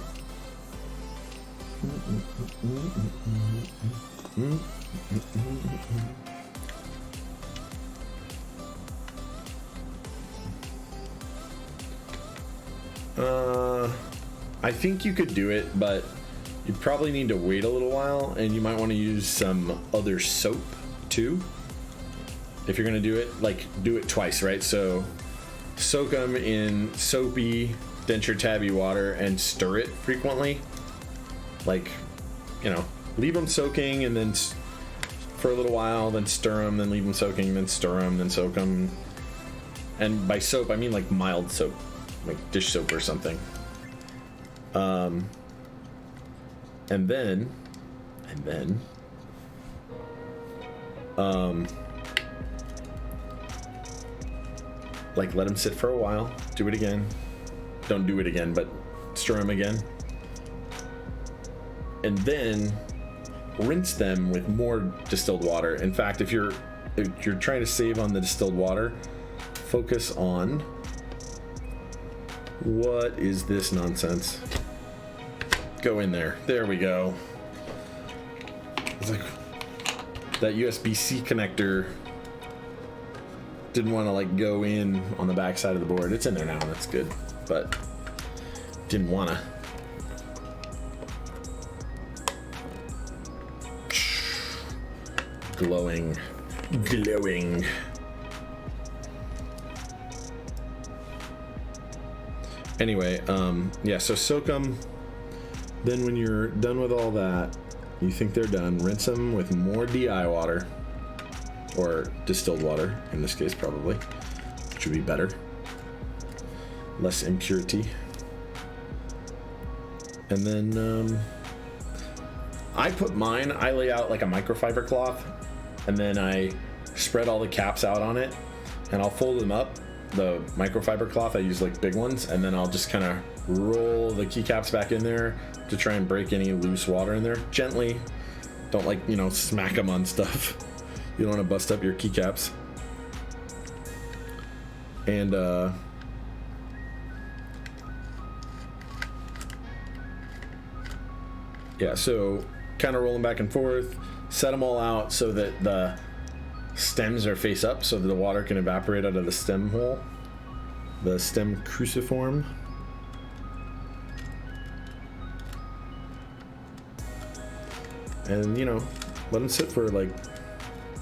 I think you could do it, but you probably need to wait a little while, and you might want to use some other soap too. If you're gonna do it, like do it twice, right? So soak them in soapy denture tabby water and stir it frequently. Like, you know, leave them soaking and then for a little while, then stir them, then leave them soaking, then stir them, then soak them. And by soap, I mean like mild soap, like dish soap or something. And then, like let them sit for a while. Do it again. Don't do it again, but stir them again. And then rinse them with more distilled water. In fact, if you're trying to save on the distilled water, focus on what is this nonsense? Go in there. There we go. It's like that USB-C connector didn't want to like go in on the back side of the board. It's in there now, that's good, but didn't want to. Glowing. Anyway, yeah, so soak them. Then when you're done with all that, you think they're done, rinse them with more DI water, or distilled water in this case probably, which would be better. Less impurity. And then I put mine, I lay out like a microfiber cloth, and then I spread all the caps out on it, and I'll fold them up. The microfiber cloth, I use like big ones, and then I'll just kind of roll the keycaps back in there to try and break any loose water in there gently. Don't like, you know, smack them on stuff. You don't want to bust up your keycaps. And yeah, so kind of roll them back and forth, set them all out so that the stems are face up so that the water can evaporate out of the stem hole, the stem cruciform. And, you know, let them sit for like,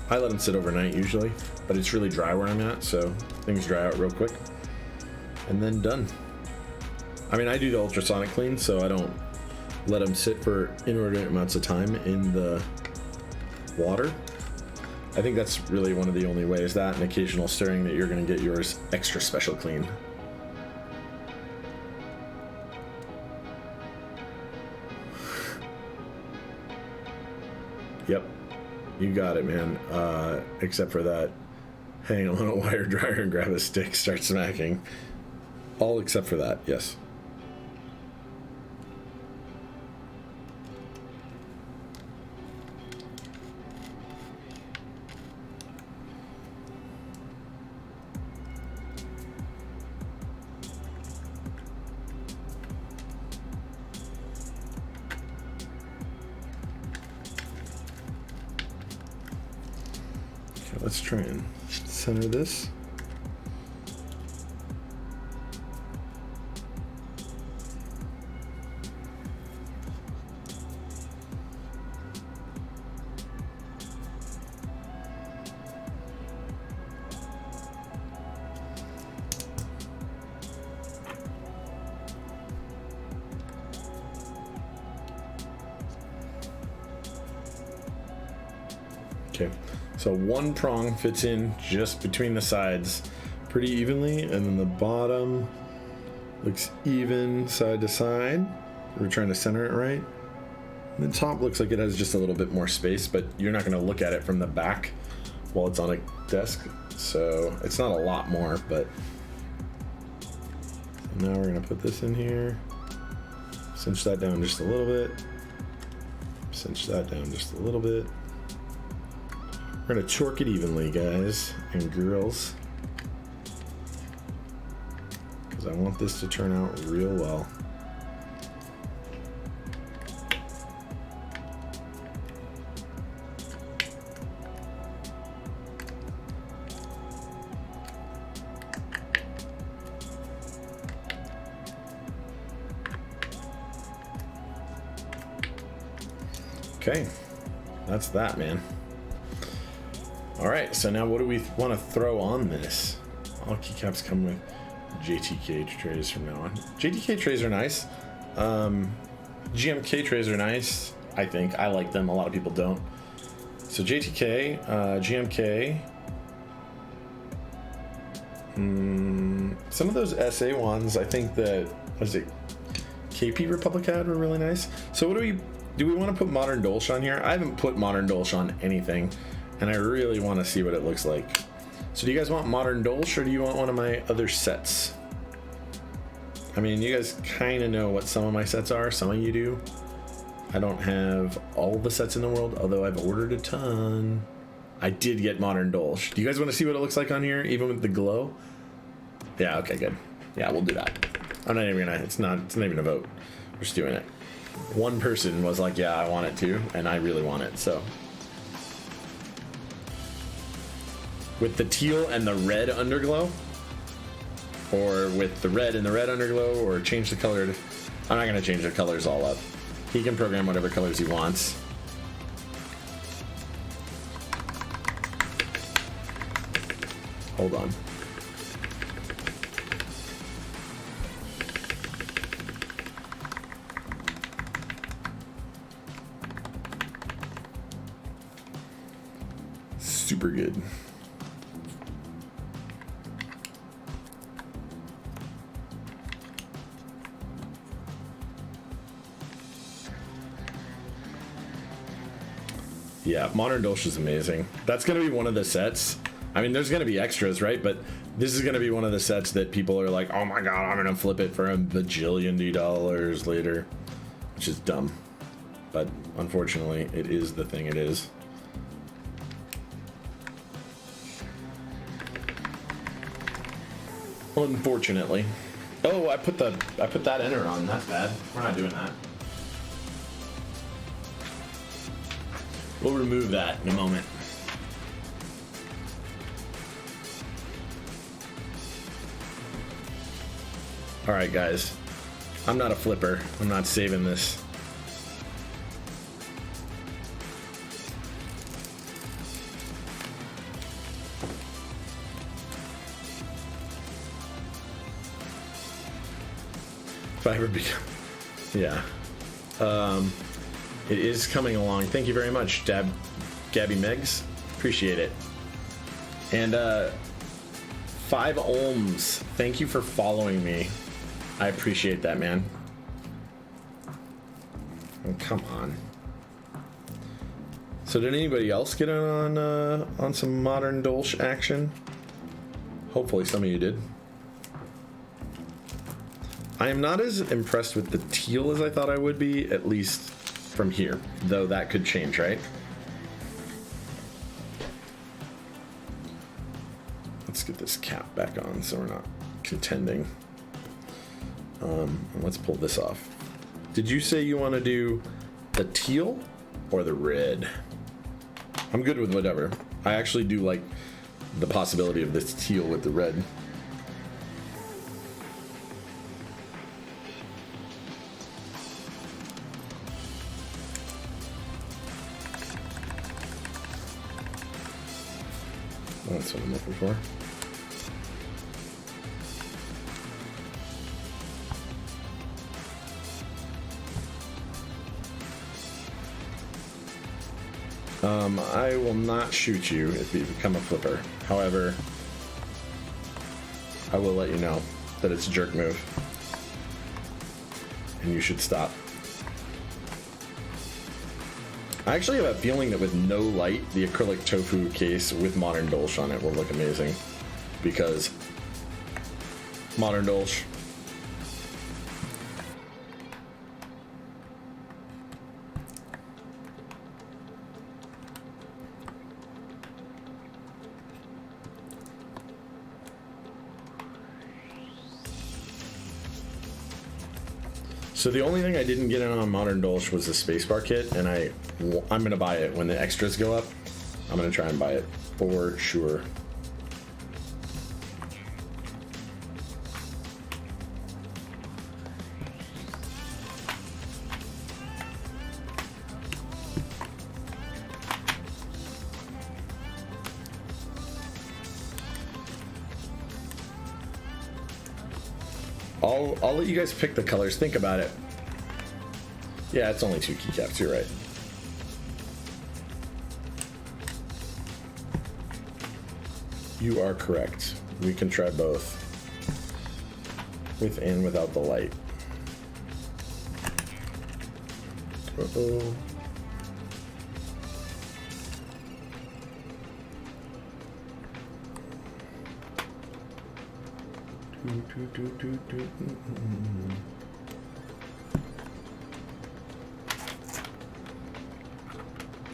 I let them sit overnight usually, but it's really dry where I'm at, so things dry out real quick. And then done. I mean, I do the ultrasonic clean, so I don't let them sit for inordinate amounts of time in the water. I think that's really one of the only ways, that and occasional stirring, that you're going to get yours extra special clean. Yep, you got it, man. Except for that, hang on a wire dryer and grab a stick, start smacking. All except for that, yes. Let's try and center this. Okay, so one prong fits in just between the sides pretty evenly, and then the bottom looks even side to side. We're trying to center it right. And the top looks like it has just a little bit more space, but you're not going to look at it from the back while it's on a desk, so it's not a lot more, but so now we're going to put this in here, cinch that down just a little bit, cinch that down just a little bit. We're gonna torque it evenly, guys and girls, because I want this to turn out real well. Okay, that's that, man. All right, so now what do we want to throw on this? All keycaps come with JTK trays from now on. JTK trays are nice. GMK trays are nice, I think. I like them. A lot of people don't. So JTK, GMK. Some of those SA ones, I think that, was it KP Republic had, were really nice. So what do we want to put Modern Dolch on here? I haven't put Modern Dolch on anything, and I really want to see what it looks like. So do you guys want Modern Dolch, or do you want one of my other sets? I mean, you guys kind of know what some of my sets are. Some of you do. I don't have all the sets in the world, although I've ordered a ton. I did get Modern Dolch. Do you guys want to see what it looks like on here, even with the glow? Yeah, okay, good. Yeah, we'll do that. I'm not even gonna, it's not even a vote. We're just doing it. One person was like, yeah, I want it too, and I really want it, so. With the teal and the red underglow, or with the red and the red underglow, or change the color. I'm not gonna change the colors all up. He can program whatever colors he wants. Hold on. Super good. Yeah, Modern Dolch is amazing. That's going to be one of the sets. I mean, there's going to be extras, right? But this is going to be one of the sets that people are like, oh my god, I'm going to flip it for $1 bajillion later. Which is dumb. But unfortunately, it is the thing it is. Unfortunately. Oh, I put that enter on. That's bad. We're not doing that. We'll remove that in a moment. All right, guys. I'm not a flipper. I'm not saving this. If I ever become... Yeah. It is coming along. Thank you very much, Gabby Megs. Appreciate it. And 5 ohms. Thank you for following me. I appreciate that, man. Oh, come on. So did anybody else get on some Modern Dolch action? Hopefully some of you did. I am not as impressed with the teal as I thought I would be, at least from here, though that could change, right? Let's get this cap back on so we're not contending. Let's pull this off. Did you say you want to do the teal or the red? I'm good with whatever. I actually do like the possibility of this teal with the red. That's what I'm looking for. I will not shoot you if you become a flipper. However, I will let you know that it's a jerk move. And you should stop. I actually have a feeling that with no light, the acrylic tofu case with Modern Dolch on it will look amazing. Because Modern Dolch. So the only thing I didn't get in on Modern Dolch was the spacebar kit, and I'm gonna buy it when the extras go up. I'm gonna try and buy it for sure. I'll let you guys pick the colors. Think about it. Yeah, it's only 2 keycaps. You're right. You are correct. We can try both. With and without the light. Uh-oh.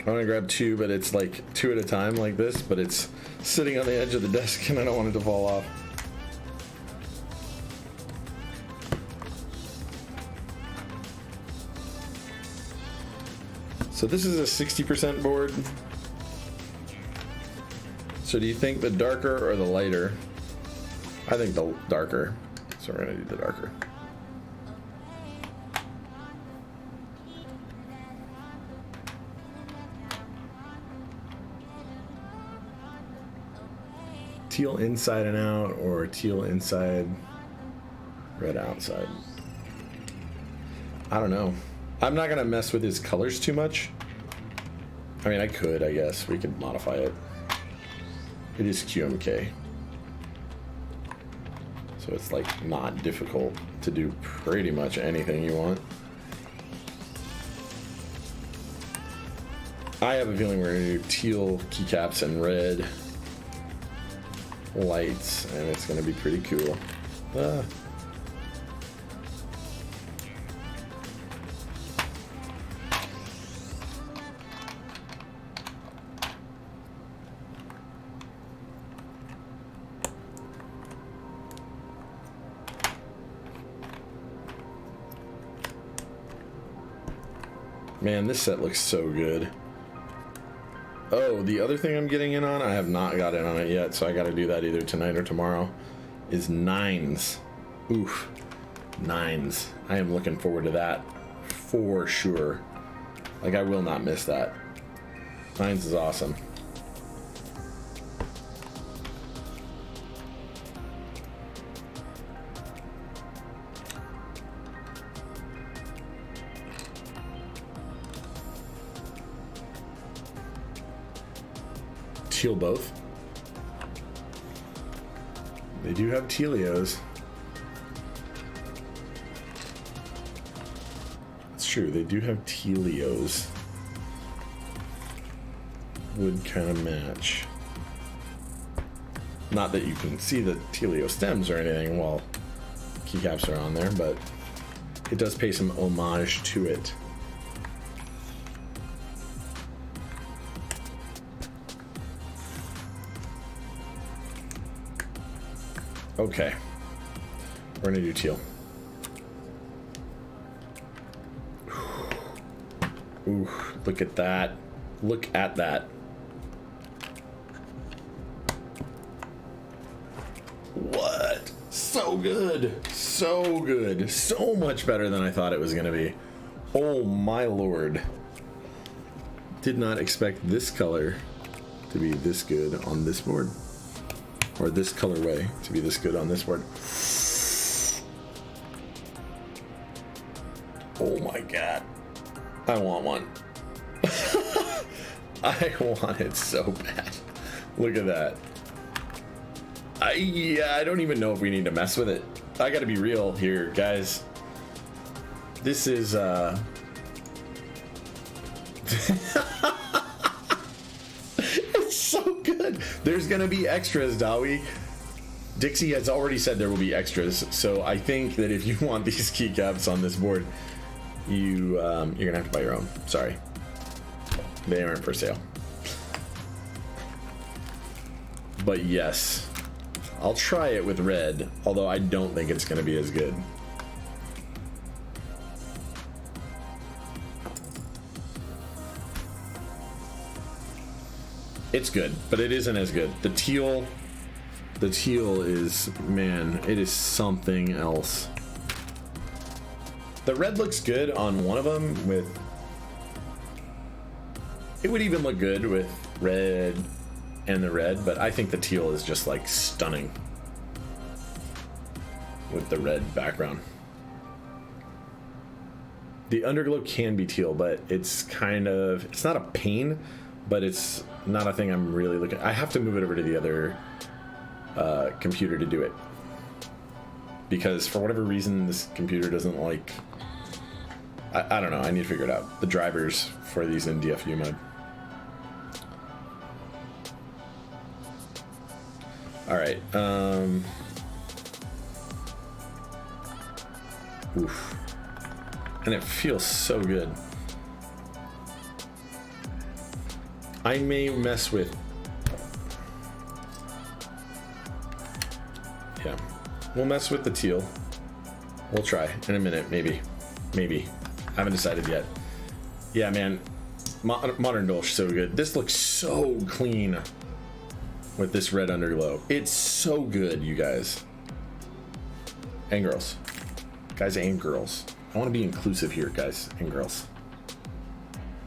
I want to grab 2, but it's like 2 at a time like this, but it's sitting on the edge of the desk and I don't want it to fall off. So this is a 60% board. So do you think the darker or the lighter? I think the darker. So we're gonna do the darker. Teal inside and out, or teal inside, red outside. I don't know. I'm not gonna mess with his colors too much. I mean, I could, I guess. We could modify it. It is QMK. So it's like not difficult to do pretty much anything you want. I have a feeling we're gonna do teal keycaps and red lights, and it's gonna be pretty cool. Man, this set looks so good. Oh, the other thing I'm getting in on, I have not got in on it yet, so I gotta do that either tonight or tomorrow, is 9s. Oof. 9s. I am looking forward to that for sure. Like, I will not miss that. 9s is awesome. Teal both. They do have Tealios. It's true, they do have Tealios. Would kind of match. Not that you can see the Tealio stems or anything while keycaps are on there, but it does pay some homage to it. Okay, we're gonna do teal. Ooh, look at that. Look at that. What? So good. So good. So much better than I thought it was gonna be. Oh my lord. Did not expect this color to be this good on this board. Or this colorway to be this good on this board. Oh my god. I want one. I want it so bad. Look at that. I don't even know if we need to mess with it. I gotta be real here, guys. This is it's so good. There's gonna be extras, Dawi. Dixie has already said there will be extras, so I think that if you want these keycaps on this board, you're gonna have to buy your own. Sorry, they aren't for sale. But yes, I'll try it with red, although I don't think it's gonna be as good. It's good, but it isn't as good. The teal is, man, it is something else. The red looks good on one of them with, it would even look good with red and the red, but I think the teal is just like stunning. with the red background. The underglow can be teal, but it's not a pain, but it's not a thing I'm really looking. I have to move it over to the other computer to do it, because for whatever reason this computer doesn't like. I don't know. I need to figure it out. The drivers for these in DFU mode. All right. Oof. And it feels so good. I may mess with. Yeah. We'll mess with the teal. We'll try in a minute, maybe. Maybe. I haven't decided yet. Yeah, man. Modern Dolch, so good. This looks so clean with this red underglow. It's so good, you guys. And girls. Guys and girls. I want to be inclusive here, guys and girls.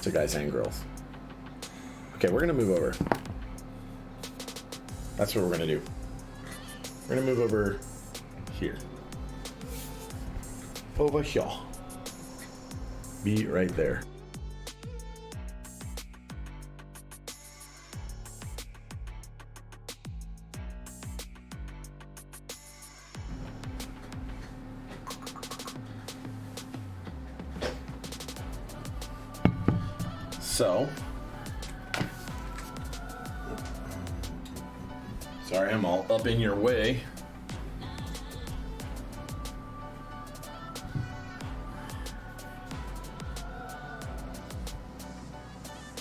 So guys and girls. Okay, we're going to move over. That's what we're going to do. We're going to move over here. Over here. Be right there. So, sorry, I'm all up in your way.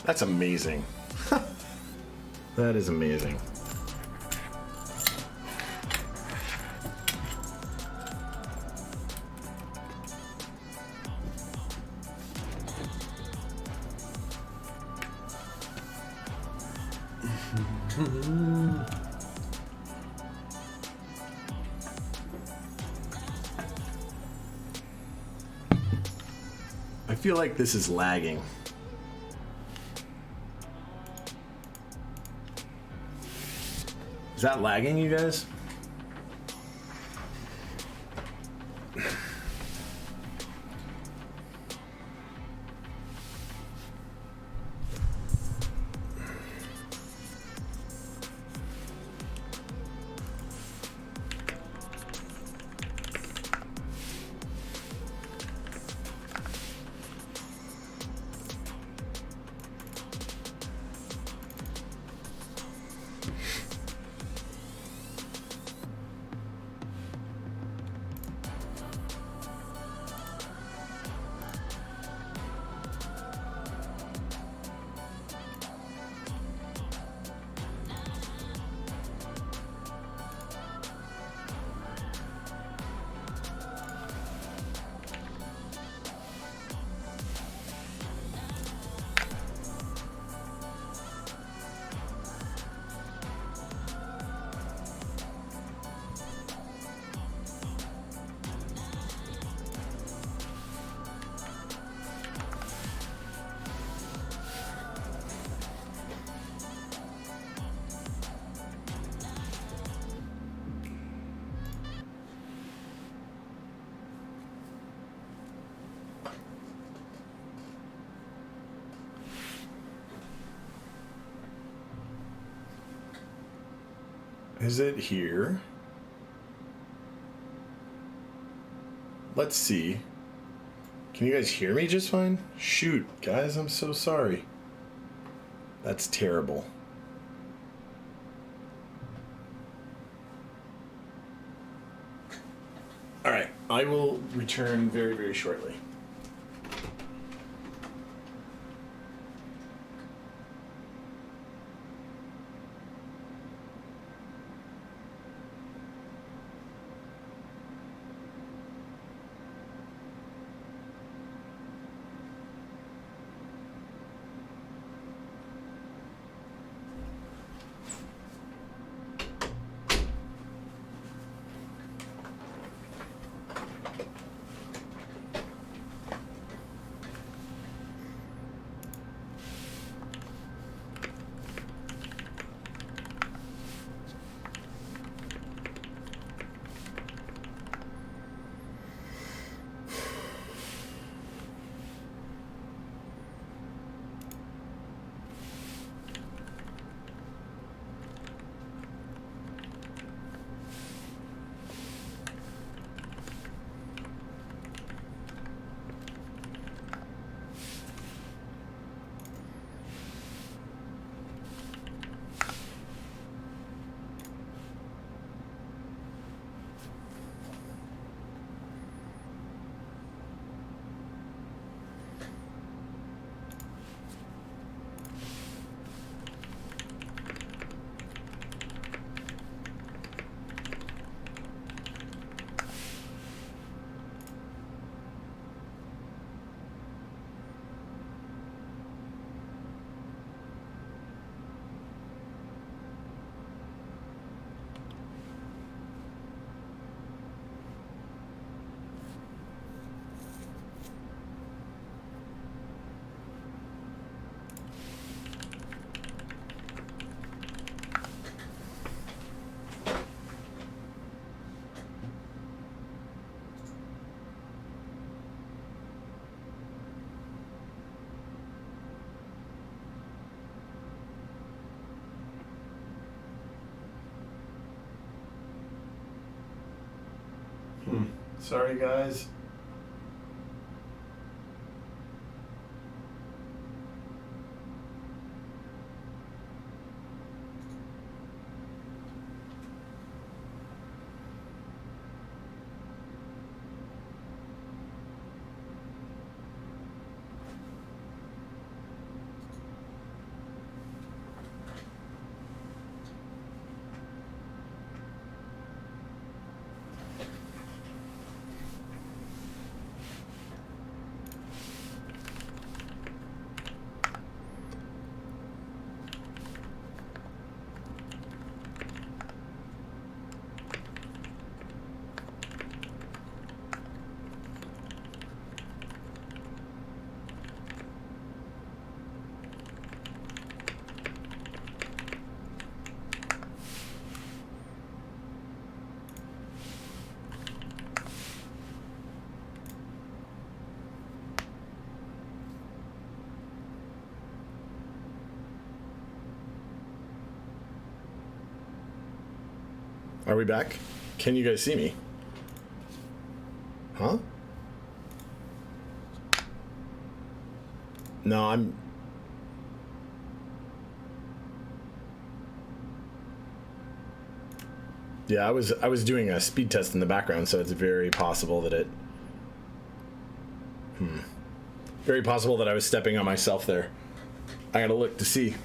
That's amazing. That is amazing. I feel like this is lagging. Is that lagging, you guys? Is it here? Let's see. Can you guys hear me just fine? Shoot, guys, I'm so sorry. That's terrible. All right, I will return very, very shortly. Sorry, guys. Are we back? Can you guys see me? Huh? No, I'm... Yeah, I was doing a speed test in the background, so it's very possible that it... Very possible that I was stepping on myself there. I gotta look to see.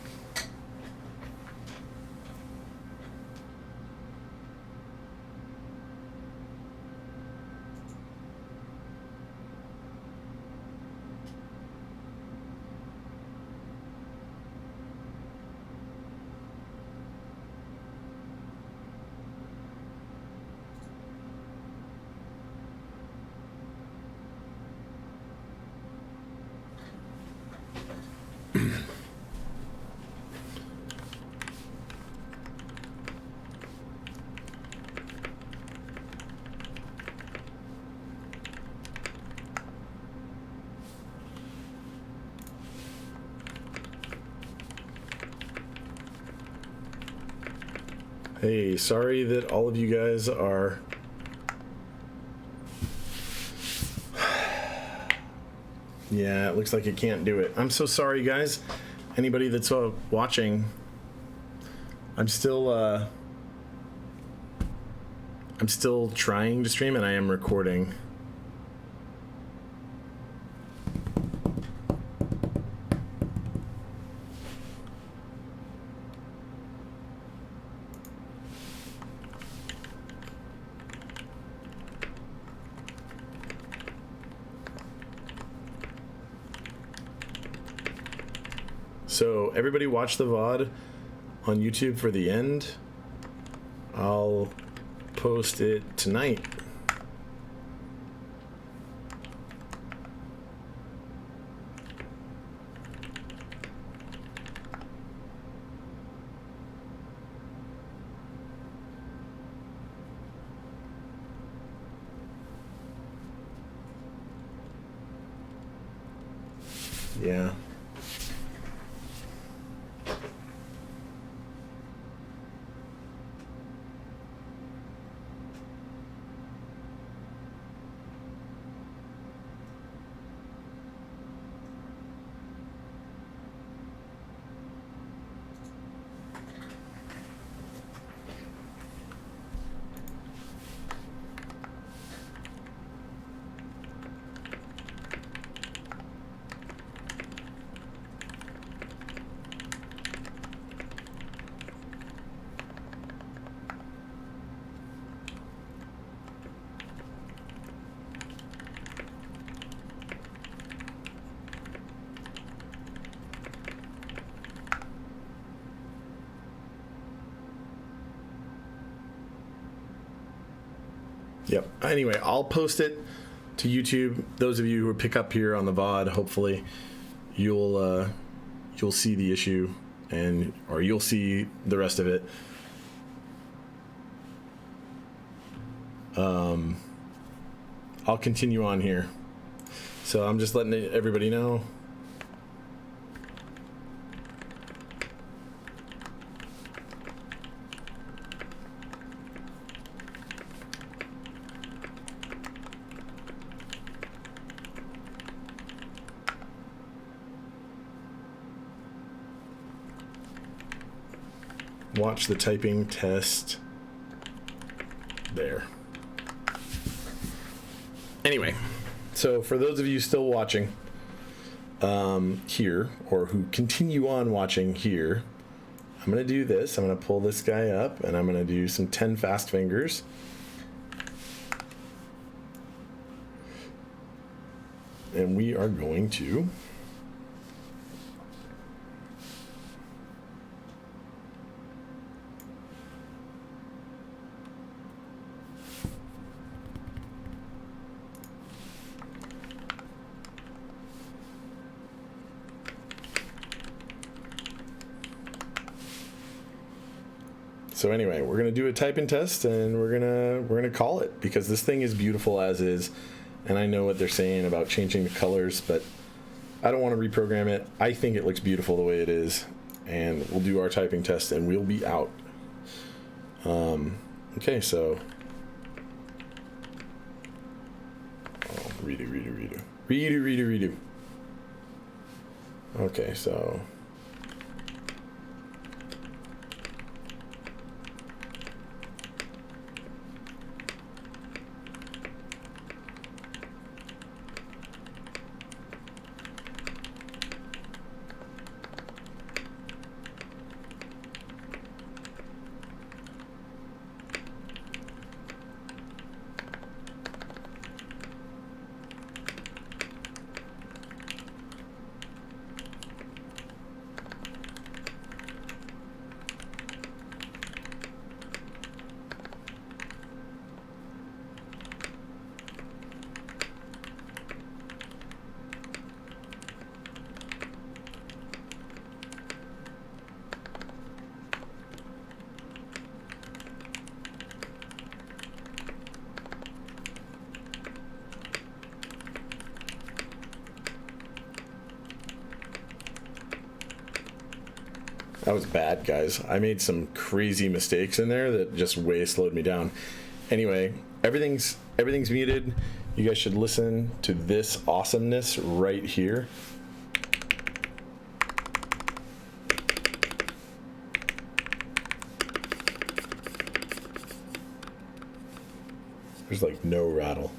Hey, sorry that all of you guys are... Yeah, it looks like it can't do it. I'm so sorry, guys. Anybody that's watching, I'm still trying to stream, and I am recording. So everybody watch the VOD on YouTube for the end. I'll post it tonight. Yeah. Yep. Anyway, I'll post it to YouTube. Those of you who pick up here on the VOD, hopefully you'll see the issue or you'll see the rest of it. I'll continue on here. So I'm just letting everybody know. watch the typing test there. Anyway, so for those of you still watching here, or who continue on watching here, I'm going to do this. I'm going to pull this guy up, and I'm going to do some 10 fast fingers. And we are going to So anyway, we're gonna do a typing test, and we're gonna call it, because this thing is beautiful as is, and I know what they're saying about changing the colors, but I don't want to reprogram it. I think it looks beautiful the way it is, and we'll do our typing test, and we'll be out. Okay, so redo. Okay, so. That was bad, guys. I made some crazy mistakes in there that just way slowed me down. Anyway, everything's muted. You guys should listen to this awesomeness right here. There's like no rattle.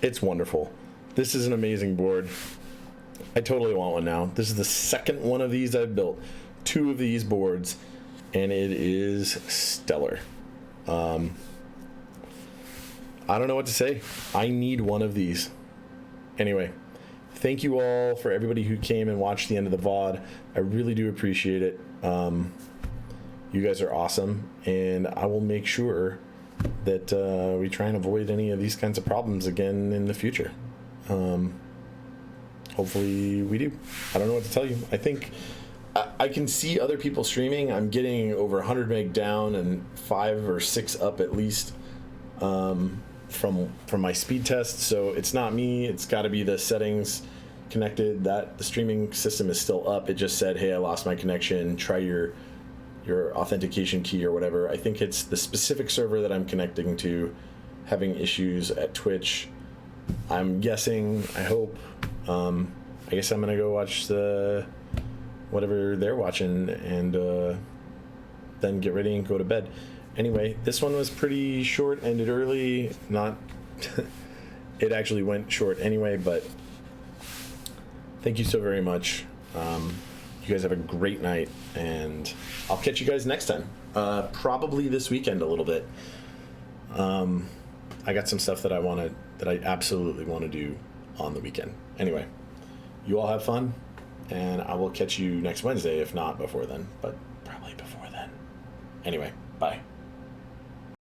It's wonderful. This is an amazing board. I totally want one now. This is the second one of these I've built. 2 of these boards, and it is stellar. I don't know what to say. I need one of these. Anyway, thank you all for everybody who came and watched the end of the VOD. I really do appreciate it. You guys are awesome, and I will make sure that we try and avoid any of these kinds of problems again in the future. Hopefully we do. I don't know what to tell you. I think I can see other people streaming. I'm getting over 100 meg down and 5 or 6 up at least from my speed test. So it's not me. It's got to be the settings connected. That the streaming system is still up. It just said, hey, I lost my connection. Try your authentication key or whatever. I think it's the specific server that I'm connecting to having issues at Twitch. I'm guessing, I hope. I guess I'm gonna go watch the whatever they're watching and then get ready and go to bed. Anyway, this one was pretty short, ended early. Not it actually went short anyway, but thank you so very much. You guys have a great night, and I'll catch you guys next time. Probably this weekend a little bit. I got some stuff that I absolutely want to do on the weekend. Anyway, you all have fun, and I will catch you next Wednesday, if not before then, but probably before then. Anyway, bye.